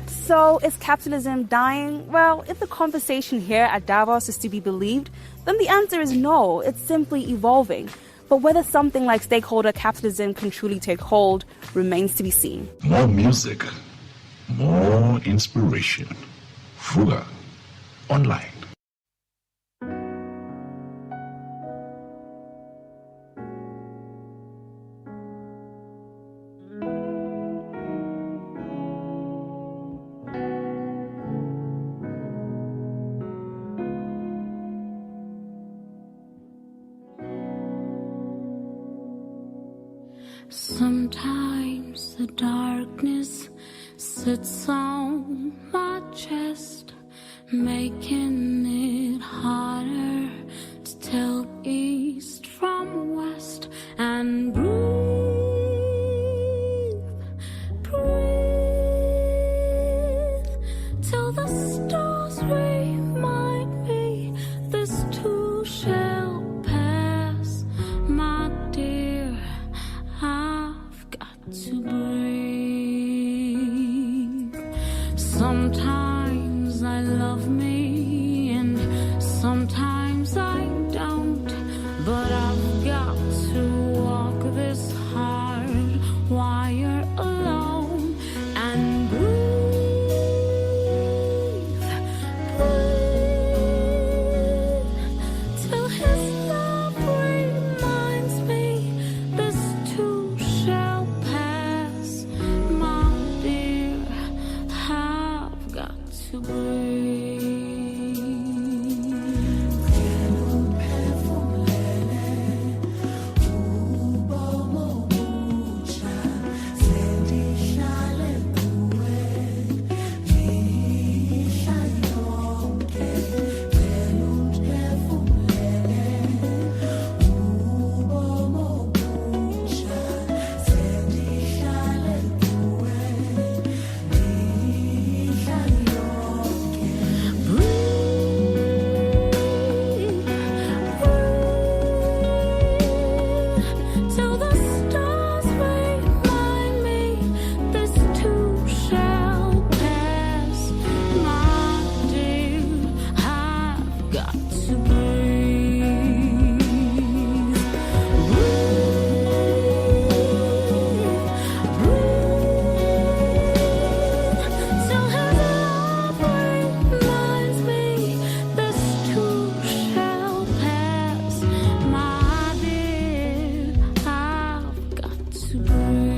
So, is capitalism dying? Well, if the conversation here at Davos is to be believed, then the answer is no, it's simply evolving. But whether something like stakeholder capitalism can truly take hold remains to be seen. More music, more inspiration. Vuka Online. Sometimes the darkness sits on my chest, making it harder to tell east from west, and bruised love me, and sometimes I don't. But I've got to walk this hard wire alone and breathe till his love reminds me this too shall pass. My dear, I've got to breathe. Till the stars remind me this too shall pass. My dear, I've got to breathe. Till his love reminds me this too shall pass. My dear, I've got to breathe.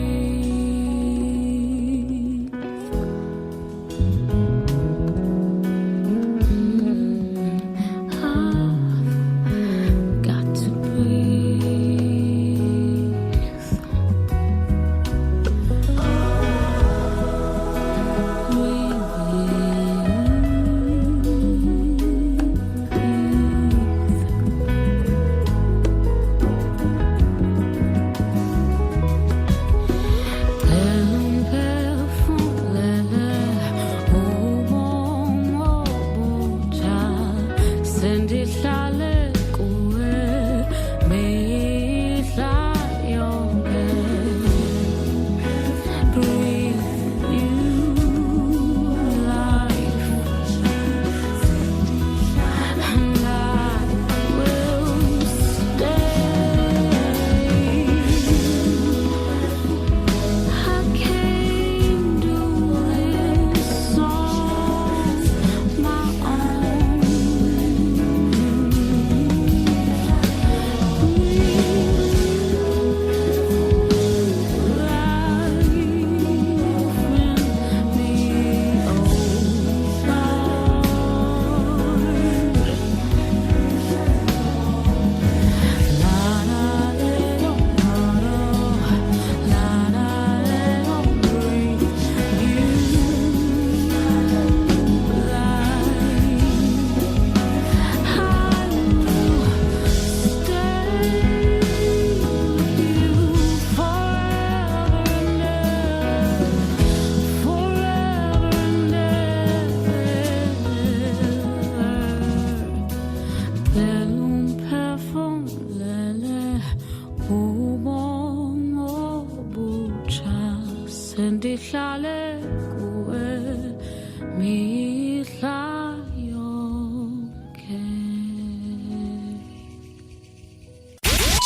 I've got to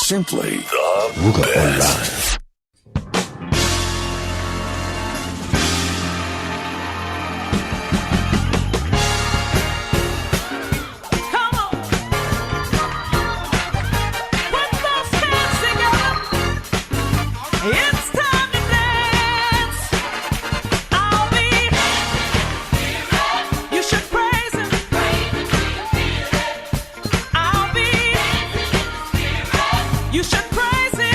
Simply the best. You should praise him.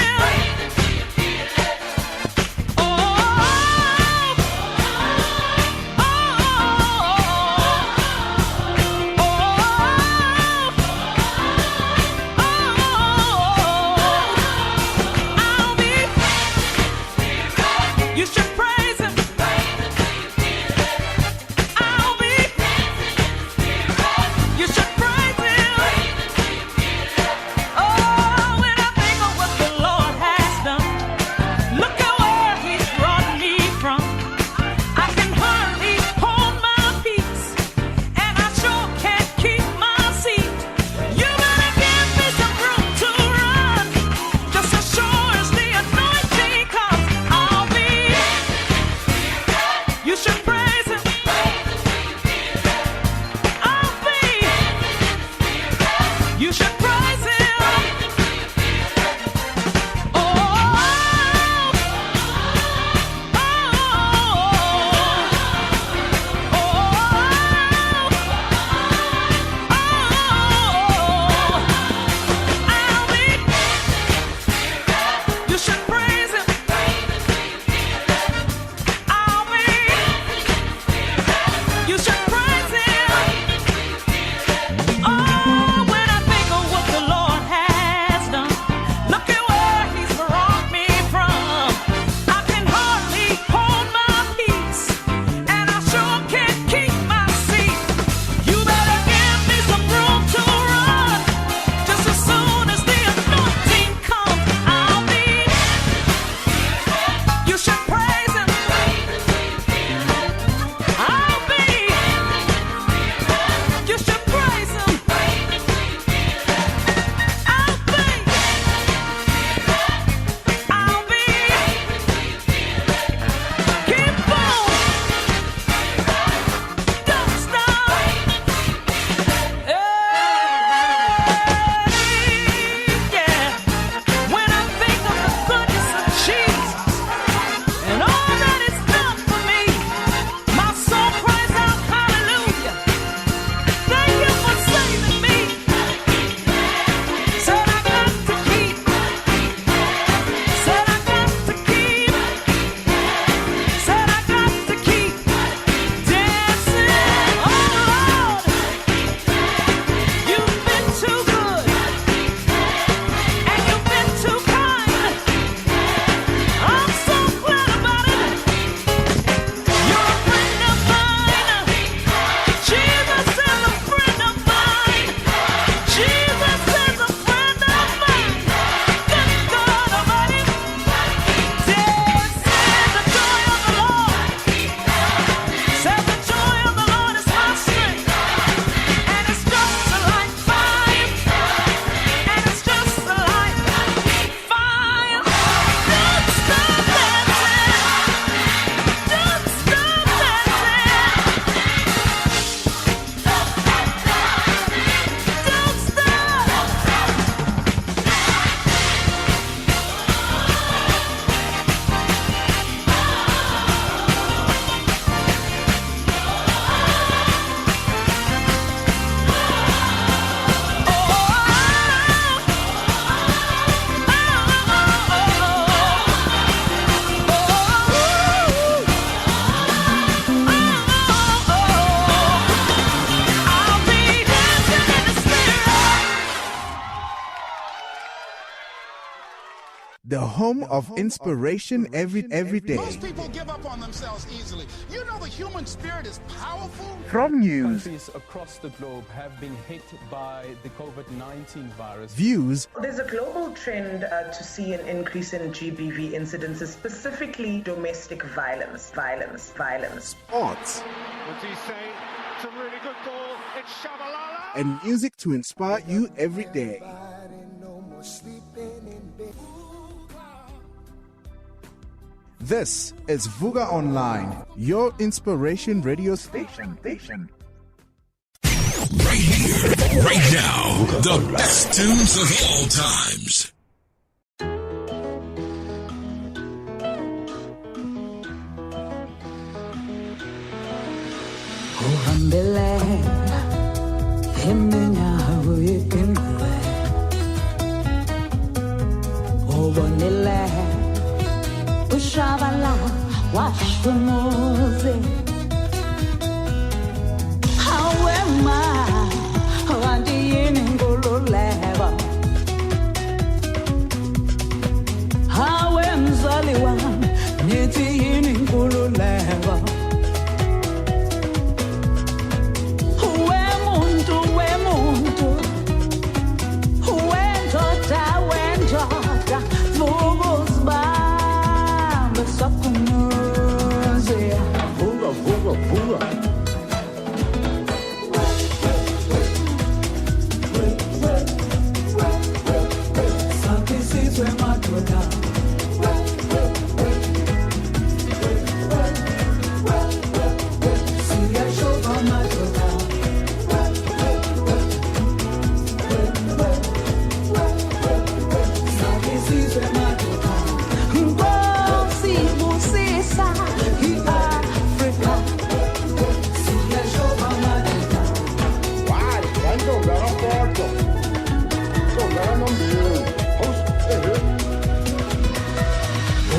You should praise him. The home of inspiration every day. Most people give up on themselves easily. You know the human spirit is powerful. From news, countries across the globe have been hit by the COVID-19 virus. Views. There's a global trend to see an increase in GBV incidences, specifically domestic violence. Sports. What's he say? It's a really good ball. It's Shabalala. And music to inspire you every day. This is Vuka Online, your inspiration radio station. Right here, right now, the best tunes of all times. Ushavala washumuze How am I? Wandiyini ngoluleba How am Zaliwa? Nithi yini ngoluleba Wemuntu Wendoda Vuguzba Sakumuze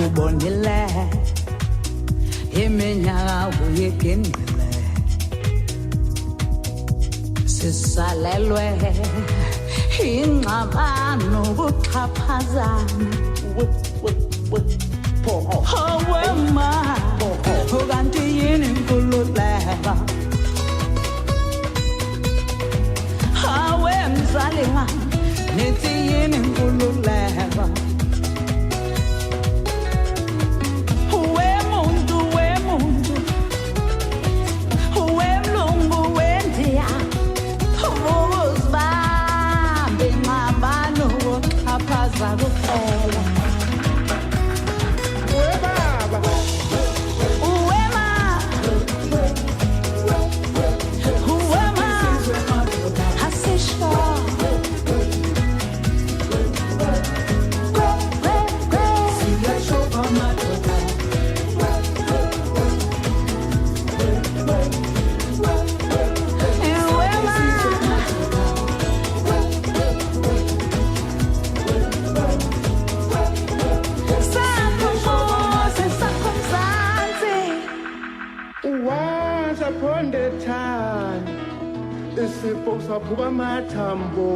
Ubonile iminyaka uyekindile sisalelwe ingxabano kuxhaphazana awema ukanti yini inkululeko awe mzali wami nithi yini inkululeko Sapuba matambo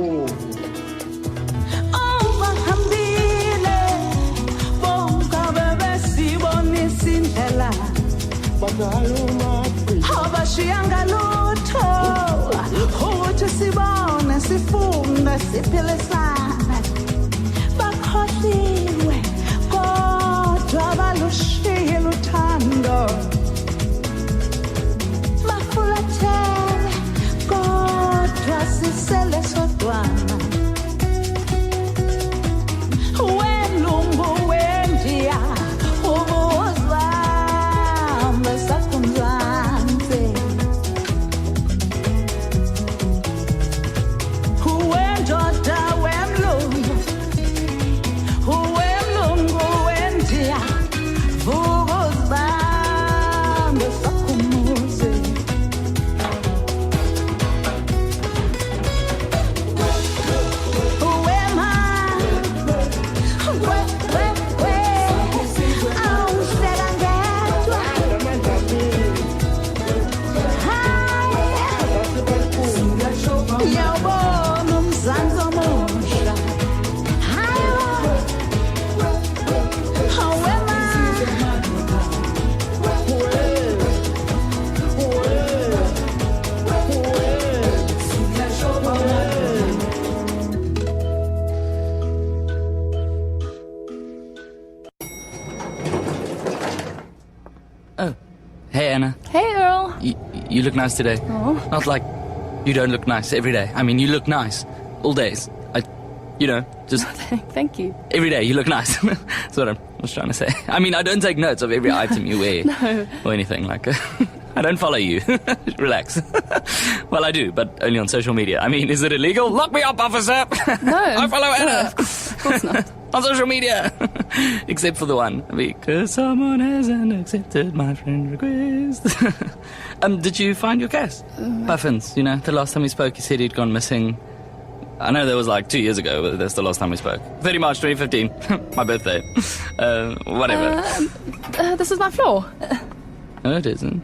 Overhambile Bonka bebe siboni sindela Bagaluma Abashiyanga lutho Ukuthi sibone sifunda siphilisana Bakhohliwe kodwa balushiye luthando Bafulathele kodwa sisele sodwana Welungu wendiya ubuzwa mesakumzansi Wendoda wemlungu wendiya ubuzwa mesakumuzi Hey, Anna. Hey, Earl. You look nice today. Oh. Not like you don't look nice every day. I mean, you look nice all days. Just Thank you. every day you look nice. That's what I was trying to say. I mean, I don't take notes of every item you wear No. or anything. Like, I don't follow you. Relax. Well, I do, but only on social media. I mean, is it illegal? Lock me up, officer. No. I follow Anna. Of course not. On social media. Except for the one. Because someone hasn't accepted my friend request. Did you find your cat? Puffins, the last time we spoke, you said he'd gone missing. I know that was like 2 years ago, but that's the last time we spoke. 30 March 2015. My birthday. Whatever. This is my floor. No, it isn't.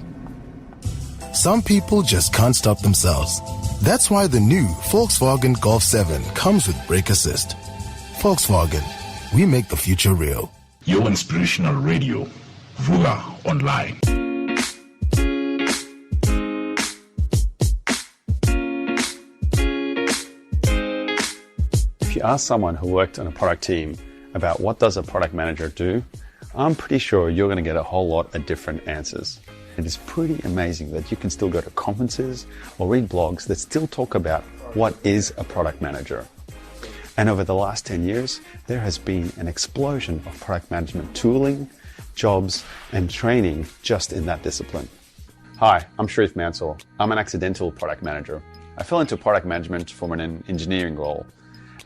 Some people just can't stop themselves. That's why the new Volkswagen Golf 7 comes with brake assist. Volkswagen, we make the future real. Your inspirational radio, Vuga Online. If you ask someone who worked on a product team about what does a product manager do, I'm pretty sure you're going to get a whole lot of different answers. It is pretty amazing that you can still go to conferences or read blogs that still talk about what is a product manager. And over the last 10 years, there has been an explosion of product management tooling, jobs, and training just in that discipline. Hi, I'm Sharif Mansour. I'm an accidental product manager. I fell into product management from an engineering role.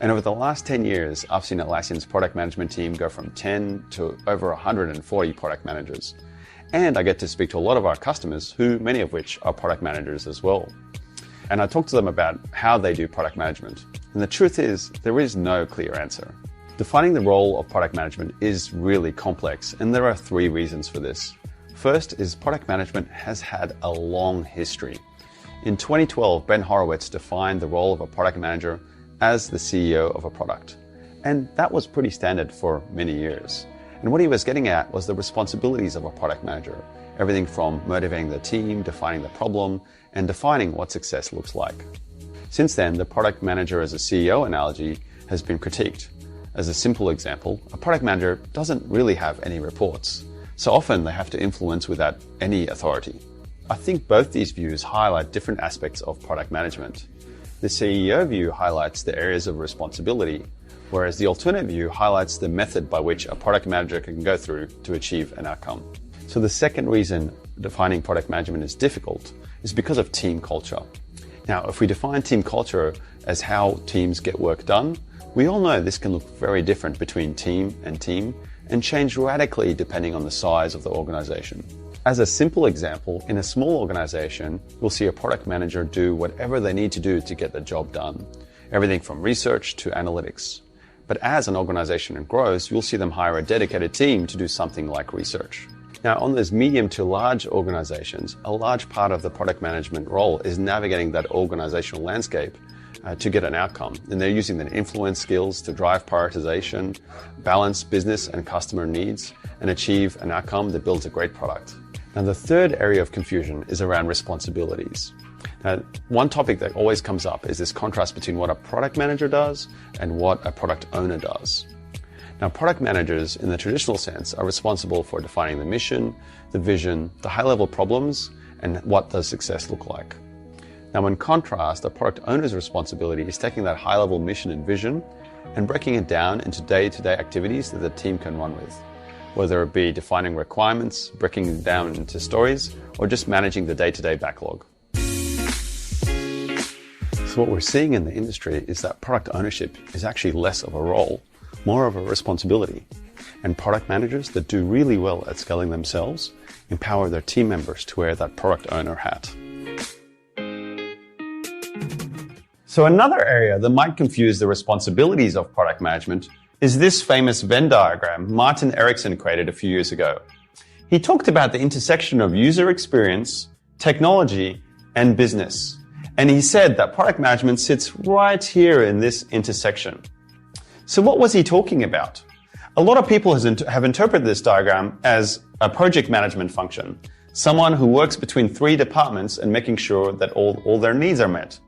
And over the last 10 years, I've seen Atlassian's product management team go from 10 to over 140 product managers. And I get to speak to a lot of our customers, many of which are product managers as well. And I talked to them about how they do product management. And the truth is, there is no clear answer. Defining the role of product management is really complex, and there are 3 reasons for this. First is product management has had a long history. In 2012, Ben Horowitz defined the role of a product manager as the CEO of a product. And that was pretty standard for many years. And what he was getting at was the responsibilities of a product manager. Everything from motivating the team, defining the problem, and defining what success looks like. Since then, the product manager as a CEO analogy has been critiqued. As a simple example, a product manager doesn't really have any reports. So often they have to influence without any authority. I think both these views highlight different aspects of product management. The CEO view highlights the areas of responsibility, whereas the alternate view highlights the method by which a product manager can go through to achieve an outcome. So the second reason defining product management is difficult is because of team culture. Now, if we define team culture as how teams get work done, we all know this can look very different between team and change radically depending on the size of the organization. As a simple example, in a small organization, you'll see a product manager do whatever they need to do to get the job done, everything from research to analytics. But as an organization grows, you'll see them hire a dedicated team to do something like research. Now, on those medium to large organizations, a large part of the product management role is navigating that organizational landscape to get an outcome. And they're using their influence skills to drive prioritization, balance business and customer needs, and achieve an outcome that builds a great product. Now, the third area of confusion is around responsibilities. Now, one topic that always comes up is this contrast between what a product manager does and what a product owner does. Now, product managers in the traditional sense are responsible for defining the mission, the vision, the high-level problems, and what does success look like. Now, in contrast, a product owner's responsibility is taking that high-level mission and vision and breaking it down into day-to-day activities that the team can run with, whether it be defining requirements, breaking it down into stories, or just managing the day-to-day backlog. So what we're seeing in the industry is that product ownership is actually less of a role, more of a responsibility. And product managers that do really well at scaling themselves empower their team members to wear that product owner hat. So another area that might confuse the responsibilities of product management is this famous Venn diagram Martin Ericsson created a few years ago. He talked about the intersection of user experience, technology, and business. And he said that product management sits right here in this intersection. So what was he talking about? A lot of people have interpreted this diagram as a project management function, someone who works between 3 departments and making sure that all their needs are met.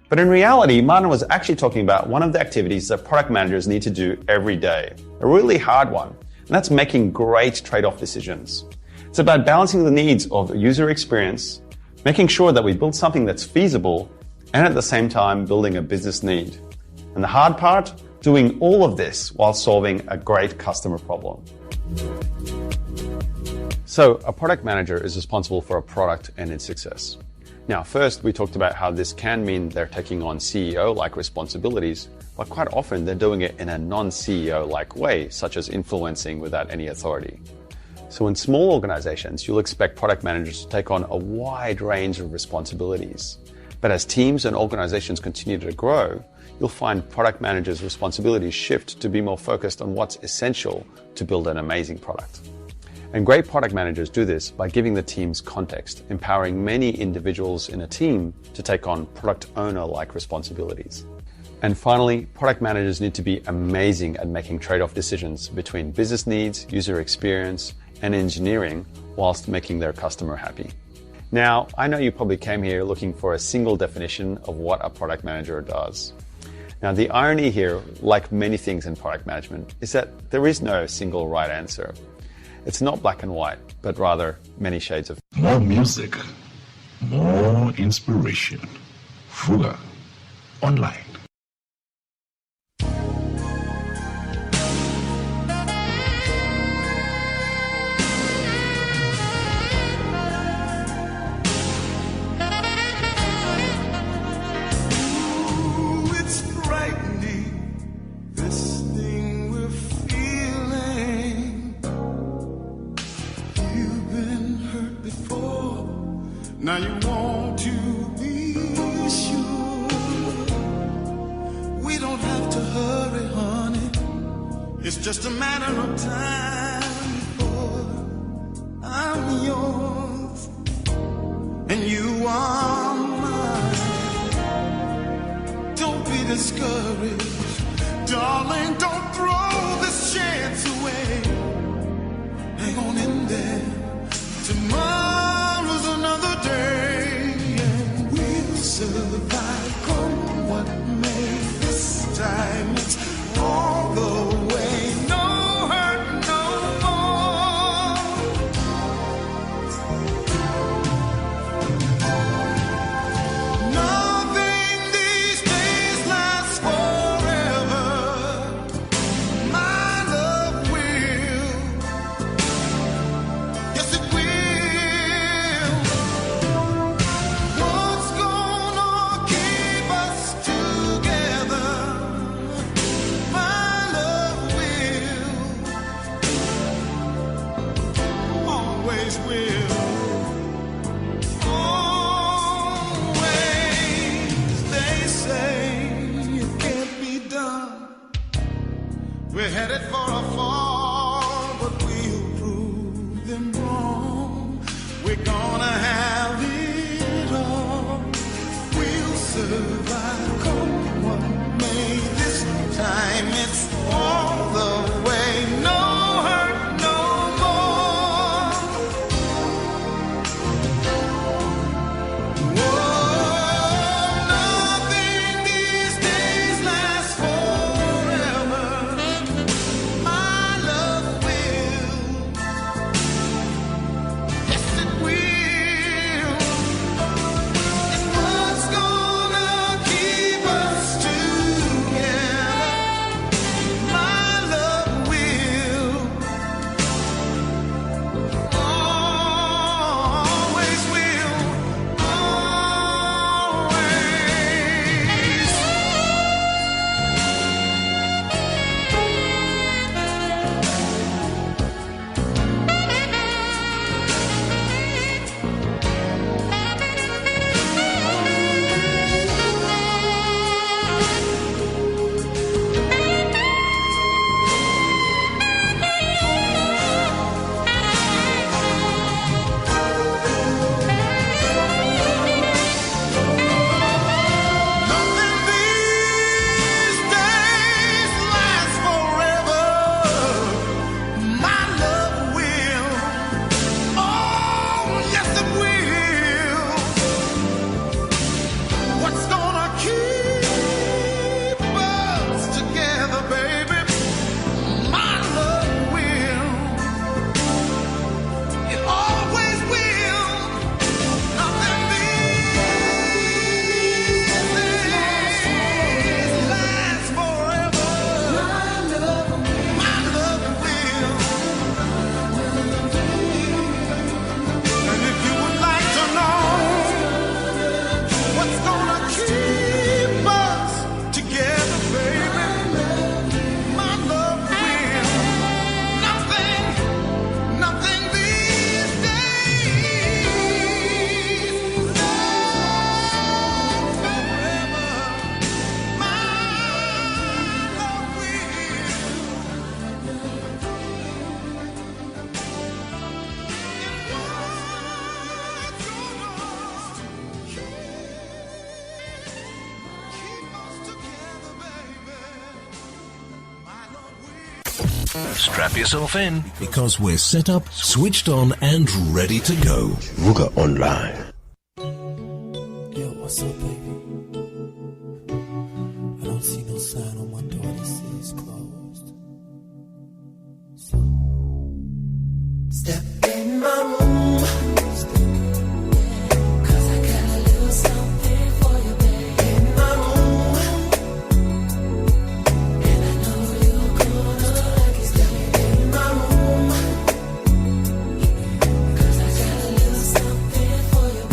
But in reality, Martin was actually talking about one of the activities that product managers need to do every day, a really hard one, and that's making great trade-off decisions. It's about balancing the needs of user experience, making sure that we build something that's feasible, and at the same time building a business need. And the hard part, doing all of this while solving a great customer problem. So a product manager is responsible for a product and its success. Now, first, we talked about how this can mean they're taking on CEO-like responsibilities, but quite often they're doing it in a non-CEO-like way, such as influencing without any authority. So in small organizations, you'll expect product managers to take on a wide range of responsibilities. But as teams and organizations continue to grow, you'll find product managers' responsibilities shift to be more focused on what's essential to build an amazing product. And great product managers do this by giving the teams context, empowering many individuals in a team to take on product owner-like responsibilities. And finally, product managers need to be amazing at making trade-off decisions between business needs, user experience, and engineering whilst making their customer happy. Now, I know you probably came here looking for a single definition of what a product manager does. Now, the irony here, like many things in product management, is that there is no single right answer. It's not black and white, but rather many shades of... More music, more inspiration. Vuka online. Now you want to be just a matter of time before I'm yours and you are mine. Don't be discouraged, darling, don't throw this chance away. Hang on in there, tomorrow's another day, and we'll survive, come what may. This time it's all the way, no hurt no more. Nothing these days lasts forever. My love will, yes it will. What's gonna keep us together? My love will, always will. Always, they say it can't be done. We're headed for a fall, but we'll prove them wrong. We're gonna have it all. We'll survive, come what may. This time it's all the way, no hurt no more. Whoa, nothing these days lasts forever. My love will, yes it will. And what's gonna keep us together? My love will, always will, always. Nothing these days lasts forever. My love will, oh yes it will. What's gonna keep us together, baby? My love will, it always will. Nothing these days lasts forever. My love will. And if you would like to know what's gonna keep us together, baby, my love will. Nothing these days lasts forever. My love Strap yourself in because we're set up, switched on, and ready to go. Vuka Online. Yo, what's up, baby? I don't see no sign on my door that says closed. So, step in my room. Cause I got a little something for you, baby. In my room. And I know you're gonna like it. Step in my room. Cause I got a little something for you,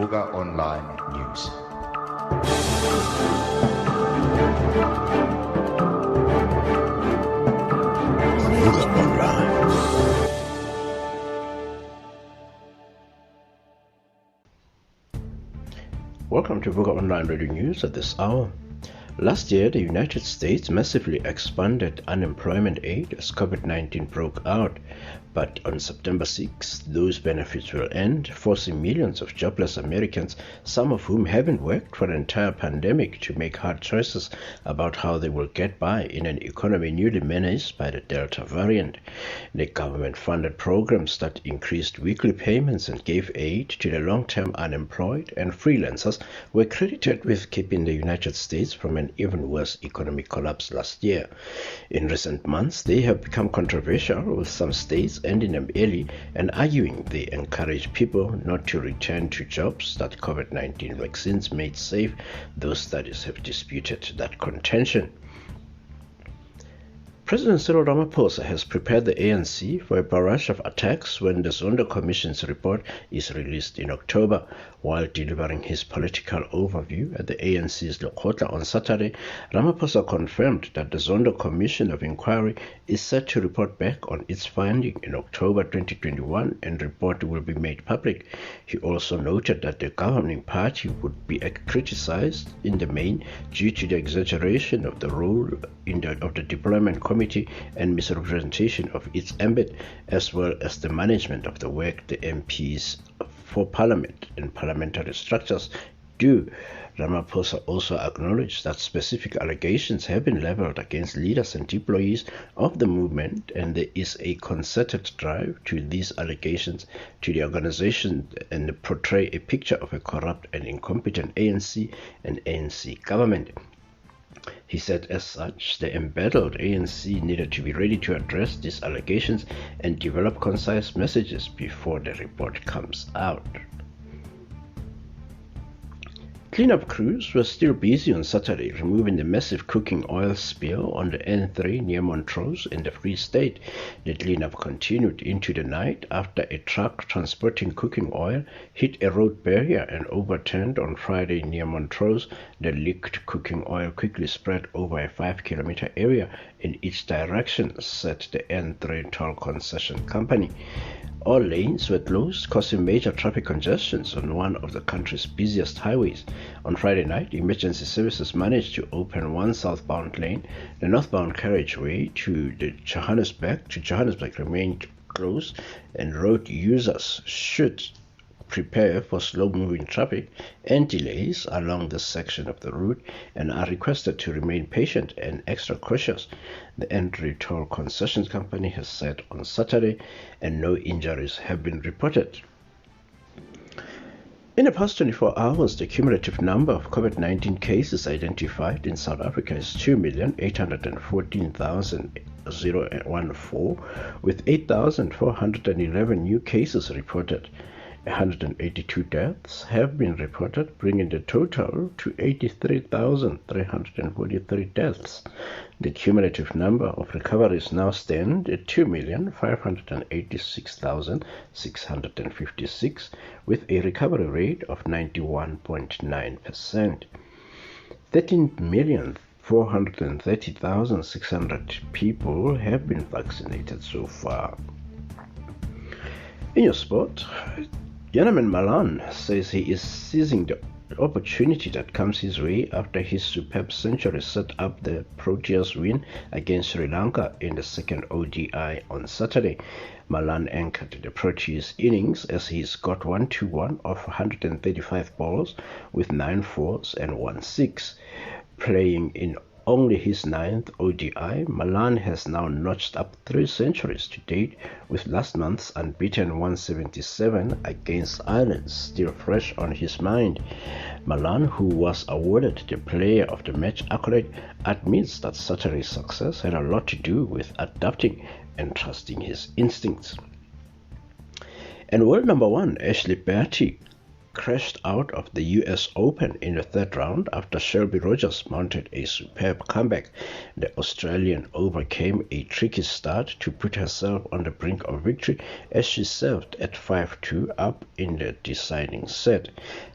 Vuka Online News. Vuka Online. Welcome to Vuka Online Radio News at this hour. Last year, the United States massively expanded unemployment aid as COVID-19 broke out. But on September 6, those benefits will end, forcing millions of jobless Americans, some of whom haven't worked for an entire pandemic, to make hard choices about how they will get by in an economy newly menaced by the Delta variant. The government-funded programs that increased weekly payments and gave aid to the long-term unemployed and freelancers were credited with keeping the United States from an even worse economic collapse last year. In recent months, they have become controversial, with some states ending them early and arguing they encourage people not to return to jobs that COVID-19 vaccines made safe. Those studies have disputed that contention. President Cyril Ramaphosa has prepared the ANC for a barrage of attacks when the Zondo Commission's report is released in October. While delivering his political overview at the ANC's Lekgotla on Saturday, Ramaphosa confirmed that the Zondo Commission of Inquiry is set to report back on its finding in October 2021 and report will be made public. He also noted that the governing party would be criticized in the main due to the exaggeration of the role of the deployment committee and misrepresentation of its ambit, as well as the management of the work the MPs for Parliament and parliamentary structures do. Ramaphosa also acknowledged that specific allegations have been leveled against leaders and employees of the movement, and there is a concerted drive to these allegations to the organization and portray a picture of a corrupt and incompetent ANC and ANC government. He said as such, the embattled ANC needed to be ready to address these allegations and develop concise messages before the report comes out. Cleanup crews were still busy on Saturday removing the massive cooking oil spill on the N3 near Montrose in the Free State. The cleanup continued into the night after a truck transporting cooking oil hit a road barrier and overturned on Friday near Montrose. The leaked cooking oil quickly spread over a 5-kilometer area in each direction, said the N3 toll concession company. All lanes were closed, causing major traffic congestions on one of the country's busiest highways. On Friday night, emergency services managed to open one southbound lane. The northbound carriageway to Johannesburg remained closed, and road users should prepare for slow-moving traffic and delays along this section of the route and are requested to remain patient and extra cautious, the N3 toll concessions company has said on Saturday, and no injuries have been reported. In the past 24 hours, the cumulative number of COVID-19 cases identified in South Africa is 2,814,014, with 8,411 new cases reported. 182 deaths have been reported, bringing the total to 83,343 deaths. The cumulative number of recoveries now stand at 2,586,656, with a recovery rate of 91.9%. 13,430,600 people have been vaccinated so far. In your sport, Johannes Malan says he is seizing the opportunity that comes his way after his superb century set up the Proteas win against Sri Lanka in the second ODI on Saturday. Malan anchored the Proteas innings as he scored 121 off 135 balls with 9 fours and 1 6. Playing in only his 9th ODI, Malan has now notched up 3 centuries to date, with last month's unbeaten 177 against Ireland still fresh on his mind. Malan, who was awarded the Player of the Match accolade, admits that Saturday's success had a lot to do with adapting and trusting his instincts. And world number 1 Ashley Barty crashed out of the US Open in the third round after Shelby Rogers mounted a superb comeback. The Australian overcame a tricky start to put herself on the brink of victory as she served at 5-2 up in the deciding set.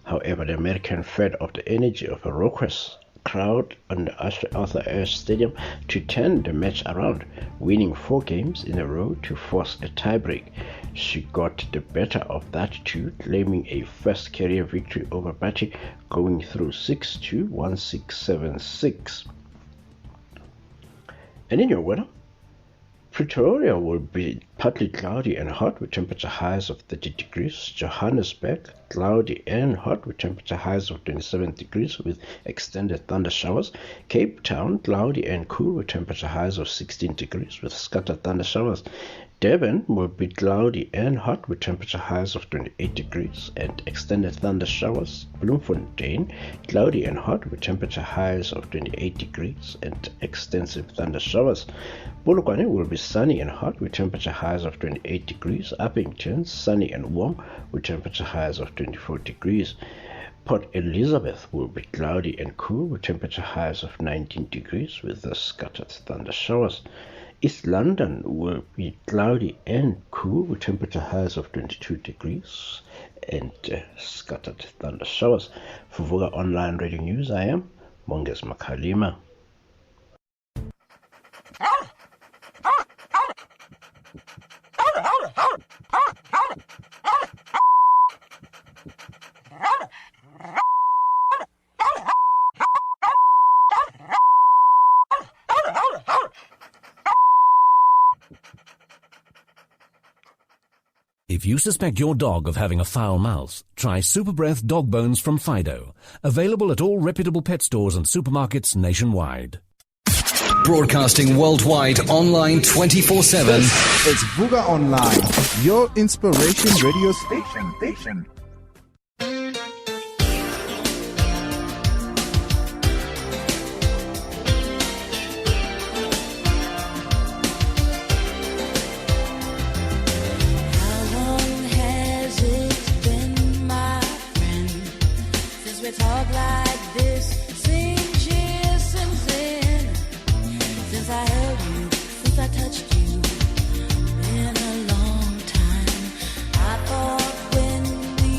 However, the American fed off the energy of a raucous crowd on the Arthur Ashe Stadium to turn the match around, winning 4 games in a row to force a tiebreak. She got the better of that too, claiming a first career victory over Batty, going through 6-2, 1-6, 7-6. And in your weather, Pretoria will be partly cloudy and hot with temperature highs of 30 degrees. Johannesburg, cloudy and hot with temperature highs of 27 degrees with extended thunder showers. Cape Town, cloudy and cool with temperature highs of 16 degrees with scattered thunder showers. Durban will be cloudy and hot with temperature highs of 28 degrees and extended thunder showers. Bloemfontein, cloudy and hot with temperature highs of 28 degrees and extensive thunder showers. Polokwane will be sunny and hot with temperature highs of 28 degrees. Uppington, sunny and warm with temperature highs of 24 degrees. Port Elizabeth will be cloudy and cool with temperature highs of 19 degrees with the scattered thunder showers. East London will be cloudy and cool with temperature highs of 22 degrees and scattered thunder showers. For Vuka Online Radio News, I am Monges Makalima. If you suspect your dog of having a foul mouth, try Super Breath Dog Bones from Fido. Available at all reputable pet stores and supermarkets nationwide. Broadcasting worldwide, online 24/7. It's Vuka Online, your inspiration radio station. Talk like this, seems years since then, since I held you, since I touched you, been a long time. I thought when we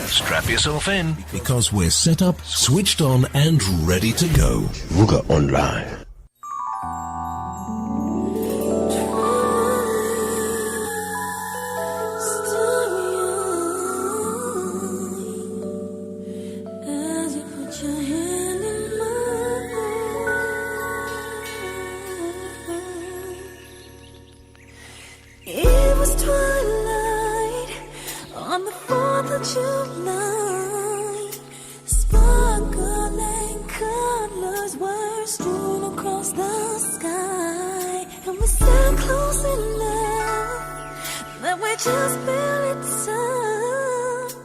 Strap yourself in, because we're set up, switched on, and ready to go. Vuka Online. It was twilight on the 4th of July. Sparkling colors were strewn across the sky, and we sat close enough that we just barely touched,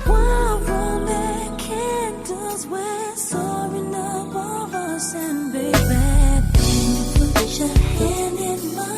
while Roman candles were soaring above us. And baby, then you put your hand in mine.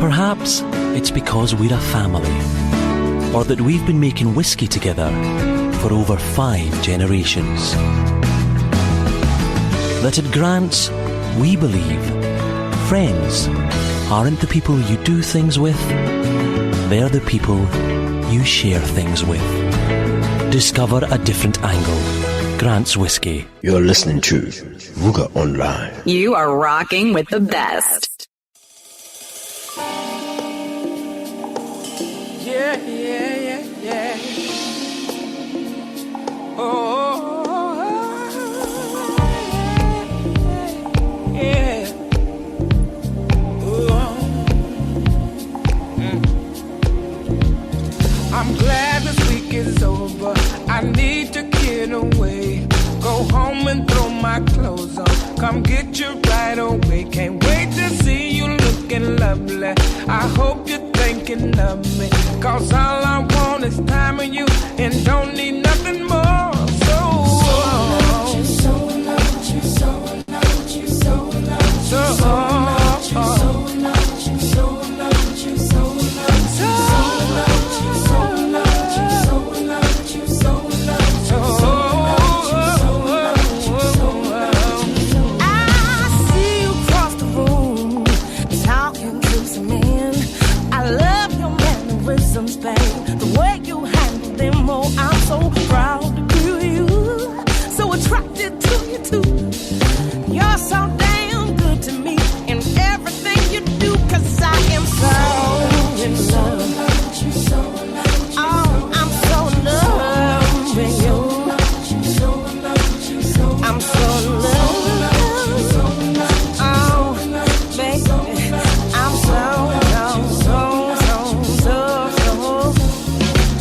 Perhaps it's because we're a family, or that we've been making whiskey together for over 5 generations. That at Grant's, we believe friends aren't the people you do things with, they're the people you share things with. Discover a different angle. Grant's Whiskey. You're listening to Vuka Online. You are rocking with the best. I'm glad this week is over. I need to get away. Go home and throw my clothes on. Come get you right away. Can't wait to see you looking lovely. I hope you're thinking of me. Cause all I want is time with you and don't need nothing more. The way you handle them, oh, I'm so proud to be you. So attracted to you too. You're so damn good to me in everything you do. Cause I am so in love. Oh, I'm so in love with you. I'm so in love. Oh, baby, I'm so.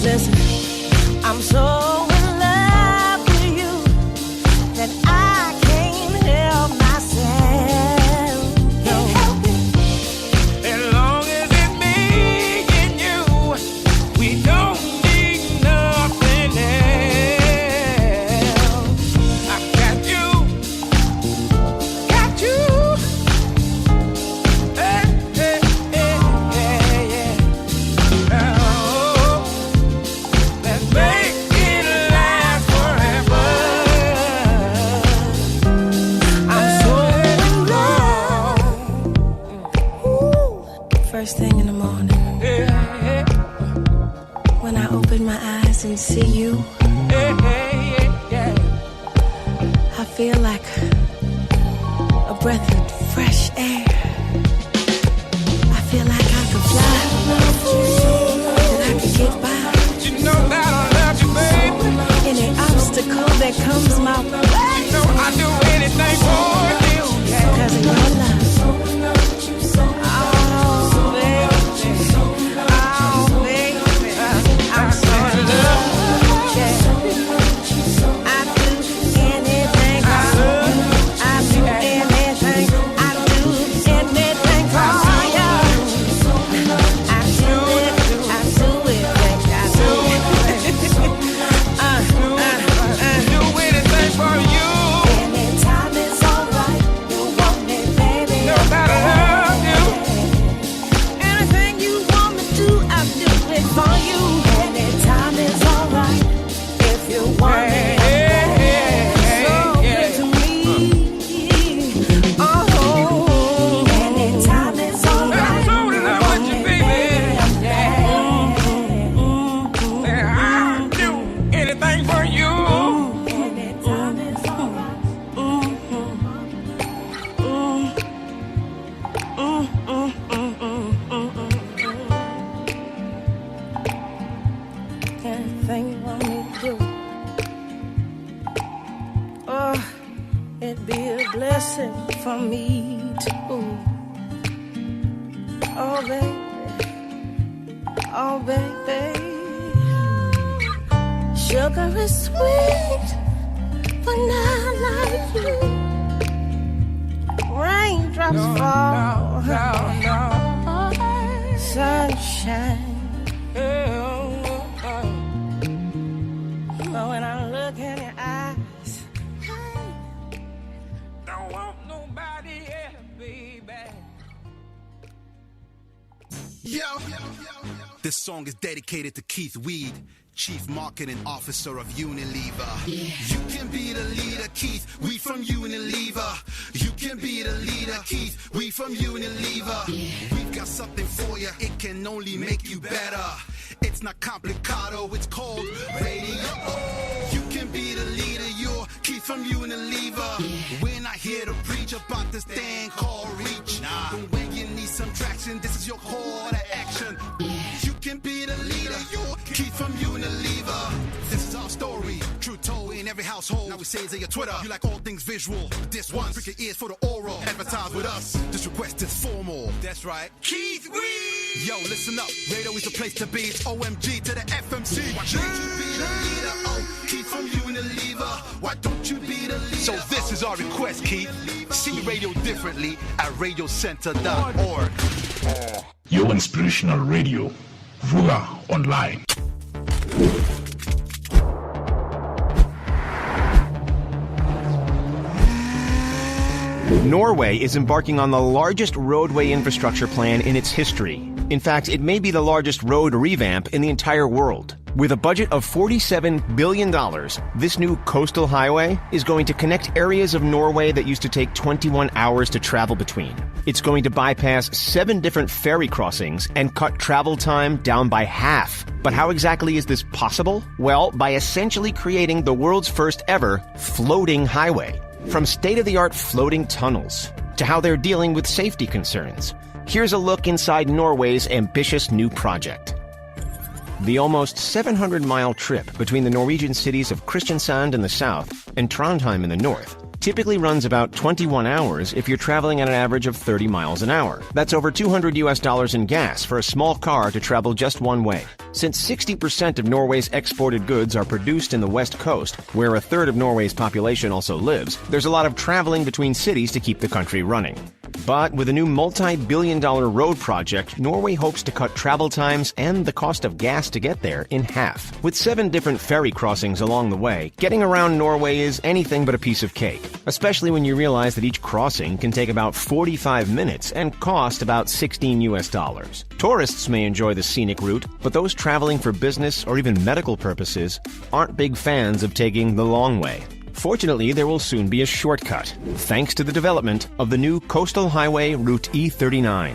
Listen, I'm so in love with you that I can't help myself. Can't help it. As long as it's me and you, we don't need nothing else. I got you. Hey, hey, hey, yeah, yeah. Make it last forever. I'm so in love. Ooh. First thing in the morning, when I open my eyes and see you, I feel like a breath of fresh air. I feel like I could fly, that I could get by. You know that I love you, baby. Any obstacle that comes my way, you know I'd do anything for you. Cause of your love. I'm so in love. I do anything for you. I do anything. I do anything for you. I do it. I do it. Do anything for you. Anytime is alright. You want me, baby. Know that I love you. Anything you want me to, I'll do it for you. Anytime is alright. If you want me, so good to me. Oh, anytime is alright. I'm so in love with you, baby. I'll do anything for you. Anytime is alright. Anything you want me to do. Oh, it'd be a blessing for me too. Oh, baby. Oh, baby. Sugar is sweet, but not like you. Raindrops fall. Sunshine. But when I look in your eyes, Don't want nobody else, baby. Yo, this song is dedicated to Keith Weed, Chief Marketing Officer of Unilever. You can be the leader, Keith. We from Unilever. You can be the leader, Keith. We from Unilever. We've got something for you. It can only make you better. It's not complicado. It's called radio. You can be the leader. You're Keith from Unilever. We're not here to preach about this thing called reach. But when you need some traction, this is your call to action. You can be the leader. You household. Now we say it's on your Twitter. You like all things visual. This one, prick your ears for the oral. Advertise with us. This request is formal. That's right. Keith Weed! Yo, listen up. Radio is the place to be. It's OMG to the FMC. Why don't you be the leader? Oh, Keith from Unilever. Why don't you be the leader? So this is our request, Keith. See radio differently at radiocenter.org. Your inspirational radio. Vuka Online. Norway is embarking on the largest roadway infrastructure plan in its history. In fact, it may be the largest road revamp in the entire world. With a budget of $47 billion, this new coastal highway is going to connect areas of Norway that used to take 21 hours to travel between. It's going to bypass 7 different ferry crossings and cut travel time down by half. But how exactly is this possible? Well, by essentially creating the world's first ever floating highway. From state-of-the-art floating tunnels to how they're dealing with safety concerns. Here's a look inside Norway's ambitious new project. The almost 700-mile trip between the Norwegian cities of Kristiansand in the south and Trondheim in the north typically runs about 21 hours if you're traveling at an average of 30 miles an hour. That's over $200 in gas for a small car to travel just one way. Since 60% of Norway's exported goods are produced in the west coast, where a third of Norway's population also lives, there's a lot of traveling between cities to keep the country running. But with a new multi-billion-dollar road project, Norway hopes to cut travel times and the cost of gas to get there in half. With 7 different ferry crossings along the way, getting around Norway is anything but a piece of cake, especially when you realize that each crossing can take about 45 minutes and cost about $16. Tourists may enjoy the scenic route, but those traveling for business or even medical purposes aren't big fans of taking the long way. Fortunately, there will soon be a shortcut, thanks to the development of the new coastal highway Route E39.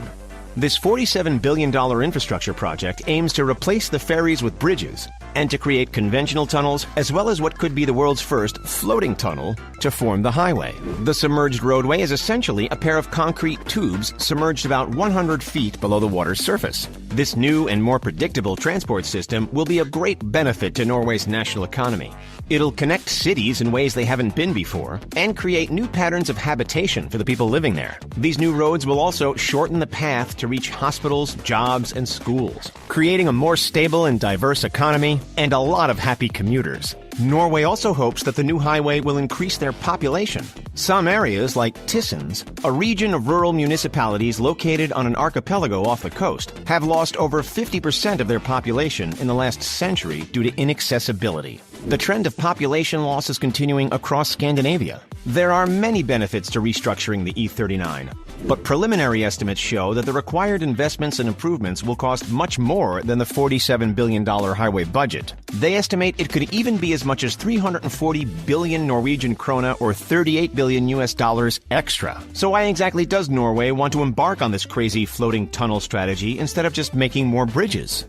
This $47 billion infrastructure project aims to replace the ferries with bridges and to create conventional tunnels as well as what could be the world's first floating tunnel to form the highway. The submerged roadway is essentially a pair of concrete tubes submerged about 100 feet below the water's surface. This new and more predictable transport system will be a great benefit to Norway's national economy. It'll connect cities in ways they haven't been before and create new patterns of habitation for the people living there. These new roads will also shorten the path to reach hospitals, jobs, and schools, creating a more stable and diverse economy and a lot of happy commuters. Norway also hopes that the new highway will increase their population. Some areas, like Tysons, a region of rural municipalities located on an archipelago off the coast, have lost over 50% of their population in the last century due to inaccessibility. The trend of population loss is continuing across Scandinavia. There are many benefits to restructuring the E39, but preliminary estimates show that the required investments and improvements will cost much more than the $47 billion highway budget. They estimate it could even be as much as 340 billion Norwegian krona or $38 billion extra. So why exactly does Norway want to embark on this crazy floating tunnel strategy instead of just making more bridges?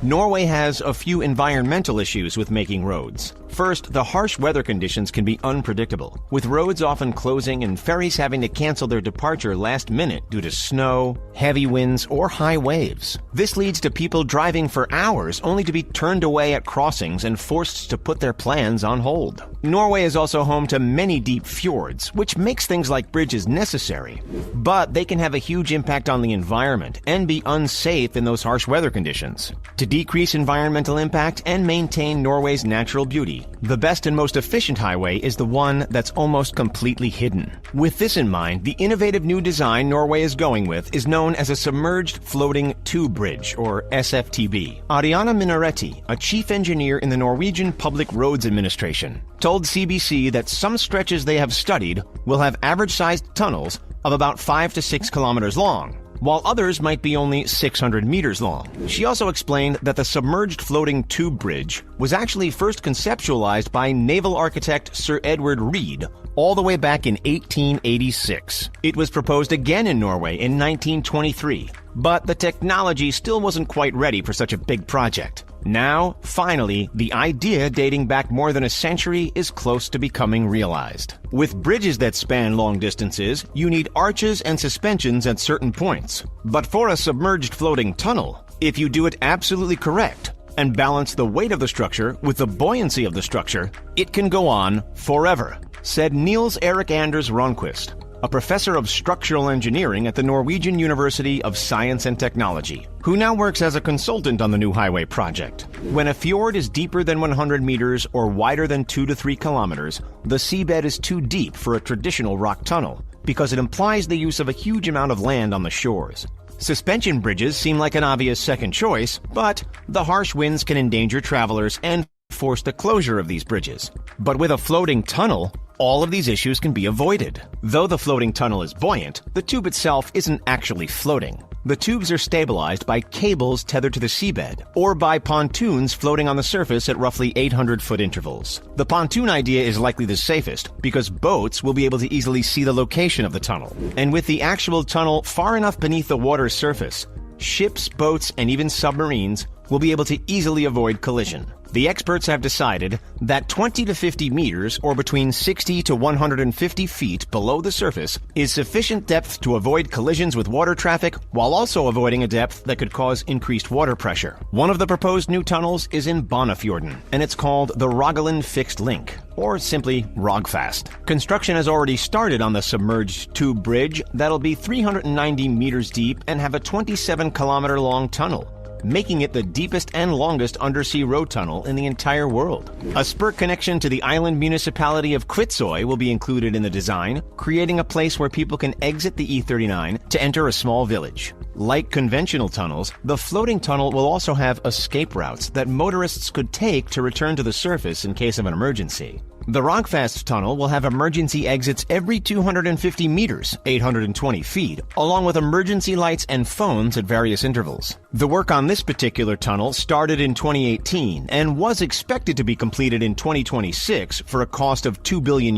Norway has a few environmental issues with making roads. First, the harsh weather conditions can be unpredictable, with roads often closing and ferries having to cancel their departure last minute due to snow, heavy winds, or high waves. This leads to people driving for hours only to be turned away at crossings and forced to put their plans on hold. Norway is also home to many deep fjords, which makes things like bridges necessary. But they can have a huge impact on the environment and be unsafe in those harsh weather conditions. To decrease environmental impact and maintain Norway's natural beauty, the best and most efficient highway is the one that's almost completely hidden. With this in mind, the innovative new design Norway is going with is known as a Submerged Floating Tube Bridge, or SFTB. Ariana Minaretti, a chief engineer in the Norwegian Public Roads Administration, told CBC that some stretches they have studied will have average-sized tunnels of about 5 to 6 kilometers long, while others might be only 600 meters long. She also explained that the submerged floating tube bridge was actually first conceptualized by naval architect Sir Edward Reed all the way back in 1886. It was proposed again in Norway in 1923, but the technology still wasn't quite ready for such a big project. Now, finally, the idea dating back more than a century is close to becoming realized. With bridges that span long distances, you need arches and suspensions at certain points. But for a submerged floating tunnel, if you do it absolutely correct, and balance the weight of the structure with the buoyancy of the structure, it can go on forever, said Niels Erik Anders Ronquist, a professor of structural engineering at the Norwegian University of Science and Technology, who now works as a consultant on the new highway project. When a fjord is deeper than 100 meters or wider than 2 to 3 kilometers, the seabed is too deep for a traditional rock tunnel because it implies the use of a huge amount of land on the shores. Suspension bridges seem like an obvious second choice, but the harsh winds can endanger travelers and force the closure of these bridges. But with a floating tunnel, all of these issues can be avoided. Though the floating tunnel is buoyant, the tube itself isn't actually floating. The tubes are stabilized by cables tethered to the seabed, or by pontoons floating on the surface at roughly 800-foot intervals. The pontoon idea is likely the safest, because boats will be able to easily see the location of the tunnel. And with the actual tunnel far enough beneath the water's surface, ships, boats, and even submarines will be able to easily avoid collision. The experts have decided that 20 to 50 meters, or between 60 to 150 feet below the surface, is sufficient depth to avoid collisions with water traffic while also avoiding a depth that could cause increased water pressure. One of the proposed new tunnels is in Bonnefjorden, and it's called the Rogaland Fixed Link, or simply Rogfast. Construction has already started on the submerged tube bridge that'll be 390 meters deep and have a 27-kilometer-long tunnel, making it the deepest and longest undersea road tunnel in the entire world. A spur connection to the island municipality of Kvitsøy will be included in the design, creating a place where people can exit the E39 to enter a small village. Like conventional tunnels, the floating tunnel will also have escape routes that motorists could take to return to the surface in case of an emergency. The Rogfast tunnel will have emergency exits every 250 meters, 820 feet, along with emergency lights and phones at various intervals. The work on this particular tunnel started in 2018 and was expected to be completed in 2026 for a cost of $2 billion.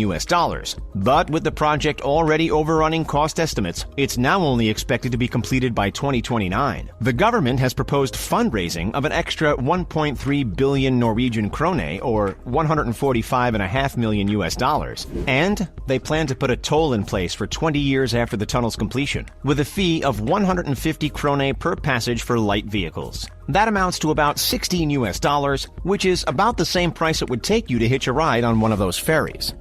But with the project already overrunning cost estimates, it's now only expected to be completed by 2029. The government has proposed fundraising of an extra 1.3 billion Norwegian krone, or $145.5 million, and they plan to put a toll in place for 20 years after the tunnel's completion, with a fee of 150 krone per passage for light vehicles. That amounts to about $16, which is about the same price it would take you to hitch a ride on one of those ferries.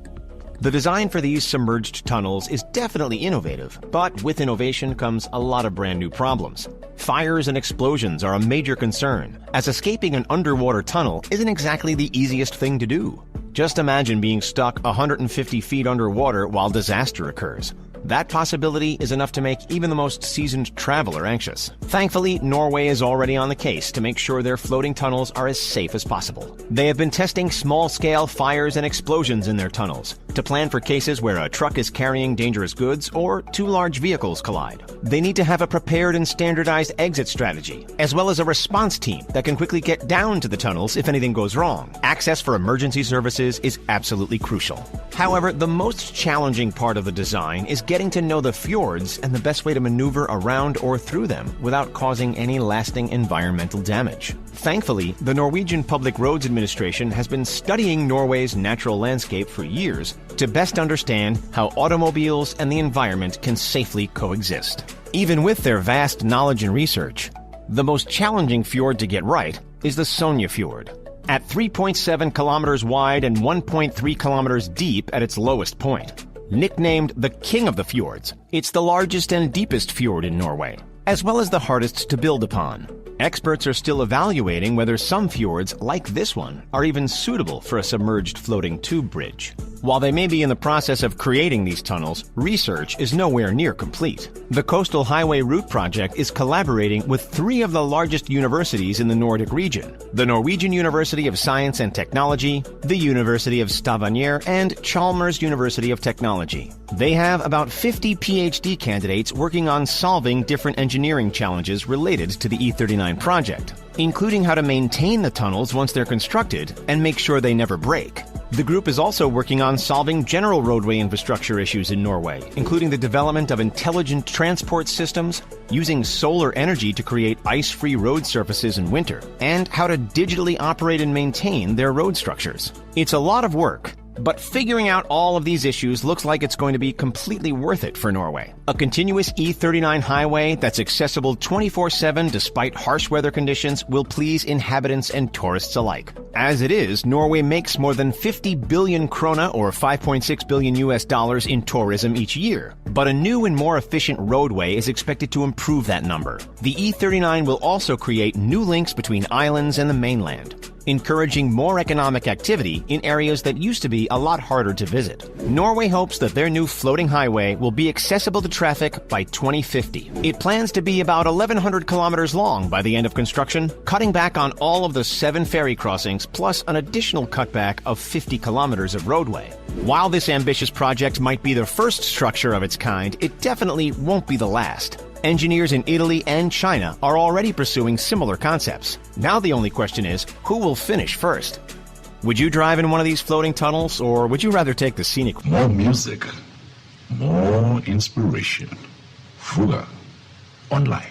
The design for these submerged tunnels is definitely innovative, but with innovation comes a lot of brand new problems. Fires and explosions are a major concern, as escaping an underwater tunnel isn't exactly the easiest thing to do. Just imagine being stuck 150 feet underwater while disaster occurs. That possibility is enough to make even the most seasoned traveler anxious. Thankfully, Norway is already on the case to make sure their floating tunnels are as safe as possible. They have been testing small-scale fires and explosions in their tunnels to plan for cases where a truck is carrying dangerous goods or two large vehicles collide. They need to have a prepared and standardized exit strategy, as well as a response team that can quickly get down to the tunnels if anything goes wrong. Access for emergency services is absolutely crucial. However, the most challenging part of the design is getting to know the fjords and the best way to maneuver around or through them without causing any lasting environmental damage. Thankfully, the Norwegian Public Roads Administration has been studying Norway's natural landscape for years to best understand how automobiles and the environment can safely coexist. Even with their vast knowledge and research, the most challenging fjord to get right is the Sonja Fjord. At 3.7 kilometers wide and 1.3 kilometers deep at its lowest point. Nicknamed the King of the Fjords, it's the largest and deepest fjord in Norway, as well as the hardest to build upon. Experts are still evaluating whether some fjords, like this one, are even suitable for a submerged floating tube bridge. While they may be in the process of creating these tunnels, research is nowhere near complete. The Coastal Highway Route Project is collaborating with 3 of the largest universities in the Nordic region: the Norwegian University of Science and Technology, the University of Stavanger, and Chalmers University of Technology. They have about 50 PhD candidates working on solving different engineering challenges related to the E39 project, including how to maintain the tunnels once they're constructed and make sure they never break. The group is also working on solving general roadway infrastructure issues in Norway, including the development of intelligent transport systems, using solar energy to create ice-free road surfaces in winter, and how to digitally operate and maintain their road structures. It's a lot of work, But figuring out all of these issues looks like it's going to be completely worth it for Norway. A continuous E39 highway that's accessible 24/7 despite harsh weather conditions will please inhabitants and tourists alike. As it is, Norway makes more than 50 billion krona, or $5.6 billion US, in tourism each year. But a new and more efficient roadway is expected to improve that number. The E39 will also create new links between islands and the mainland, encouraging more economic activity in areas that used to be a lot harder to visit. Norway hopes that their new floating highway will be accessible to traffic by 2050. It plans to be about 1,100 kilometers long by the end of construction, cutting back on all of the 7 ferry crossings, plus an additional cutback of 50 kilometers of roadway. While this ambitious project might be the first structure of its kind, it definitely won't be the last. Engineers in Italy and China are already pursuing similar concepts. Now the only question is, who will finish first? Would you drive in one of these floating tunnels, or would you rather take the scenic... More music, more inspiration. Vuka Online.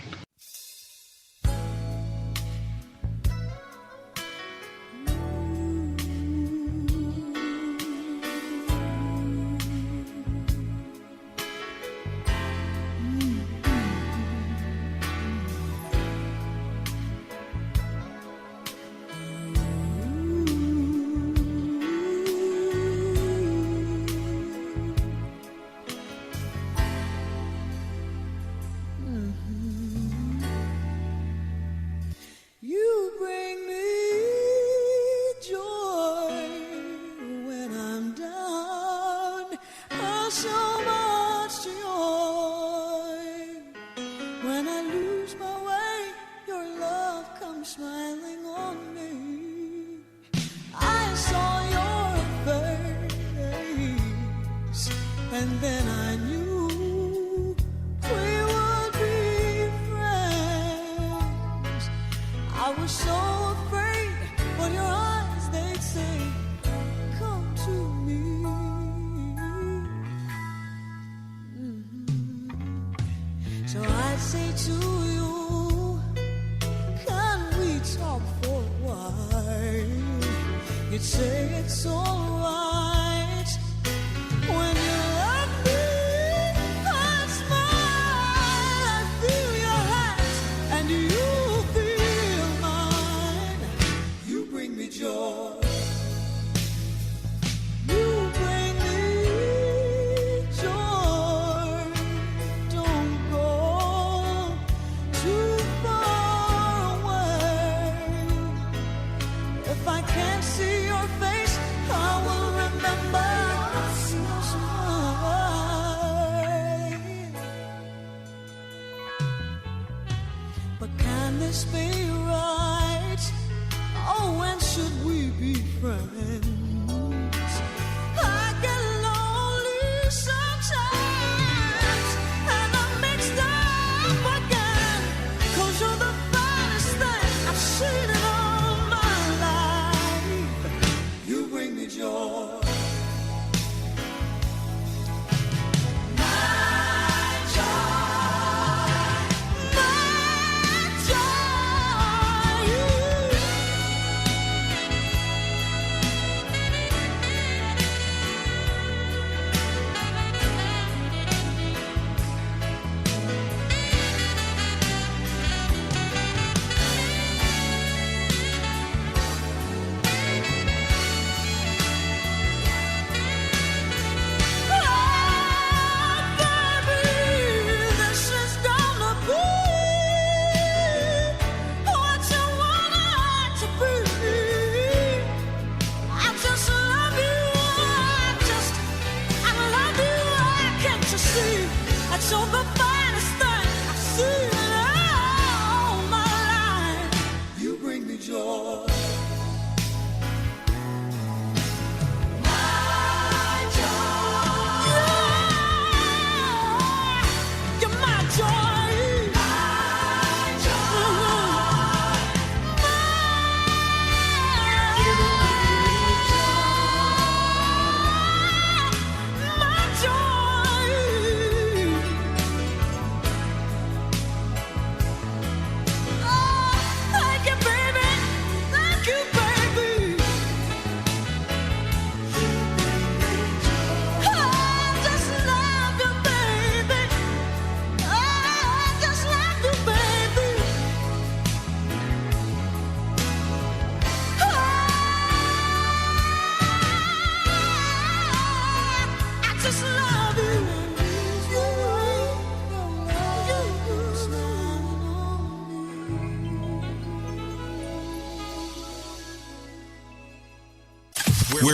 Where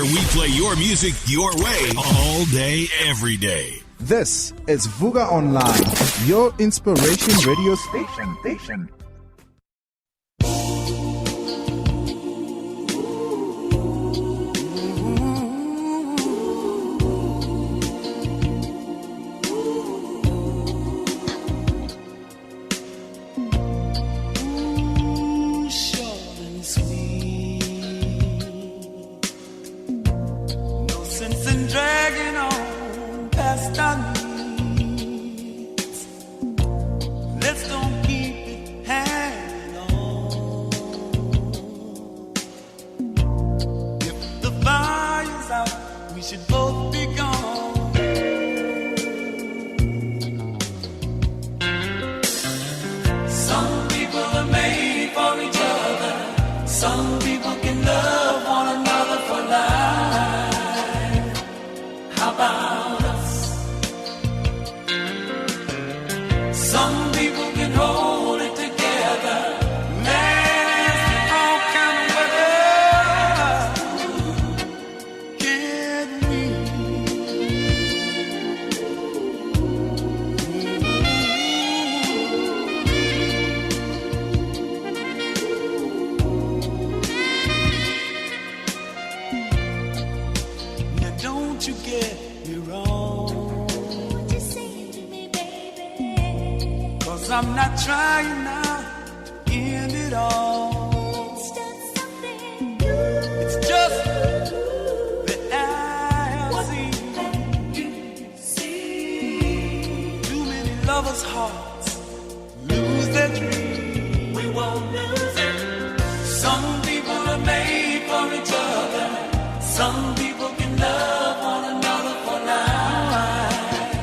we play your music your way all day, every day. This is Vuka Online, your inspiration radio station. Dragging on past our needs. Let's don't keep it hanging on. If the fire's out, we should both be gone. Some people are made for each other. Some people can love one another for life. How about us? Some people can hold it together. Last all kind of weather. Can we? Now don't you get me wrong. What you saying to me, baby? 'Cause I'm not trying now to end it all. It's just something new. It's just that I have seen too many lovers' hearts lose their dreams. We won't lose it. Some people are made for each other. Some people can love one another for life.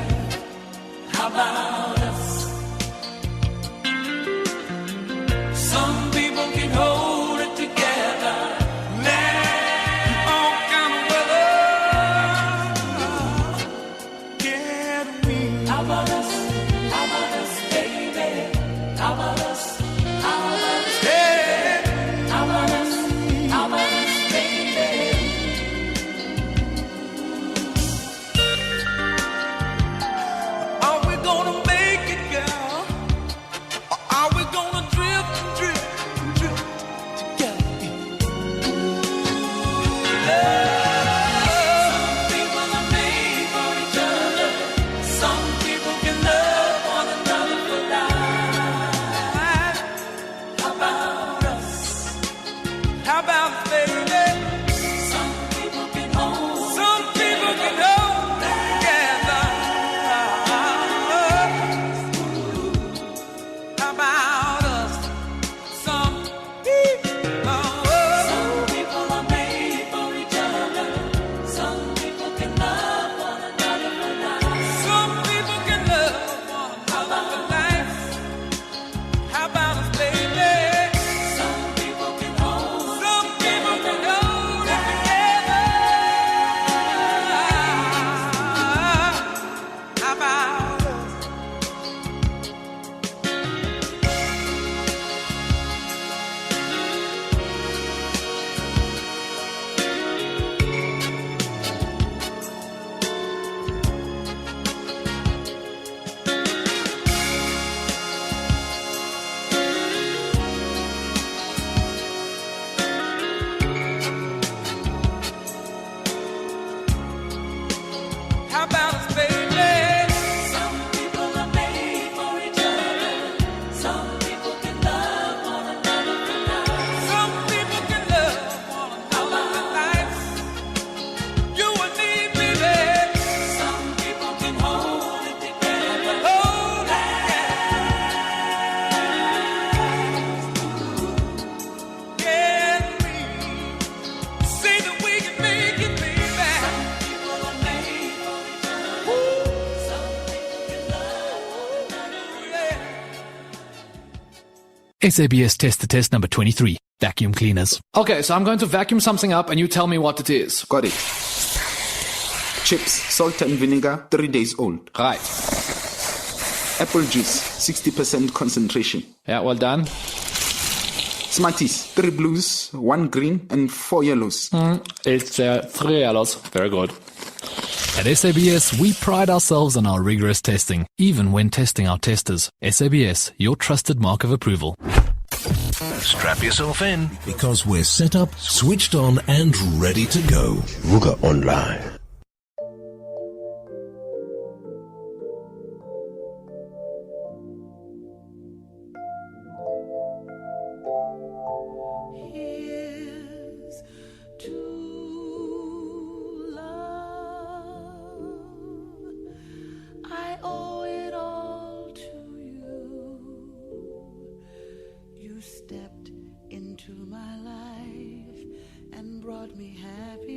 How about us? Some people can hold it together. Let all kind of weather. Can we? How about us? How about us, baby? How about us? How about us, baby? How about us? How about us, baby? Are we gonna make it, girl? Or are we gonna drift and drift and drift together? Some people are made for each other. Some people can love one another for life. How about us? How about us, baby? Some people can hold. Some people can hold together. How about us? Some people are made for each other. Some people can love one another for life. Some people can love one another for life. How about us, baby? Some people can hold. Some people can hold it together. How about us? How about us, baby? Some people are made for each other. Some people can love one another for life. Some people can love one another for life. You and me, baby. Some people can hold it together. Hold it together. Can we see that we can make it, baby? Some people are made for each other. Some people can love one another. SABS test the test number 23. Vacuum cleaners. Okay, so I'm going to vacuum something up and you tell me what it is. Got it. Chips, salt and vinegar, 3 days old. Right. Apple juice, 60% concentration. Yeah, well done. Smarties, 3 blues, 1 green, and 4 yellows. It's 3 yellows. Very good. At SABS, we pride ourselves on our rigorous testing, even when testing our testers. SABS, your trusted mark of approval. Strap yourself in, because we're set up, switched on, and ready to go. Vuka Online. Here's to love. I owe it all to you. You stepped into my life and brought me happiness.